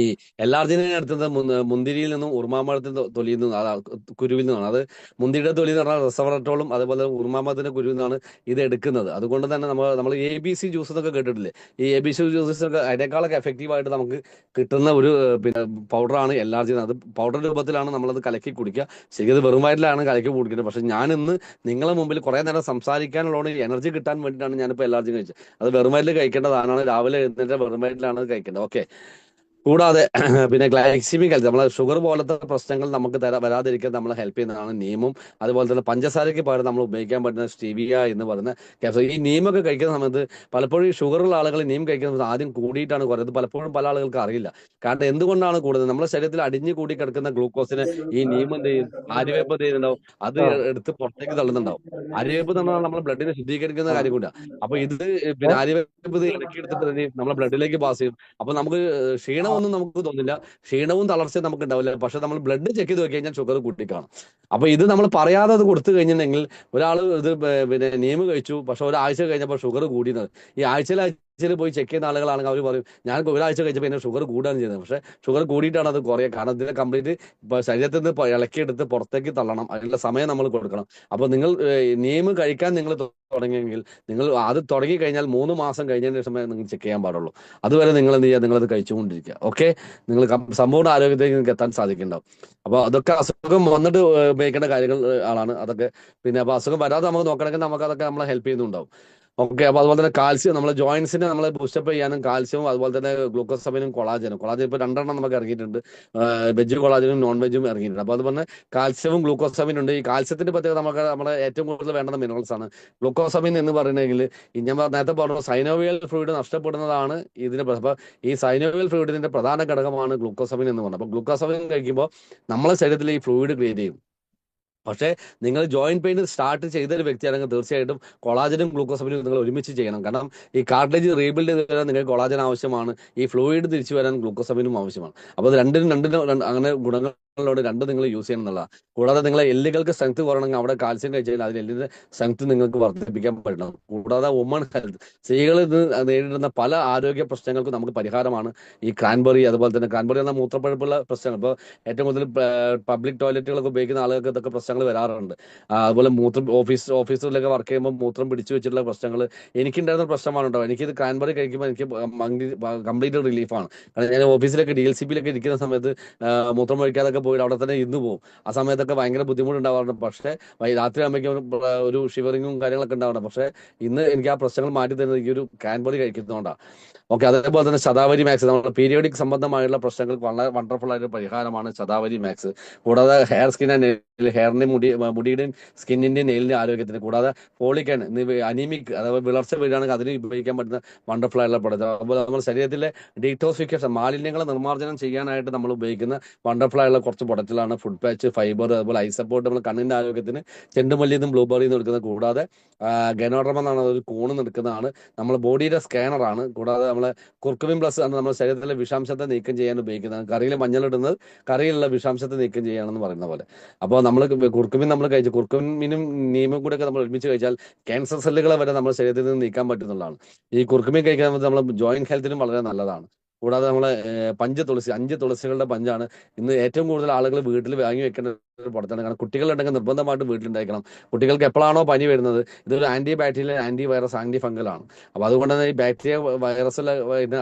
L-arginine എടുത്തത് മുന്തിരിയിൽ നിന്നും ഉറുമാമ്പഴത്തിന്റെ തൊലിയിൽ നിന്നും കുരുവിൽ നിന്നാണ്. അത് മുന്തിരിയുടെ തൊലി എന്ന് പറഞ്ഞാൽ റെസവറട്രോളും അതുപോലെ ഉറുമാമ്പഴത്തിന്റെ കുരുവിൽ നിന്നാണ് ഇത് എടുക്കുന്നത്. അതുകൊണ്ട് തന്നെ നമ്മൾ ABC ജ്യൂസ് എന്നൊക്കെ കേട്ടിട്ടില്ലേ? ഈ ABC ജ്യൂസസ് ഒക്കെ അതിനേക്കാളൊക്കെ എഫക്റ്റീവ് ആയിട്ട് നമുക്ക് കിട്ടുന്ന ഒരു പിന്നെ പൗഡറാണ് L-arginine. അത് പൗഡർ രൂപത്തിലാണ് നമ്മളത് കലക്കി കുടിക്കുക. ശരിക്കും അത് വെറും വയറ്റിലാണ് കലക്കി കുടിക്കുന്നത്. പക്ഷെ ഞാൻ ഇന്ന് നിങ്ങളെ മുമ്പിൽ കുറെ നേരം സംസാരിക്കാനുള്ള എനർജി കിട്ടാൻ വേണ്ടിയിട്ടാണ് ഞാനിപ്പോൾ L-arginine കഴിച്ചത്. അത് വെറും വയറ്റിൽ കഴിക്കേണ്ട സാധനമാണ്. രാവിലെ എഴുന്നേറ്റ് വെറും വയറ്റിലാണ് കഴിക്കേണ്ടത്. ഓക്കെ, കൂടാതെ പിന്നെ ഗ്ലൈസിമിക് ഹെൽത്ത്, നമ്മളെ ഷുഗർ പോലത്തെ പ്രശ്നങ്ങൾ നമുക്ക് വരാതിരിക്കാൻ നമ്മളെ ഹെൽപ്പ് ചെയ്യുന്നതാണ് നീമും. അതുപോലെ തന്നെ പഞ്ചസാരയ്ക്ക് പകരം നമ്മൾ ഉപയോഗിക്കാൻ പറ്റുന്ന സ്റ്റീവിയ എന്ന് പറയുന്ന ക്യാപ്സൂൾ. ഈ നീമൊക്കെ കഴിക്കുന്ന സമയത്ത് പലപ്പോഴും ഈ ഷുഗറുള്ള ആളുകൾ നീം കഴിക്കുന്ന സമയത്ത് ആദ്യം കൂടിയിട്ടാണ് കുറയുന്നത്. പലപ്പോഴും പല ആളുകൾക്ക് അറിയില്ല. കാരണം എന്തുകൊണ്ടാണ് കൂടുന്നത്? നമ്മുടെ ശരീരത്തിൽ അടിഞ്ഞു കൂടി കിടക്കുന്ന ഗ്ലൂക്കോസിന് ഈ നീം എന്ത് ചെയ്യും, ആര്യവേപ്പ് എന്ത് ചെയ്യുന്നുണ്ടാവും, അത് എടുത്ത് പുറത്തേക്ക് തള്ളുന്നുണ്ടാവും. ആര്യവേപ്പ് എന്ന് പറഞ്ഞാൽ നമ്മുടെ ബ്ലഡിനെ ശുദ്ധീകരിക്കുന്ന കാര്യം കൂടിയാണ്. അപ്പൊ ഇത് പിന്നെ ആര്യവേപ്പ് ഇളക്കി എടുത്തിട്ട് നമ്മുടെ ബ്ലഡിലേക്ക് പാസ് ചെയ്യും. അപ്പൊ നമുക്ക് ക്ഷീണമൊന്നും നമുക്ക് തോന്നില്ല, ക്ഷീണവും തളർച്ചയും നമുക്ക് ഉണ്ടാവില്ല. പക്ഷെ നമ്മൾ ബ്ലഡ് ചെക്ക് ചെയ്ത് നോക്കി കഴിഞ്ഞാൽ ഷുഗർ കൂട്ടിക്കാണും. അപ്പൊ ഇത് നമ്മൾ പറയാതെ അത് കൊടുത്തു കഴിഞ്ഞിട്ടുണ്ടെങ്കിൽ, ഒരാൾ ഇത് പിന്നെ നീം കഴിച്ചു, പക്ഷെ ഒരാഴ്ച കഴിഞ്ഞപ്പോൾ ഷുഗർ കൂടിയത്. ഈ ആഴ്ചയിൽ പോയി ചെക്ക് ചെയ്യുന്ന ആളുകളാണെങ്കിൽ അവർ പറയും, ഞാൻ ഒരാഴ്ച കഴിച്ചപ്പോൾ എന്നെ ഷുഗർ കൂടാണ് ചെയ്യുന്നത്. പക്ഷെ ഷുഗർ കൂടിയിട്ടാണ് അത് കുറയുക. കാരണം ഇതിനെ കംപ്ലീറ്റ് ശരീരത്തിൽ നിന്ന് ഇളക്കിയെടുത്ത് പുറത്തേക്ക് തള്ളണം. അതിനുള്ള സമയം നമ്മൾ കൊടുക്കണം. അപ്പൊ നിങ്ങൾ നീം കഴിക്കാൻ നിങ്ങൾ തുടങ്ങിയെങ്കിൽ, നിങ്ങൾ അത് തുടങ്ങി കഴിഞ്ഞാൽ 3 മാസം കഴിഞ്ഞതിന് ശേഷം നിങ്ങൾ ചെക്ക് ചെയ്യാൻ പാടുള്ളൂ. അതുവരെ നിങ്ങൾ എന്ത് ചെയ്യുക, നിങ്ങളത് കഴിച്ചുകൊണ്ടിരിക്കുക. ഓക്കെ, നിങ്ങൾ സമ്പൂർണ്ണ ആരോഗ്യത്തേക്ക് നിങ്ങൾക്ക് എത്താൻ സാധിക്കുന്നുണ്ടാവും. അപ്പൊ അതൊക്കെ അസുഖം വന്നിട്ട് ഉപയോഗിക്കേണ്ട കാര്യങ്ങൾ ആളാണ് അതൊക്കെ. പിന്നെ അപ്പൊ അസുഖം വരാതെ നമുക്ക് നോക്കണമെങ്കിൽ നമുക്ക് അതൊക്കെ നമ്മളെ ഹെൽപ്പ് ചെയ്യുന്നുണ്ടാവും. ഓക്കെ. അപ്പൊ അതുപോലെ തന്നെ കാൽസ്യം നമ്മളെ ജോയിന്റ്സിനെ നമ്മളെ ബൂസ്റ്റപ്പ് ചെയ്യാനും കാൽസ്യവും അതുപോലെ തന്നെ ഗ്ലൂക്കോസമിനും കൊളാജനും ഇപ്പൊ 2 നമുക്ക് ഇറങ്ങിയിട്ടുണ്ട്. വെജ് കൊളാജനും നോൺ വെജും ഇറങ്ങിയിട്ടുണ്ട്. അപ്പൊ അതുപോലെ കാൽസ്യവും ഗ്ലൂക്കോസമിനും ഉണ്ട്. ഈ കാൽസ്യത്തിന്റെ പ്രത്യേകത നമുക്ക് നമ്മുടെ ഏറ്റവും കൂടുതൽ വേണ്ടുന്ന മിനറൽസ് ആണ്. ഗ്ലൂക്കോസമിൻ എന്ന് പറയുന്നെങ്കിൽ ഞാൻ നേരത്തെ പറഞ്ഞു സൈനോവിയൽ ഫ്ലൂയിഡ് നഷ്ടപ്പെടുന്നതാണ് അപ്പൊ ഈ സൈനോവിയൽ ഫ്ലൂയിഡിന്റെ പ്രധാന ഘടകമാണ് ഗ്ലൂക്കോസമിൻ എന്ന് പറയുന്നത്. അപ്പൊ ഗ്ലൂക്കോസമിൻ കഴിക്കുമ്പോൾ നമ്മളെ ശരീരത്തിൽ ഈ ഫ്ലൂയിഡ് ക്രിയേറ്റ് ചെയ്യും. പക്ഷേ നിങ്ങൾ ജോയിന്റ് പെയിൻ സ്റ്റാർട്ട് ചെയ്ത ഒരു വ്യക്തിയാണെങ്കിൽ തീർച്ചയായിട്ടും കൊളാജനും ഗ്ലൂക്കോസമിനും നിങ്ങൾ ഒരുമിച്ച് ചെയ്യണം. കാരണം ഈ കാർട്ടിലേജ് റീബിൽഡ് ചെയ്ത് വരാൻ നിങ്ങൾക്ക് കൊളാജൻ ആവശ്യമാണ്, ഈ ഫ്ലൂയിഡ് തിരിച്ചു വരാൻ ഗ്ലൂക്കോസമിനും ആവശ്യമാണ്. അപ്പോൾ അത് അങ്ങനെ ഗുണങ്ങളോട് രണ്ടും നിങ്ങൾ യൂസ് ചെയ്യണം എന്നുള്ളതാണ്. കൂടാതെ നിങ്ങളെ എല്ലുകൾക്ക് സ്ട്രെങ്ത് കുറയണമെങ്കിൽ അവിടെ കാൽസ്യം കഴിച്ചാൽ അതിൽ എല്ലിന്റെ സ്ട്രെങ്ത് നിങ്ങൾക്ക് വർദ്ധിപ്പിക്കാൻ പറ്റണം. കൂടാതെ വുമൺ ഹെൽത്ത്, സ്ത്രീകൾ ഇത് നേരിടുന്ന പല ആരോഗ്യ പ്രശ്നങ്ങൾക്കും നമുക്ക് പരിഹാരമാണ് ഈ ക്രാൻബെറി. അതുപോലെ തന്നെ ക്രാൻബെറി എന്ന മൂത്രപ്പഴുപ്പുള്ള പ്രശ്നങ്ങൾ ഇപ്പോൾ ഏറ്റവും കൂടുതൽ പബ്ലിക് ടോയ്ലറ്റുകളൊക്കെ ഉപയോഗിക്കുന്ന ആളുകൾക്ക് ഇതൊക്കെ പ്രശ്നങ്ങൾ വരാറുണ്ട്. അതുപോലെ ഓഫീസിലൊക്കെ വർക്ക് ചെയ്യുമ്പോൾ മൂത്രം പിടിച്ചു വെച്ചിട്ടുള്ള പ്രശ്നങ്ങൾ എനിക്കുണ്ടായിരുന്ന പ്രശ്നമാണ് കേട്ടോ. എനിക്കിത് ക്രാൻബെറി കഴിക്കുമ്പോൾ എനിക്ക് കംപ്ലീറ്റ് റിലീഫാണ്. കാരണം ഞാൻ ഓഫീസിലൊക്കെ DLCP-ലൊക്കെ ഇരിക്കുന്ന സമയത്ത് മൂത്രം ഒഴിക്കാതൊക്കെ പോയിട്ട് അവിടെ തന്നെ ഇരുന്ന് പോകും. ആ സമയത്തൊക്കെ ഭയങ്കര ബുദ്ധിമുട്ടുണ്ടാവാറുണ്ട്. പക്ഷേ രാത്രി ആകുമ്പോഴേക്കും ഒരു ഷിവറിങ്ങും കാര്യങ്ങളൊക്കെ ഉണ്ടാവാറുണ്ട്. പക്ഷേ ഇന്ന് എനിക്ക് ആ പ്രശ്നങ്ങൾ മാറ്റി തരുന്നത് ഈ ഒരു ക്രാൻബെറി കഴിക്കുന്നതുകൊണ്ടാണ്. ഓക്കെ. അതേപോലെ തന്നെ ശതാവരി മാക്സ്, നമ്മുടെ പീരിയോഡിക് സംബന്ധമായുള്ള പ്രശ്നങ്ങൾക്ക് വളരെ വണ്ടർഫുൾ ആയിട്ട് പരിഹാരമാണ് ശതാവരി മാക്സ്. കൂടാതെ ഹെയർ സ്കിൻ ആൻഡ് ഹെയറിന്റെ മുടിയുടെയും സ്കിന്നിന്റെയും നെയിലിന്റെ ആരോഗ്യത്തിന്, കൂടാതെ ഫോളിക് ആൻഡ് അനീമിക് അഥവാ വിളർച്ച വരികയാണെങ്കിൽ അതിന് ഉപയോഗിക്കാൻ പറ്റുന്ന വണ്ടർഫുൾ ആയിട്ടുള്ള പ്രൊഡക്റ്റ്. അതുപോലെ നമ്മുടെ ശരീരത്തിലെ ഡീറ്റോക്സിഫിക്കേഷൻ, മാലിന്യങ്ങളെ നിർമ്മാർജ്ജനം ചെയ്യാനായിട്ട് നമ്മൾ ഉപയോഗിക്കുന്ന വണ്ടർഫുൾ ആയിട്ടുള്ള കുറച്ച് പ്രൊഡക്റ്റുകളാണ് ഫുഡ് പാച്ച്, ഫൈബർ, അതുപോലെ ഐ സപ്പോർട്ട്, നമ്മൾ കണ്ണിന്റെ ആരോഗ്യത്തിന് ചെണ്ടുമല്ലിന്നും ബ്ലൂബെറിന്നും എടുക്കുന്നത്. കൂടാതെ ഗനോഡർമ എന്നാണ് ഒരു കൂണ് എടുക്കുന്നതാണ്. നമ്മുടെ ബോഡിയുടെ സ്കാനറാണ്. കൂടാതെ നമ്മളെ കുർക്കുമിൻ പ്ലസ് ആണ് നമ്മുടെ ശരീരത്തിലെ വിഷാംശത്തെ നീക്കം ചെയ്യാൻ ഉപയോഗിക്കുന്നത്. കറിയിൽ മഞ്ഞളിടുന്നത് കറിയിലുള്ള വിഷാംശത്തെ നീക്കം ചെയ്യാണെന്ന് പറയുന്ന പോലെ. അപ്പോൾ നമ്മൾ കുർക്കുമിൻ നമ്മൾ കഴിച്ചു, കുർക്കുമിനും നീമും കൂടെ ഒക്കെ നമ്മൾ ഒരുമിച്ച് കഴിച്ചാൽ ക്യാൻസർ സെല്ലുകളെ വരെ നമ്മുടെ ശരീരത്തിൽ നിന്ന് നീക്കാൻ പറ്റുന്നതാണ്. ഈ കുർക്കുമിൻ കഴിക്കാൻ നമ്മൾ ജോയിന്റ് ഹെൽത്തിനും വളരെ നല്ലതാണ്. കൂടാതെ നമ്മളെ തുളസി 5 തുളസികളുടെ പഞ്ചാണ് ഇന്ന് ഏറ്റവും കൂടുതൽ ആളുകൾ വീട്ടിൽ വാങ്ങി വെക്കേണ്ട ഒരു പ്രൊഡക്റ്റാണ്. കാരണം കുട്ടികളുണ്ടെങ്കിൽ നിർബന്ധമായിട്ട് വീട്ടിലുണ്ടായിരിക്കണം. കുട്ടികൾക്ക് എപ്പോഴാണോ പനി വരുന്നത്, ഇതൊരു anti bacterial, anti virus, anti fungal ആണ്. അപ്പോൾ അതുകൊണ്ട് തന്നെ ഈ ബാക്ടീരിയ വൈറസിലെ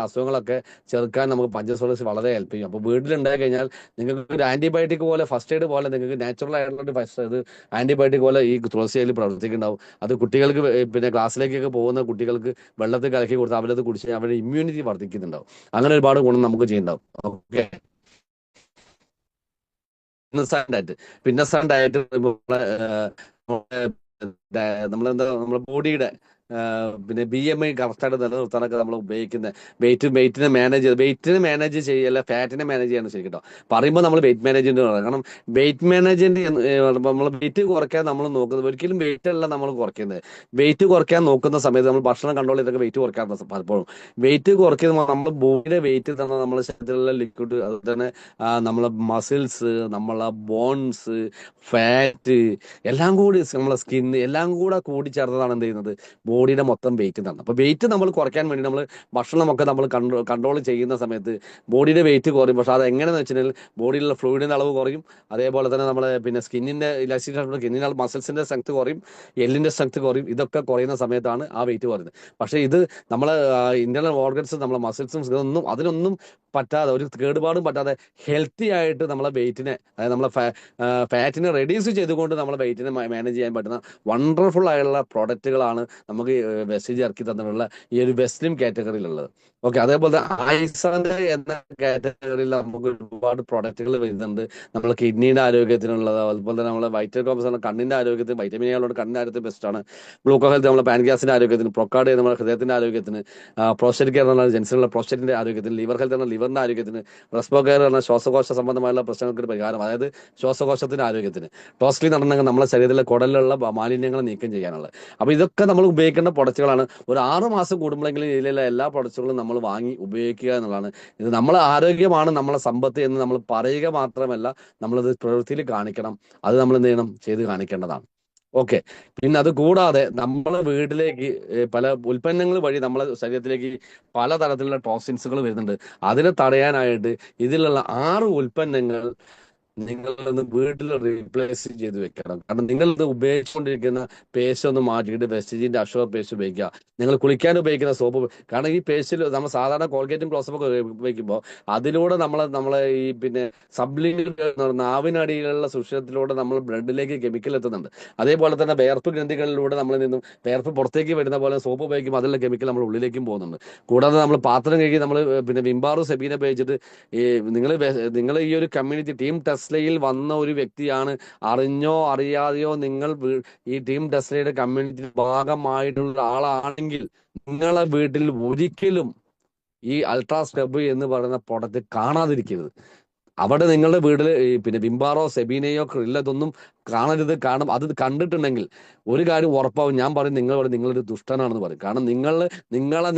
അസുഖങ്ങളൊക്കെ ചെറുക്കാൻ നമുക്ക് തുളസി വളരെ ഹെൽപ്പ് ചെയ്യും. അപ്പോൾ വീട്ടിലുണ്ടായി കഴിഞ്ഞാൽ നിങ്ങൾക്ക് ഒരു ആന്റിബയോട്ടിക് പോലെ, ഫസ്റ്റ് എയ്ഡ് പോലെ, നിങ്ങൾക്ക് നാച്ചുറൽ ആയിട്ടുള്ള ഫസ്റ്റ് ആന്റിബയോട്ടിക് പോലെ ഈ തുളസിയിൽ പ്രവർത്തിക്കുന്നുണ്ടാവും. അത് കുട്ടികൾക്ക് പിന്നെ ക്ലാസ്സിലേക്കൊക്കെ പോകുന്ന കുട്ടികൾക്ക് വെള്ളത്തിൽ കലക്കി കൊടുത്ത് അവരത് കുടിച്ച് അവരുടെ ഇമ്മ്യൂണിറ്റി വർദ്ധിക്കുന്നുണ്ടാവും. അങ്ങനെ ഒരുപാട് ഗുണം നമുക്ക് ചെയ്യുന്നുണ്ടാവും. ഓക്കെ. ഫിറ്റ്നസ് ആൻഡ് ഡയറ്റ് നമ്മളെന്താ നമ്മുടെ ബോഡിയുടെ പിന്നെ BMI കറക്റ്റായിട്ട് നിലനിർത്താനൊക്കെ നമ്മൾ ഉപയോഗിക്കുന്ന വെയിറ്റിനെ മാനേജ് ചെയ്യല്ല, ഫാറ്റിനെ മാനേജ് ചെയ്യാണ് ശരി കേട്ടോ. പറയുമ്പോൾ നമ്മൾ വെയിറ്റ് മാനേജ്മെന്റ് പറയാം. കാരണം വെയിറ്റ് മാനേജ്മെന്റ് നമ്മൾ വെയിറ്റ് കുറയ്ക്കാൻ നമ്മൾ നോക്കുന്നത് ഒരിക്കലും വെയിറ്റ് അല്ല നമ്മൾ കുറയ്ക്കുന്നത്. വെയിറ്റ് കുറയ്ക്കാൻ നോക്കുന്ന സമയത്ത് നമ്മൾ ഭക്ഷണം കൺട്രോൾ ചെയ്തൊക്കെ വെയിറ്റ് കുറയ്ക്കാറുണ്ട്. പലപ്പോഴും വെയിറ്റ് കുറയ്ക്കുന്നത് നമ്മുടെ ബോഡിയുടെ വെയിറ്റ് തന്നെ നമ്മുടെ ശരീരത്തിലുള്ള ലിക്വിഡ്, അതുപോലെ തന്നെ നമ്മളെ മസിൽസ്, നമ്മളെ ബോൺസ്, ഫാറ്റ് എല്ലാം കൂടി, നമ്മളെ സ്കിന്ന് എല്ലാം കൂടി ചേർന്നതാണ് എന്ത് ചെയ്യുന്നത് ബോഡിയുടെ മൊത്തം വെയിറ്റ് എന്നാണ്. അപ്പോൾ വെയിറ്റ് നമ്മൾ കുറയ്ക്കാൻ വേണ്ടി നമ്മൾ ഭക്ഷണമൊക്കെ നമ്മൾ കൺട്രോൾ ചെയ്യുന്ന സമയത്ത് ബോഡിയുടെ വെയിറ്റ് കുറയും. പക്ഷെ അത് എങ്ങനെയാണെന്ന് വെച്ചിട്ടുണ്ടെങ്കിൽ ബോഡിയിലുള്ള ഫ്ലൂയിഡിന്റെ അളവ് കുറയും. അതേപോലെ തന്നെ നമ്മളെ പിന്നെ സ്കിന്നിന്റെ സ്കിന്നിന്റെ മസിൽസിന്റെ സ്ട്രെങ്ത് കുറയും, എല്ലിന്റെ സ്ട്രെങ്ത് കുറയും. ഇതൊക്കെ കുറയുന്ന സമയത്താണ് ആ വെയിറ്റ് കുറയുന്നത്. പക്ഷെ ഇത് നമ്മളെ ഇന്റർണൽ ഓർഗൻസ്, നമ്മളെ മസിൽസും അതിനൊന്നും പറ്റാതെ, ഒരു കേടുപാടും പറ്റാതെ ഹെൽത്തി ആയിട്ട് നമ്മളെ വെയിറ്റിനെ, അതായത് നമ്മളെ ഫാറ്റിനെ റെഡ്യൂസ് ചെയ്തുകൊണ്ട് നമ്മളെ വെയിറ്റിനെ മാനേജ് ചെയ്യാൻ പറ്റുന്ന വണ്ടർഫുൾ ആയിട്ടുള്ള പ്രോഡക്റ്റുകളാണ് നമുക്ക് വെസ്റ്റേജ് ഇറക്കി തന്നിട്ടുള്ള ഈ ഒരു വെസ്ലിം കാറ്റഗറിയിലുള്ളത്. ഓക്കെ. അതേപോലെ ഐസാന്റെ എന്ന കാറ്റഗറിയിൽ നമുക്ക് ഒരുപാട് പ്രോഡക്റ്റുകൾ വരുന്നുണ്ട്. നമ്മളെ കിഡ്നിയുടെ ആരോഗ്യത്തിനുള്ളത്, അതുപോലെ തന്നെ നമ്മളെ വൈറ്റൽ കോംപ്ലക്സ് കണ്ണിന്റെ ആരോഗ്യത്തിന്, വൈറ്റമിൻ എ ഉള്ള കണ്ണിന്റെ ആരോഗ്യത്തിന് ബെസ്റ്റ് ആണ്. ഗ്ലൂക്കോ ഹെൽത്ത് നമ്മളെ പാൻക്രിയാസിന്റെ ആരോഗ്യത്തിന്, പ്രൊക്കാർഡ് നമ്മുടെ ഹൃദയത്തിന്റെ ആരോഗ്യത്തിന്, പ്രോസ്റ്റേറ്റ് കെയർ എന്നുള്ള ജെൻസിനുള്ള പ്രോസ്റ്റേറ്റിന്റെ ആരോഗ്യത്തിന്, ലിവർ ഹെൽത്ത് എന്ന ലിവറിന്റെ ആരോഗ്യത്തിന്, റെസ്പോ കെയർ എന്ന ശ്വാസകോശ സംബന്ധമായുള്ള പ്രശ്നങ്ങൾക്ക് പരിഹാരം, അതായത് ശ്വാസകോശത്തിന്റെ ആരോഗ്യത്തിന്, ടോസ്ലി നടന്നെങ്കിൽ നമ്മളെ ശരീരത്തിലെ കുടലിലുള്ള മാലിന്യങ്ങളെ നീക്കം ചെയ്യാനുള്ളത്. അപ്പൊ ഇതൊക്കെ നമ്മൾ ഉപയോഗിക്കേണ്ട പ്രൊഡക്റ്റുകളാണ്. ഒരു 6 മാസം കൂടുമ്പോഴെങ്കിലും ഇതിലുള്ള എല്ലാ പ്രൊഡക്റ്റുകളും നമ്മൾ വാങ്ങി ഉപയോഗിക്കുക എന്നുള്ളതാണ്. ഇത് നമ്മളെ ആരോഗ്യമാണ് നമ്മളെ സമ്പത്ത് എന്ന് നമ്മൾ പറയുക മാത്രമല്ല, നമ്മളത് പ്രവൃത്തിയിൽ കാണിക്കണം. അത് നമ്മൾ എന്ത് ചെയ്യണം, ചെയ്ത് കാണിക്കേണ്ടതാണ്. ഓക്കെ. പിന്നെ അത് കൂടാതെ നമ്മളെ വീട്ടിലേക്ക് പല ഉൽപ്പന്നങ്ങൾ വഴി നമ്മളെ ശരീരത്തിലേക്ക് പലതരത്തിലുള്ള ടോക്സിൻസുകൾ വരുന്നുണ്ട്. അതിനെ തടയാനായിട്ട് ഇതിലുള്ള 6 ഉൽപ്പന്നങ്ങൾ നിങ്ങളൊന്ന് വീട്ടിൽ റീപ്ലേസ് ചെയ്ത് വെക്കണം. കാരണം നിങ്ങൾ ഇത് ഉപയോഗിച്ചുകൊണ്ടിരിക്കുന്ന പേസ്റ്റ് ഒന്ന് മാറ്റിയിട്ട് വെസ്റ്റീജിന്റെ അഷോ പേസ്റ്റ് ഉപയോഗിക്കുക. നിങ്ങൾ കുളിക്കാൻ ഉപയോഗിക്കുന്ന സോപ്പ്, കാരണം ഈ പേസ്റ്റിൽ നമ്മൾ സാധാരണ കോൾഗേറ്റും ക്ലോസപ്പ് ഒക്കെ ഉപയോഗിക്കുമ്പോൾ അതിലൂടെ നമ്മളെ ഈ പിന്നെ സബ്ലിമിൽ നാവിനടിയിലുള്ള സുഷിരത്തിലൂടെ നമ്മൾ ബ്ലഡിലേക്ക് കെമിക്കൽ എത്തുന്നുണ്ട്. അതേപോലെ തന്നെ വേർപ്പ് ഗ്രന്ഥികളിലൂടെ നമ്മൾ നിന്നും വേർപ്പ് പുറത്തേക്ക് വരുന്ന പോലെ സോപ്പ് ഉപയോഗിക്കുമ്പോൾ അതിലുള്ള കെമിക്കൽ നമ്മൾ ഉള്ളിലേക്കും പോകുന്നുണ്ട്. കൂടാതെ നമ്മൾ പാത്രം കഴുകി നമ്മൾ പിന്നെ വിംബാറും സെബീനെ ഉപയോഗിച്ചിട്ട് ഈ നിങ്ങൾ ഈ ഒരു കമ്മ്യൂണിറ്റി ടീം ടെസ്ലയിൽ വന്ന ഒരു വ്യക്തിയാണ്, അറിഞ്ഞോ അറിയാതെയോ നിങ്ങൾ ഈ ടീം ടെസ്ലയുടെ കമ്മ്യൂണിറ്റി ഭാഗമായിട്ടുള്ള ആളാണെങ്കിൽ നിങ്ങളെ വീട്ടിൽ ഒരിക്കലും ഈ അൾട്രാ സ്ക്രബ് എന്ന് പറയുന്ന പ്രൊഡക്റ്റ് കാണാതിരിക്കരുത്. അവിടെ നിങ്ങളുടെ വീട്ടിൽ പിന്നെ വിംബാറോ സെബീനയോ ക്രില്ല ഇതൊന്നും കാണരുത്. കാരണം അത് കണ്ടിട്ടുണ്ടെങ്കിൽ ഒരു കാര്യം ഉറപ്പാവും, ഞാൻ പറയും നിങ്ങളൊരു ദുഷ്ടനാണെന്ന് പറയും. കാരണം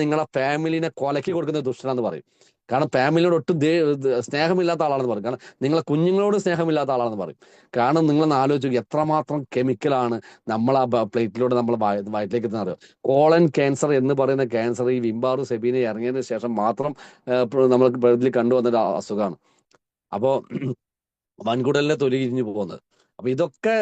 നിങ്ങളെ ഫാമിലിനെ കൊലക്കി കൊടുക്കുന്ന ദുഷ്ടനാന്ന് പറയും. കാരണം ഫാമിലിയോട് ഒട്ടും സ്നേഹമില്ലാത്ത ആളാണെന്ന് പറയും. കാരണം നിങ്ങളെ കുഞ്ഞുങ്ങളോട് സ്നേഹമില്ലാത്ത ആളാണെന്ന് പറയും. കാരണം നിങ്ങളൊന്ന് ആലോചിച്ചു എത്രമാത്രം കെമിക്കലാണ് നമ്മൾ ആ പ്ലേറ്റിലൂടെ നമ്മൾ വയറ്റിലേക്ക് എത്തുന്ന അറിയാം. കോളൻ ക്യാൻസർ എന്ന് പറയുന്ന ക്യാൻസർ ഈ വിംബാറു സെബീന ഇറങ്ങിയതിന് ശേഷം മാത്രം നമ്മൾക്ക് പ്രകൃതിയിൽ കണ്ടുവന്നൊരു അസുഖമാണ്. അപ്പോ വൻകുടലിനെ തൊലിഞ്ഞു പോകുന്നത്. അപ്പൊ ഇതൊക്കെ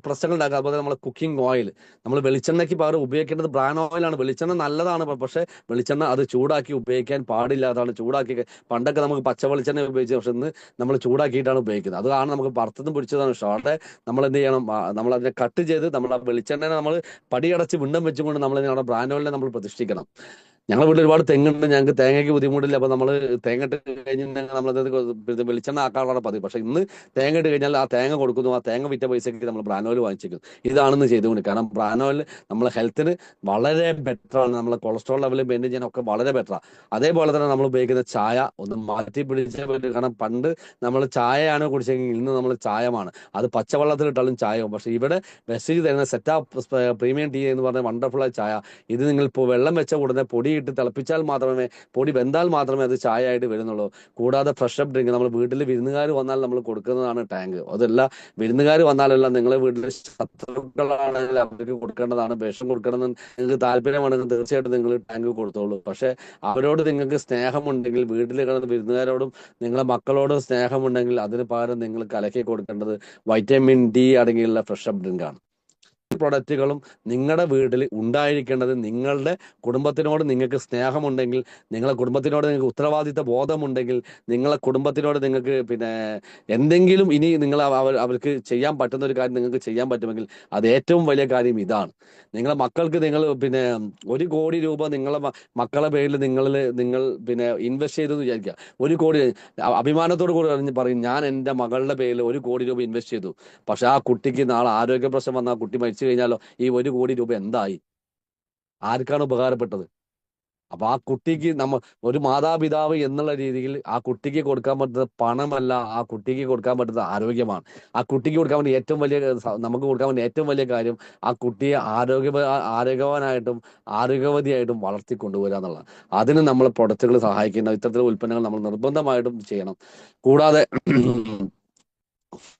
പ്രശ്നങ്ങൾ ഉണ്ടാക്കുക. അതുപോലെ നമ്മൾ കുക്കിംഗ് ഓയിൽ, നമ്മൾ വെളിച്ചെണ്ണയ്ക്ക് പകരം ഉപയോഗിക്കേണ്ടത് ബ്രാൻ ഓയിലാണ്. വെളിച്ചെണ്ണ നല്ലതാണ്, പക്ഷെ വെളിച്ചെണ്ണ അത് ചൂടാക്കി ഉപയോഗിക്കാൻ പാടില്ലാതാണ്. ചൂടാക്കി പണ്ടൊക്കെ നമുക്ക് പച്ച വെളിച്ചെണ്ണ ഉപയോഗിച്ചത്, പക്ഷെ ഇന്ന് നമ്മൾ ചൂടാക്കിയിട്ടാണ് ഉപയോഗിക്കുന്നത്. അതാണ് നമുക്ക് വറുത്തതും പിടിച്ചതാണ് ഇഷ്ടം. അവിടെ നമ്മൾ എന്ത് ചെയ്യണം, നമ്മൾ അതിനെ കട്ട് ചെയ്ത് നമ്മൾ ആ വെളിച്ചെണ്ണനെ നമ്മൾ പടിയടച്ച് വിണ്ടം വെച്ചുകൊണ്ട് നമ്മൾ നമ്മുടെ ബ്രാൻ ഓയിലിനെ നമ്മൾ പ്രതിഷ്ഠിക്കണം. ഞങ്ങളുടെ വീട്ടിൽ ഒരുപാട് തെങ്ങുണ്ട്, ഞങ്ങൾക്ക് തേങ്ങയ്ക്ക് ബുദ്ധിമുട്ടില്ല. അപ്പൊ നമ്മൾ തേങ്ങ ഇട്ട് കഴിഞ്ഞിട്ടുണ്ടെങ്കിൽ നമ്മളത് വെളിച്ചെണ്ണ ആക്കാനുള്ള പതിവ്. പക്ഷെ ഇന്ന് തേങ്ങ ഇട്ട് കഴിഞ്ഞാൽ ആ തേങ്ങ കൊടുക്കുന്നു, ആ തേങ്ങ വിറ്റ പൈസക്ക് നമ്മൾ ബ്രാൻ ഓയിൽ വാങ്ങിച്ചിരിക്കുന്നു. ഇതാണെന്ന് ചെയ്തുകൊണ്ട്, കാരണം ബ്രാൻ ഓയിൽ നമ്മളെ ഹെൽത്തിന് വളരെ ബെറ്ററാണ്, നമ്മളെ കൊളസ്ട്രോൾ ലെവൽ മെയിൻറ്റെയിൻ ചെയ്യാനൊക്കെ വളരെ ബെറ്ററാണ്. അതേപോലെ തന്നെ നമ്മൾ ഉപയോഗിക്കുന്ന ചായ ഒന്ന് മാറ്റി പിടിച്ചേ പറ്റും. കാരണം പണ്ട് നമ്മൾ ചായയാണ് കുടിച്ചെങ്കിൽ ഇന്ന് നമ്മൾ ചായമാണ്, അത് പച്ചവെള്ളത്തിലിട്ടാലും ചായവും. പക്ഷെ ഇവിടെ മെസ്സേജ് തരുന്ന സെറ്റാപ്പ് പ്രീമിയം ടീ എന്ന് പറഞ്ഞ വണ്ടർഫുൾ ആയ ചായ, ഇത് നിങ്ങൾ ഇപ്പോൾ വെള്ളം വെച്ച ഉടനെ പൊടിയിട്ട് തിളപ്പിച്ചാൽ മാത്രമേ, പൊടി വെന്താൽ മാത്രമേ അത് ചായ ആയിട്ട് വരുന്നുള്ളൂ. കൂടാതെ ഫ്രഷ് അപ്പ് ഡ്രിങ്ക്, നമ്മൾ വീട്ടിൽ വിരുന്നുകാർ വന്നാൽ നമ്മൾ കൊടുക്കുന്നതാണ് ടാങ്ക്. അതല്ല വിരുന്നുകാർ വന്നാലല്ല, നിങ്ങളെ വീട്ടിൽ ശത്രുക്കളാണെങ്കിൽ അവർക്ക് കൊടുക്കേണ്ടതാണ്. വിഷം കൊടുക്കണമെന്ന് നിങ്ങൾക്ക് താല്പര്യമാണെങ്കിൽ തീർച്ചയായിട്ടും നിങ്ങൾ ടാങ്ക് കൊടുത്തോളൂ. പക്ഷെ അവരോട് നിങ്ങൾക്ക് സ്നേഹമുണ്ടെങ്കിൽ, വീട്ടിൽ കിടന്ന വിരുന്നുകാരോടും നിങ്ങളെ മക്കളോടും സ്നേഹമുണ്ടെങ്കിൽ അതിന് പകരം നിങ്ങൾ കലക്കി കൊടുക്കേണ്ടത് വൈറ്റമിൻ ഡി അടങ്ങിയുള്ള ഫ്രഷ് അപ്പ് ഡ്രിങ്ക് ആണ്. പ്രൊഡക്റ്റുകളും നിങ്ങളുടെ വീട്ടിൽ ഉണ്ടായിരിക്കേണ്ടത്, നിങ്ങളുടെ കുടുംബത്തിനോട് നിങ്ങൾക്ക് സ്നേഹമുണ്ടെങ്കിൽ, നിങ്ങളെ കുടുംബത്തിനോട് നിങ്ങൾക്ക് ഉത്തരവാദിത്ത ബോധമുണ്ടെങ്കിൽ, നിങ്ങളെ കുടുംബത്തിനോട് നിങ്ങൾക്ക് പിന്നെ എന്തെങ്കിലും ഇനി നിങ്ങൾ അവർക്ക് ചെയ്യാൻ പറ്റുന്ന ഒരു കാര്യം നിങ്ങൾക്ക് ചെയ്യാൻ പറ്റുമെങ്കിൽ അത് ഏറ്റവും വലിയ കാര്യം ഇതാണ്. നിങ്ങളെ മക്കൾക്ക് നിങ്ങൾ പിന്നെ 1 കോടി രൂപ നിങ്ങളെ മക്കളെ പേരിൽ നിങ്ങൾ പിന്നെ ഇൻവെസ്റ്റ് ചെയ്തെന്ന് വിചാരിക്കുക. 1 കോടി അഭിമാനത്തോട് കൂടി പറയും, ഞാൻ എൻ്റെ മകളുടെ പേരിൽ 1 കോടി രൂപ ഇൻവെസ്റ്റ് ചെയ്തു. പക്ഷെ ആ കുട്ടിക്ക് നാളെ ആരോഗ്യ പ്രശ്നം വന്ന ആ കുട്ടി മരിച്ചു കഴിഞ്ഞാലോ, ഈ 1 കോടി രൂപ എന്തായി? ആർക്കാണ് ഉപകാരപ്പെട്ടത്? അപ്പൊ ആ കുട്ടിക്ക് ഒരു മാതാപിതാവ് എന്നുള്ള രീതിയിൽ ആ കുട്ടിക്ക് കൊടുക്കാൻ പറ്റുന്നത് പണമല്ല, ആ കുട്ടിക്ക് കൊടുക്കാൻ പറ്റുന്നത് ആരോഗ്യമാണ്. ആ കുട്ടിക്ക് കൊടുക്കാൻ വേണ്ടി നമുക്ക് കൊടുക്കാൻ വേണ്ടി ഏറ്റവും വലിയ കാര്യം ആ കുട്ടിയെ ആരോഗ്യവാനായിട്ടും ആരോഗ്യവതിയായിട്ടും വളർത്തിക്കൊണ്ടുവരിക എന്നുള്ളത്. അതിന് നമ്മൾ പ്രൊഡക്റ്റുകൾ സഹായിക്കുന്ന ഇത്തരത്തിലുള്ള ഉൽപ്പന്നങ്ങൾ നമ്മൾ നിർബന്ധമായിട്ടും ചെയ്യണം. കൂടാതെ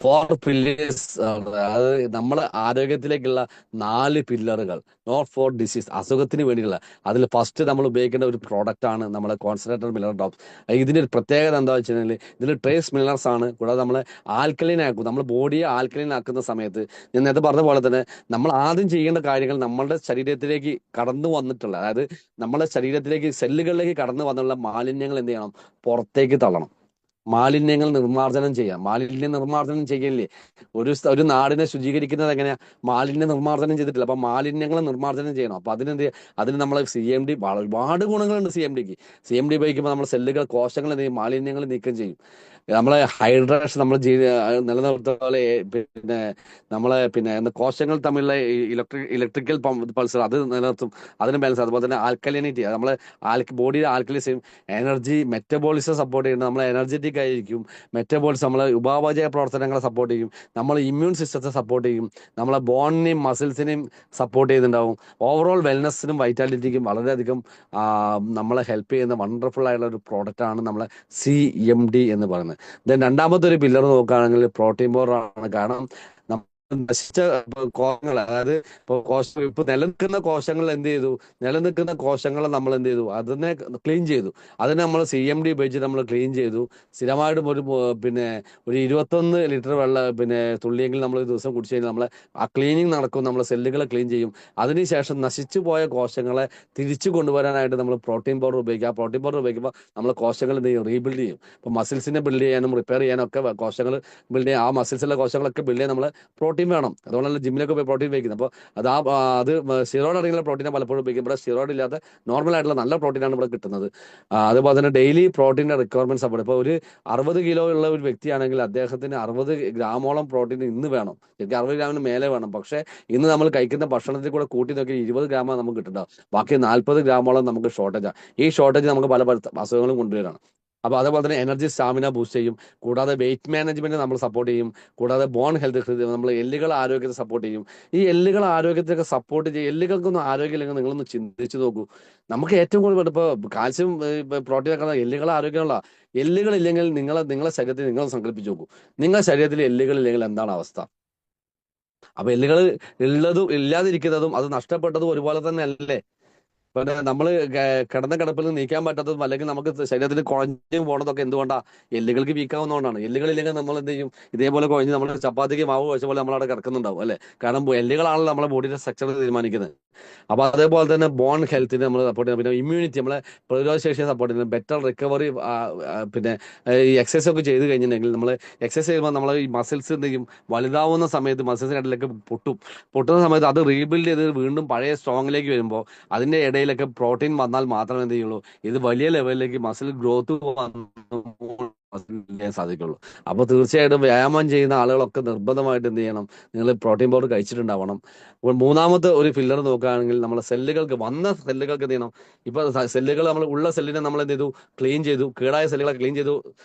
4 പില്ലേഴ്സ്, അതായത് നമ്മളെ ആരോഗ്യത്തിലേക്കുള്ള 4 പില്ലറുകൾ, നോട്ട് ഫോർ ഡിസീസ്, അസുഖത്തിന് വേണ്ടിയുള്ള. അതിൽ ഫസ്റ്റ് നമ്മൾ ഉപയോഗിക്കേണ്ട ഒരു പ്രോഡക്റ്റ് ആണ് നമ്മളെ കോൺസെൻട്രേറ്റഡ് മിനറൽ ഡ്രോപ്സ്. ഇതിന്റെ ഒരു പ്രത്യേകത എന്താ വെച്ച് കഴിഞ്ഞാൽ ഇതിൽ ട്രേസ് മിനറൽസ് ആണ്. കൂടാതെ നമ്മളെ ആൽക്കലൈൻ ആക്കും, നമ്മുടെ ബോഡിയെ ആൽക്കലൈൻ ആക്കുന്ന സമയത്ത് ഞാൻ നേരത്തെ പറഞ്ഞ പോലെ തന്നെ നമ്മൾ ആദ്യം ചെയ്യേണ്ട കാര്യങ്ങൾ നമ്മളുടെ ശരീരത്തിലേക്ക് കടന്നു വന്നിട്ടുള്ള, അതായത് നമ്മുടെ ശരീരത്തിലേക്ക് സെല്ലുകളിലേക്ക് കടന്നു വന്നുള്ള മാലിന്യങ്ങൾ എന്ത് ചെയ്യണം, പുറത്തേക്ക് തള്ളണം. മാലിന്യങ്ങൾ നിർമ്മാർജ്ജനം ചെയ്യാം. മാലിന്യ നിർമ്മാർജ്ജനം ചെയ്യല്ലേ, ഒരു നാടിനെ ശുചീകരിക്കുന്നത് എങ്ങനെയാ? മാലിന്യ നിർമ്മാർജ്ജനം ചെയ്തിട്ടില്ല. അപ്പൊ മാലിന്യങ്ങൾ നിർമ്മാർജ്ജനം ചെയ്യണം. അപ്പൊ അതിന് നമ്മൾ CMD, ഒരുപാട് ഗുണങ്ങളുണ്ട് CMD ഉപയോഗിക്കുമ്പോൾ നമ്മുടെ സെല്ലുകൾ, കോശങ്ങൾ എന്ത് ചെയ്യും, മാലിന്യങ്ങൾ നീക്കം ചെയ്യും. നമ്മളെ ഹൈഡ്രേഷൻ നമ്മൾ നിലനിർത്തുന്ന പിന്നെ കോശങ്ങൾ തമ്മിലുള്ള ഇലക്ട്രിക്കൽ പൾസ് അത് നിലനിർത്തും, അതിന് ബാലൻസ്. അതുപോലെ തന്നെ ആൽക്കലിനിറ്റി, നമ്മളെ ബോഡിയുടെ ആൽക്കലിസം, എനർജി മെറ്റബോളിസം സപ്പോർട്ട് ചെയ്യുന്നത്, നമ്മളെ എനർജറ്റിക് ആയിരിക്കും. മെറ്റബോളിസം നമ്മളെ ഉപാപചയ പ്രവർത്തനങ്ങളെ സപ്പോർട്ട് ചെയ്യും, നമ്മളെ ഇമ്മ്യൂൺ സിസ്റ്റത്തെ സപ്പോർട്ട് ചെയ്യും, നമ്മളെ ബോണിനെയും മസിൽസിനെയും സപ്പോർട്ട് ചെയ്യുന്നുണ്ടാവും. ഓവറോൾ വെൽനെസ്സിനും വൈറ്റാലിറ്റിക്കും വളരെയധികം നമ്മളെ ഹെൽപ്പ് ചെയ്യുന്ന വണ്ടർഫുൾ ആയിട്ടുള്ള ഒരു പ്രോഡക്റ്റ് ആണ് നമ്മളെ CMD എന്ന് പറയുന്നത്. ദെൻ രണ്ടാമത്തെ ഒരു പില്ലർ നോക്കുകയാണെങ്കിൽ പ്രോട്ടീൻ പൗഡർ ആണ്. കാരണം നശിച്ച കോശങ്ങൾ, അതായത് ഇപ്പൊ നിലനിൽക്കുന്ന കോശങ്ങൾ എന്ത് ചെയ്തു, നിലനിൽക്കുന്ന കോശങ്ങളെ നമ്മൾ എന്ത് ചെയ്തു, അതിനെ ക്ലീൻ ചെയ്തു. അതിനെ നമ്മൾ CMD ഉപയോഗിച്ച് നമ്മൾ ക്ലീൻ ചെയ്തു. സ്ഥിരമായിട്ടും പിന്നെ ഒരു 21 ലിറ്റർ തുള്ളിയെങ്കിലും നമ്മൾ ഒരു ദിവസം കുടിച്ചു കഴിഞ്ഞാൽ നമ്മളെ ആ ക്ലീനിങ് നടക്കും, നമ്മളെ സെല്ലുകളെ ക്ലീൻ ചെയ്യും. അതിനുശേഷം നശിച്ചു പോയ കോശങ്ങളെ തിരിച്ചു കൊണ്ടുവരാനായിട്ട് നമ്മൾ പ്രോട്ടീൻ പൗഡർ ഉപയോഗിക്കുക. ആ പ്രോട്ടീൻ പൗഡർ ഉപയോഗിക്കുമ്പോൾ നമ്മൾ കോശങ്ങൾ എന്ത് ചെയ്യും, റീബിൽഡ് ചെയ്യും. ഇപ്പോൾ മസിൽസിനെ ബിൽഡ് ചെയ്യാനും റിപ്പയർ ചെയ്യാനും ഒക്കെ കോശങ്ങൾ ബിൽഡ് ചെയ്യാൻ, ആ മസിൽസിലെ കോശങ്ങളൊക്കെ ബിൽഡ് ചെയ്യാൻ നമ്മൾ പ്രോട്ടീൻ വേണം. അതുകൊണ്ടല്ല ജിമ്മിലൊക്കെ പോയി പ്രോട്ടീൻ ഉപയോഗിക്കുന്നത്. അപ്പോൾ അത് സ്റ്റിറോയിഡ് അടങ്ങിയുള്ള പ്രോട്ടീനെ പലപ്പോഴും ഉപയോഗിക്കും. ഇവിടെ സ്റ്റിറോയിഡ് ഇല്ലാത്ത നോർമൽ ആയിട്ടുള്ള നല്ല പ്രോട്ടീനാണ് ഇവിടെ കിട്ടുന്നത്. അതുപോലെ തന്നെ ഡെയിലി പ്രോട്ടീൻ്റെ റിക്വയർമെന്റ്സ് അപ്പോൾ ഇപ്പോൾ ഒരു 60 കിലോ ഉള്ള ഒരു വ്യക്തിയാണെങ്കിൽ അദ്ദേഹത്തിന് 60 ഗ്രാമോളം പ്രോട്ടീൻ ഇന്ന് വേണം. ശരിക്കും 60 ഗ്രാമിന് മേലെ വേണം. പക്ഷേ ഇന്ന് നമ്മൾ കഴിക്കുന്ന ഭക്ഷണത്തിൽ കൂടെ കൂട്ടി നോക്കി 20 ഗ്രാമാണ് നമുക്ക് കിട്ടുന്നുണ്ടാവും. ബാക്കി 40 ഗ്രാമോളം നമുക്ക് ഷോർട്ടേജാണ്. ഈ ഷോർട്ടേജ് നമുക്ക് പല അസുഖങ്ങളും കൊണ്ടുവരികയാണ്. അപ്പോൾ അതേപോലെ തന്നെ എനർജി, സ്റ്റാമിന ബൂസ്റ്റ് ചെയ്യും. കൂടാതെ വെയിറ്റ് മാനേജ്മെന്റ് നമ്മൾ സപ്പോർട്ട് ചെയ്യും. കൂടാതെ ബോൺ ഹെൽത്ത്, നമ്മൾ എല്ലുകൾ ആരോഗ്യത്തെ സപ്പോർട്ട് ചെയ്യും. ഈ എല്ലുകൾ ആരോഗ്യത്തൊക്കെ സപ്പോർട്ട് ചെയ്യും. എല്ലുകൾക്കൊന്നും ആരോഗ്യമില്ലെങ്കിൽ നിങ്ങളൊന്ന് ചിന്തിച്ചു നോക്കൂ. നമുക്ക് ഏറ്റവും കൂടുതൽ ഇപ്പോൾ കാൽസ്യം, പ്രോട്ടീൻ ഒക്കെ എല്ലുകൾ ആരോഗ്യമുള്ള എല്ലുകളില്ലെങ്കിൽ നിങ്ങളെ ശരീരത്തിൽ നിങ്ങൾ സങ്കല്പിച്ച് നോക്കൂ. നിങ്ങളുടെ ശരീരത്തിൽ എല്ലുകളില്ലെങ്കിൽ എന്താണ് അവസ്ഥ? അപ്പൊ എല്ലുകൾ ഉള്ളതും ഇല്ലാതിരിക്കുന്നതും അത് നഷ്ടപ്പെട്ടതും ഒരുപോലെ തന്നെ അല്ലേ? പിന്നെ നമ്മൾ കിടന്ന കിടപ്പിൽ നിന്ന് നീക്കാൻ പറ്റാത്തതും അല്ലെങ്കിൽ നമുക്ക് ശരീരത്തിൽ കുഴഞ്ഞു പോണതൊക്കെ എന്തുകൊണ്ടാ? എല്ലുകൾക്ക് വീക്കാവുന്നതുകൊണ്ടാണ്. എല്ലുകളില്ലെങ്കിൽ നമ്മൾ എന്ത് ചെയ്യും? ഇതേപോലെ കുഴഞ്ഞ് നമ്മൾ ചപ്പാത്തിക്ക് മാവ് കുഴച്ച പോലെ നമ്മളവിടെ കിടക്കുന്നുണ്ടാവും അല്ലെ? കാരണം എല്ലുകളാണല്ലോ നമ്മളെ ബോഡിയുടെ സ്ട്രക്ചർ തീരുമാനിക്കുന്നത്. അപ്പൊ അതേപോലെ തന്നെ ബോൺ ഹെൽത്തിന് നമ്മൾ സപ്പോർട്ട് ചെയ്യുന്നത്, പിന്നെ ഇമ്മ്യൂണിറ്റി, നമ്മളെ പ്രതിരോധ ശേഷിയെ സപ്പോർട്ട് ചെയ്യുന്നത്, ബെറ്റർ റിക്കവറി. പിന്നെ ഈ എക്സസൈസ് ഒക്കെ ചെയ്ത് കഴിഞ്ഞിട്ടുണ്ടെങ്കിൽ നമ്മൾ എക്സസൈസ് ചെയ്യുമ്പോൾ നമ്മൾ ഈ മസിൽസ് എന്ത് ചെയ്യും, വലുതാവുന്ന സമയത്ത് മസിൽസിന്റെ ഇടയിലേക്ക് പൊട്ടുന്ന സമയത്ത് അത് റീബിൽഡ് ചെയ്ത് വീണ്ടും പഴയ സ്ട്രോങ്ങിലേക്ക് വരുമ്പോൾ അതിന്റെ ഇടയിലൊക്കെ പ്രോട്ടീൻ വന്നാൽ മാത്രമേ എന്ത് ചെയ്യുള്ളൂ, ഇത് വലിയ ലെവലിലേക്ക് മസിൽ ഗ്രോത്ത് ചെയ്യാൻ സാധിക്കുള്ളൂ. അപ്പോൾ തീർച്ചയായിട്ടും വ്യായാമം ചെയ്യുന്ന ആളുകളൊക്കെ നിർബന്ധമായിട്ട് എന്ത് ചെയ്യണം, നിങ്ങൾ പ്രോട്ടീൻ പൗഡർ കഴിച്ചിട്ടുണ്ടാവണം. മൂന്നാമത്തെ ഒരു ഫില്ലർ നോക്കുകയാണെങ്കിൽ നമ്മളെ സെല്ലുകൾക്ക് എന്ത് ചെയ്യണം, ഇപ്പൊ സെല്ലുകൾ, നമ്മൾ ഉള്ള സെല്ലിനെ നമ്മൾ എന്ത് ചെയ്തു, ക്ലീൻ ചെയ്തു. കേടായ സെല്ലുകളെ ക്ലീൻ ചെയ്തു,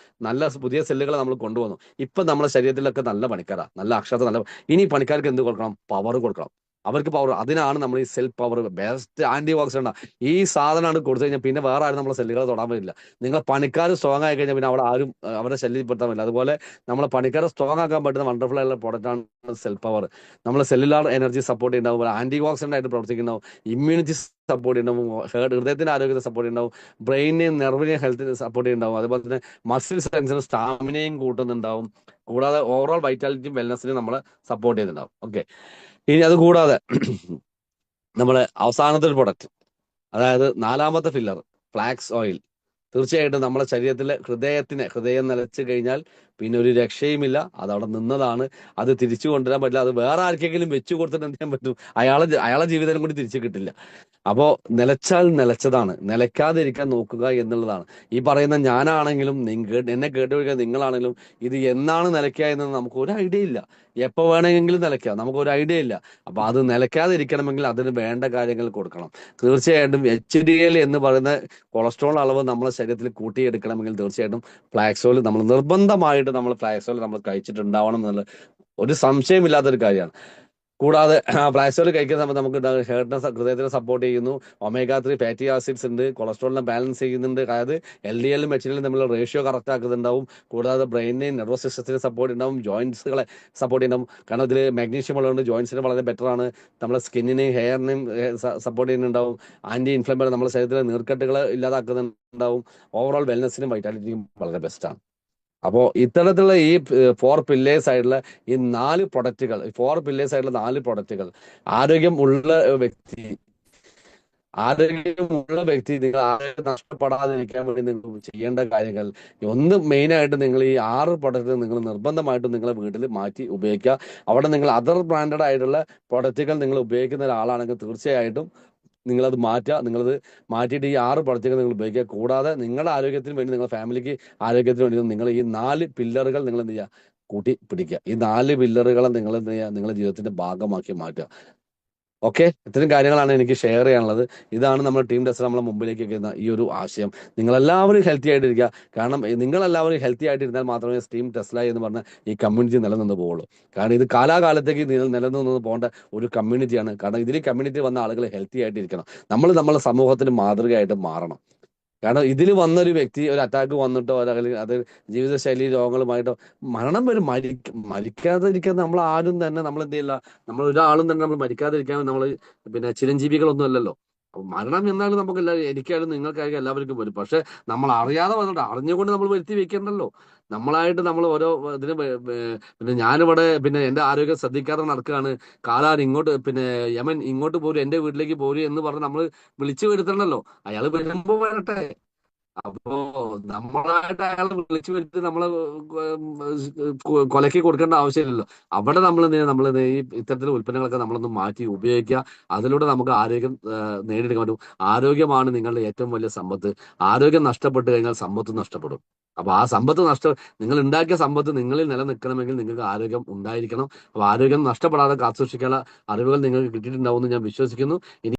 നല്ല പുതിയ സെല്ലുകളെ നമ്മൾ കൊണ്ടുവന്നു. ഇപ്പൊ നമ്മുടെ ശരീരത്തിലൊക്കെ നല്ല പണിക്കാരാ, നല്ല അക്ഷരത്തെ നല്ല. ഇനി പണിക്കാർക്ക് എന്ത് കൊടുക്കണം? പവർ കൊടുക്കണം. അവർക്ക് പവർ. അതിനാണ് നമ്മൾ ഈ self power, best anti oxidant ഈ സാധനമാണ് കൊടുത്തു കഴിഞ്ഞാൽ പിന്നെ വേറെ ആരും നമ്മളെ സെല്ലുകളെ തൊടാൻ പറ്റില്ല. നിങ്ങളെ പണിക്കാർ സ്ട്രോങ് ആയി കഴിഞ്ഞാൽ പിന്നെ അവിടെ ആരും അവരെ ശല്യപ്പെടുത്താൻ പറ്റില്ല. അതുപോലെ നമ്മളെ പണിക്കാരെ സ്ട്രോങ് ആക്കാൻ പറ്റുന്ന വണ്ടർഫുൾ ആയിട്ടുള്ള പ്രോഡക്റ്റ് ആണ് സെൽഫ് പവർ. നമ്മൾ സെല്ലുലാർ എനർജി സപ്പോർട്ട് ചെയ്യുന്നുണ്ടാവും, ആന്റി ഓക്സിഡന്റ് ആയിട്ട് പ്രവർത്തിക്കുന്നുണ്ടാവും, ഇമ്മ്യൂണിറ്റി സപ്പോർട്ട് ചെയ്യുന്നുണ്ടാവും, ഹൃദയത്തിന്റെ ആരോഗ്യത്തെ സപ്പോർട്ട് ചെയ്യുന്നുണ്ടാവും, ബ്രെയിനെയും നെർവിനെയും ഹെൽത്തിന് സപ്പോർട്ട് ചെയ്യുന്നുണ്ടാവും. അതുപോലെ തന്നെ മസിൽ സ്ട്രെങ്സിനും സ്റ്റാമിനയും കൂട്ടുന്നുണ്ടാവും. കൂടാതെ ഓവറോൾ വൈറ്റാലിറ്റിയും വെൽനെസ്സിനും നമ്മളെ സപ്പോർട്ട് ചെയ്യുന്നുണ്ടാവും. ഓക്കെ, ഇനി അത് കൂടാതെ നമ്മളെ അവസാനത്തെ ഒരു പ്രൊഡക്റ്റ്, അതായത് 4ാമത്തെ ഫില്ലർ, ഫ്ലാക്സ് ഓയിൽ. തീർച്ചയായിട്ടും നമ്മുടെ ശരീരത്തിലെ ഹൃദയം നിലച്ചു കഴിഞ്ഞാൽ പിന്നെ ഒരു രക്ഷയുമില്ല. അതവിടെ നിന്നതാണ്, അത് തിരിച്ചു കൊണ്ടുവരാൻ പറ്റില്ല. അത് വേറെ ആർക്കെങ്കിലും വെച്ചു കൊടുത്തിട്ട് എന്ത് ചെയ്യാൻ പറ്റും? അയാളെ ജീവിതം കൂടി തിരിച്ചു കിട്ടില്ല. അപ്പോൾ നിലച്ചാൽ നിലച്ചതാണ്, നിലയ്ക്കാതിരിക്കാൻ നോക്കുക എന്നുള്ളതാണ്. ഈ പറയുന്ന ഞാനാണെങ്കിലും എന്നെ കേട്ടുപിടിക്കാൻ നിങ്ങളാണെങ്കിലും ഇത് എന്നാണ് നിലയ്ക്കുക എന്ന് നമുക്ക് ഒരു ഐഡിയ ഇല്ല. എപ്പോൾ വേണമെങ്കിലും നിലയ്ക്കാം, നമുക്ക് ഒരു ഐഡിയ ഇല്ല. അപ്പൊ അത് നിലയ്ക്കാതിരിക്കണമെങ്കിൽ അതിന് വേണ്ട കാര്യങ്ങൾ കൊടുക്കണം. തീർച്ചയായിട്ടും HDL എന്ന് പറയുന്ന കൊളസ്ട്രോൾ അളവ് നമ്മളെ ശരീരത്തിൽ കൂട്ടിയെടുക്കണമെങ്കിൽ തീർച്ചയായിട്ടും ഫ്ലാക്സ് ഓയിൽ നമ്മൾ നിർബന്ധമായിട്ട് ഫ്ലാക്സ് ഓയിൽ നമ്മൾ കഴിച്ചിട്ടുണ്ടാവണം എന്നുള്ള ഒരു സംശയമില്ലാത്തൊരു കാര്യമാണ്. കൂടാതെ ഫ്ലാക്സ് ഓയിൽ കഴിക്കുന്ന സമയത്ത് നമുക്ക് ഹൃദയത്തിനെ സപ്പോർട്ട് ചെയ്യുന്നു, omega-3 ഫാറ്റി ആസിഡ്സ് ഉണ്ട്, കൊളസ്ട്രോളിനെ ബാലൻസ് ചെയ്യുന്നുണ്ട്. അതായത് LDL HDL തമ്മിലുള്ള റേഷ്യോ കറക്റ്റ് ആക്കുന്നുണ്ടാവും. കൂടാതെ ബ്രെയിനെയും നെർവസ് സിസ്റ്റത്തിനെ സപ്പോർട്ട് ഉണ്ടാവും, ജോയിന്റ്സുകളെ സപ്പോർട്ട് ചെയ്യുന്നുണ്ടാവും. കാരണം ഇതിൽ മാഗ്നീഷ്യം ഉള്ളതുകൊണ്ട് ജോയിന്റ്സിന് വളരെ ബെറ്റർ ആണ്. നമ്മളെ സ്കിന്നിനെയും ഹെയറിനെയും സപ്പോർട്ട് ചെയ്യുന്നുണ്ടാവും. ആന്റി ഇൻഫ്ലമേറ്ററി, നമ്മുടെ ശരീരത്തിലെ നീർക്കെട്ടുകൾ ഇല്ലാതാക്കുന്നുണ്ടാവും. ഓവറോൾ വെൽനെസ്സിനും വൈറ്റാലിറ്റിയും വളരെ ബെസ്റ്റാണ്. അപ്പോൾ ഇത്തരത്തിലുള്ള ഈ 4 പില്ലേഴ്സ് ആയിട്ടുള്ള ഈ 4 പ്രൊഡക്റ്റുകൾ, 4 പില്ലേഴ്സ് ആയിട്ടുള്ള 4 പ്രൊഡക്റ്റുകൾ ആരോഗ്യമുള്ള വ്യക്തി നിങ്ങൾ ആരോഗ്യം നഷ്ടപ്പെടാതിരിക്കാൻ വേണ്ടി നിങ്ങൾ ചെയ്യേണ്ട കാര്യങ്ങൾ, ഒന്ന് മെയിനായിട്ട് നിങ്ങൾ ഈ 6 പ്രൊഡക്റ്റ് നിങ്ങൾ നിർബന്ധമായിട്ടും നിങ്ങളെ വീട്ടിൽ മാറ്റി ഉപയോഗിക്കുക. അവിടെ നിങ്ങൾ അതർ ബ്രാൻഡഡ് ആയിട്ടുള്ള പ്രൊഡക്റ്റുകൾ നിങ്ങൾ ഉപയോഗിക്കുന്ന ഒരാളാണെങ്കിൽ തീർച്ചയായിട്ടും നിങ്ങളത് മാറ്റുക. നിങ്ങളത് മാറ്റിയിട്ട് ഈ 6 പ്രൊഡക്റ്റുകൾ നിങ്ങൾ ഉപയോഗിക്കുക. കൂടാതെ നിങ്ങളുടെ ആരോഗ്യത്തിന് വേണ്ടി, നിങ്ങളുടെ ഫാമിലിക്ക് ആരോഗ്യത്തിന് വേണ്ടി നിങ്ങൾ ഈ 4 പില്ലറുകൾ നിങ്ങൾ എന്ത് ചെയ്യുക, കൂട്ടി പിടിക്കുക. ഈ 4 പില്ലറുകളെ നിങ്ങൾ എന്ത് ചെയ്യുക, നിങ്ങളുടെ ജീവിതത്തിന്റെ ഭാഗമാക്കി മാറ്റുക. ഓക്കെ, ഇത്തരം കാര്യങ്ങളാണ് എനിക്ക് ഷെയർ ചെയ്യാനുള്ളത്. ഇതാണ് നമ്മുടെ ടീം ടെസ്ല നമ്മളെ മുമ്പിലേക്ക് വെക്കുന്ന ഈ ഒരു ആശയം. നിങ്ങളെല്ലാവരും ഹെൽത്തി ആയിട്ടിരിക്കുക. കാരണം നിങ്ങളെല്ലാവരും ഹെൽത്തി ആയിട്ടിരുന്നാൽ മാത്രമേ ടീം ടെസ്ല എന്ന് പറഞ്ഞ ഈ കമ്മ്യൂണിറ്റി നിലനിന്ന് പോകുള്ളൂ. കാരണം ഇത് കാലാകാലത്തേക്ക് നിലനിന്ന് പോകേണ്ട ഒരു കമ്മ്യൂണിറ്റിയാണ്. കാരണം ഇതിൽ കമ്മ്യൂണിറ്റി വന്ന ആളുകൾ ഹെൽത്തി ആയിട്ടിരിക്കണം. നമ്മൾ നമ്മളെ സമൂഹത്തിന് മാതൃകയായിട്ട് മാറണം. കാരണം ഇതിൽ വന്നൊരു വ്യക്തി ഒരു അറ്റാക്ക് വന്നിട്ടോ അല്ലെങ്കിൽ അത് ജീവിതശൈലി രോഗങ്ങളുമായിട്ടോ മരണം വരും. മരിക്കാതിരിക്കാൻ നമ്മൾ ആരും തന്നെ നമ്മൾ എന്ത് ചെയ്യില്ല, നമ്മൾ ഒരാളും തന്നെ നമ്മൾ മരിക്കാതിരിക്കാൻ നമ്മൾ പിന്നെ ചിരഞ്ജീവികളൊന്നും അല്ലല്ലോ. അപ്പൊ മരണം എന്നാലും നമുക്ക് എനിക്കായാലും നിങ്ങൾക്കായാലും എല്ലാവർക്കും വരും. പക്ഷെ നമ്മൾ അറിയാതെ വന്നിട്ട് അറിഞ്ഞുകൊണ്ട് നമ്മൾ വരുത്തി വെക്കണ്ടല്ലോ. നമ്മളായിട്ട് നമ്മൾ ഓരോ ഇതിന് പിന്നെ ഞാനിവിടെ പിന്നെ എന്റെ ആരോഗ്യം ശ്രദ്ധിക്കാതെ നടക്കുകയാണ്, കാലാൻ ഇങ്ങോട്ട് പിന്നെ യമൻ ഇങ്ങോട്ട് പോരും, എന്റെ വീട്ടിലേക്ക് പോരും എന്ന് പറഞ്ഞ് നമ്മൾ വിളിച്ചു വരുത്തണല്ലോ. അയാൾ വരുമ്പോ വരട്ടെ. അപ്പോ നമ്മളായിട്ട് അയാളെ വിളിച്ചു വരുത്തി നമ്മളെ കൊലക്കി കൊടുക്കേണ്ട ആവശ്യമില്ലല്ലോ. അവിടെ നമ്മൾ ഈ ഇത്തരത്തിലുള്ള ഉൽപ്പന്നങ്ങളൊക്കെ നമ്മളൊന്ന് മാറ്റി ഉപയോഗിക്കുക. അതിലൂടെ നമുക്ക് ആരോഗ്യം നേടിയെടുക്കാൻ പറ്റും. ആരോഗ്യമാണ് നിങ്ങളുടെ ഏറ്റവും വലിയ സമ്പത്ത്. ആരോഗ്യം നഷ്ടപ്പെട്ട് കഴിഞ്ഞാൽ സമ്പത്ത് നഷ്ടപ്പെടും. അപ്പൊ ആ സമ്പത്ത് നിങ്ങൾ ഉണ്ടാക്കിയ സമ്പത്ത് നിങ്ങളിൽ നിലനിൽക്കണമെങ്കിൽ നിങ്ങൾക്ക് ആരോഗ്യം ഉണ്ടായിരിക്കണം. അപ്പൊ ആരോഗ്യം നഷ്ടപ്പെടാതെ കാത്തുസൂക്ഷിക്കാനുള്ള അറിവുകൾ നിങ്ങൾക്ക് കിട്ടിയിട്ടുണ്ടാവുമെന്ന് ഞാൻ വിശ്വസിക്കുന്നു. ഇനി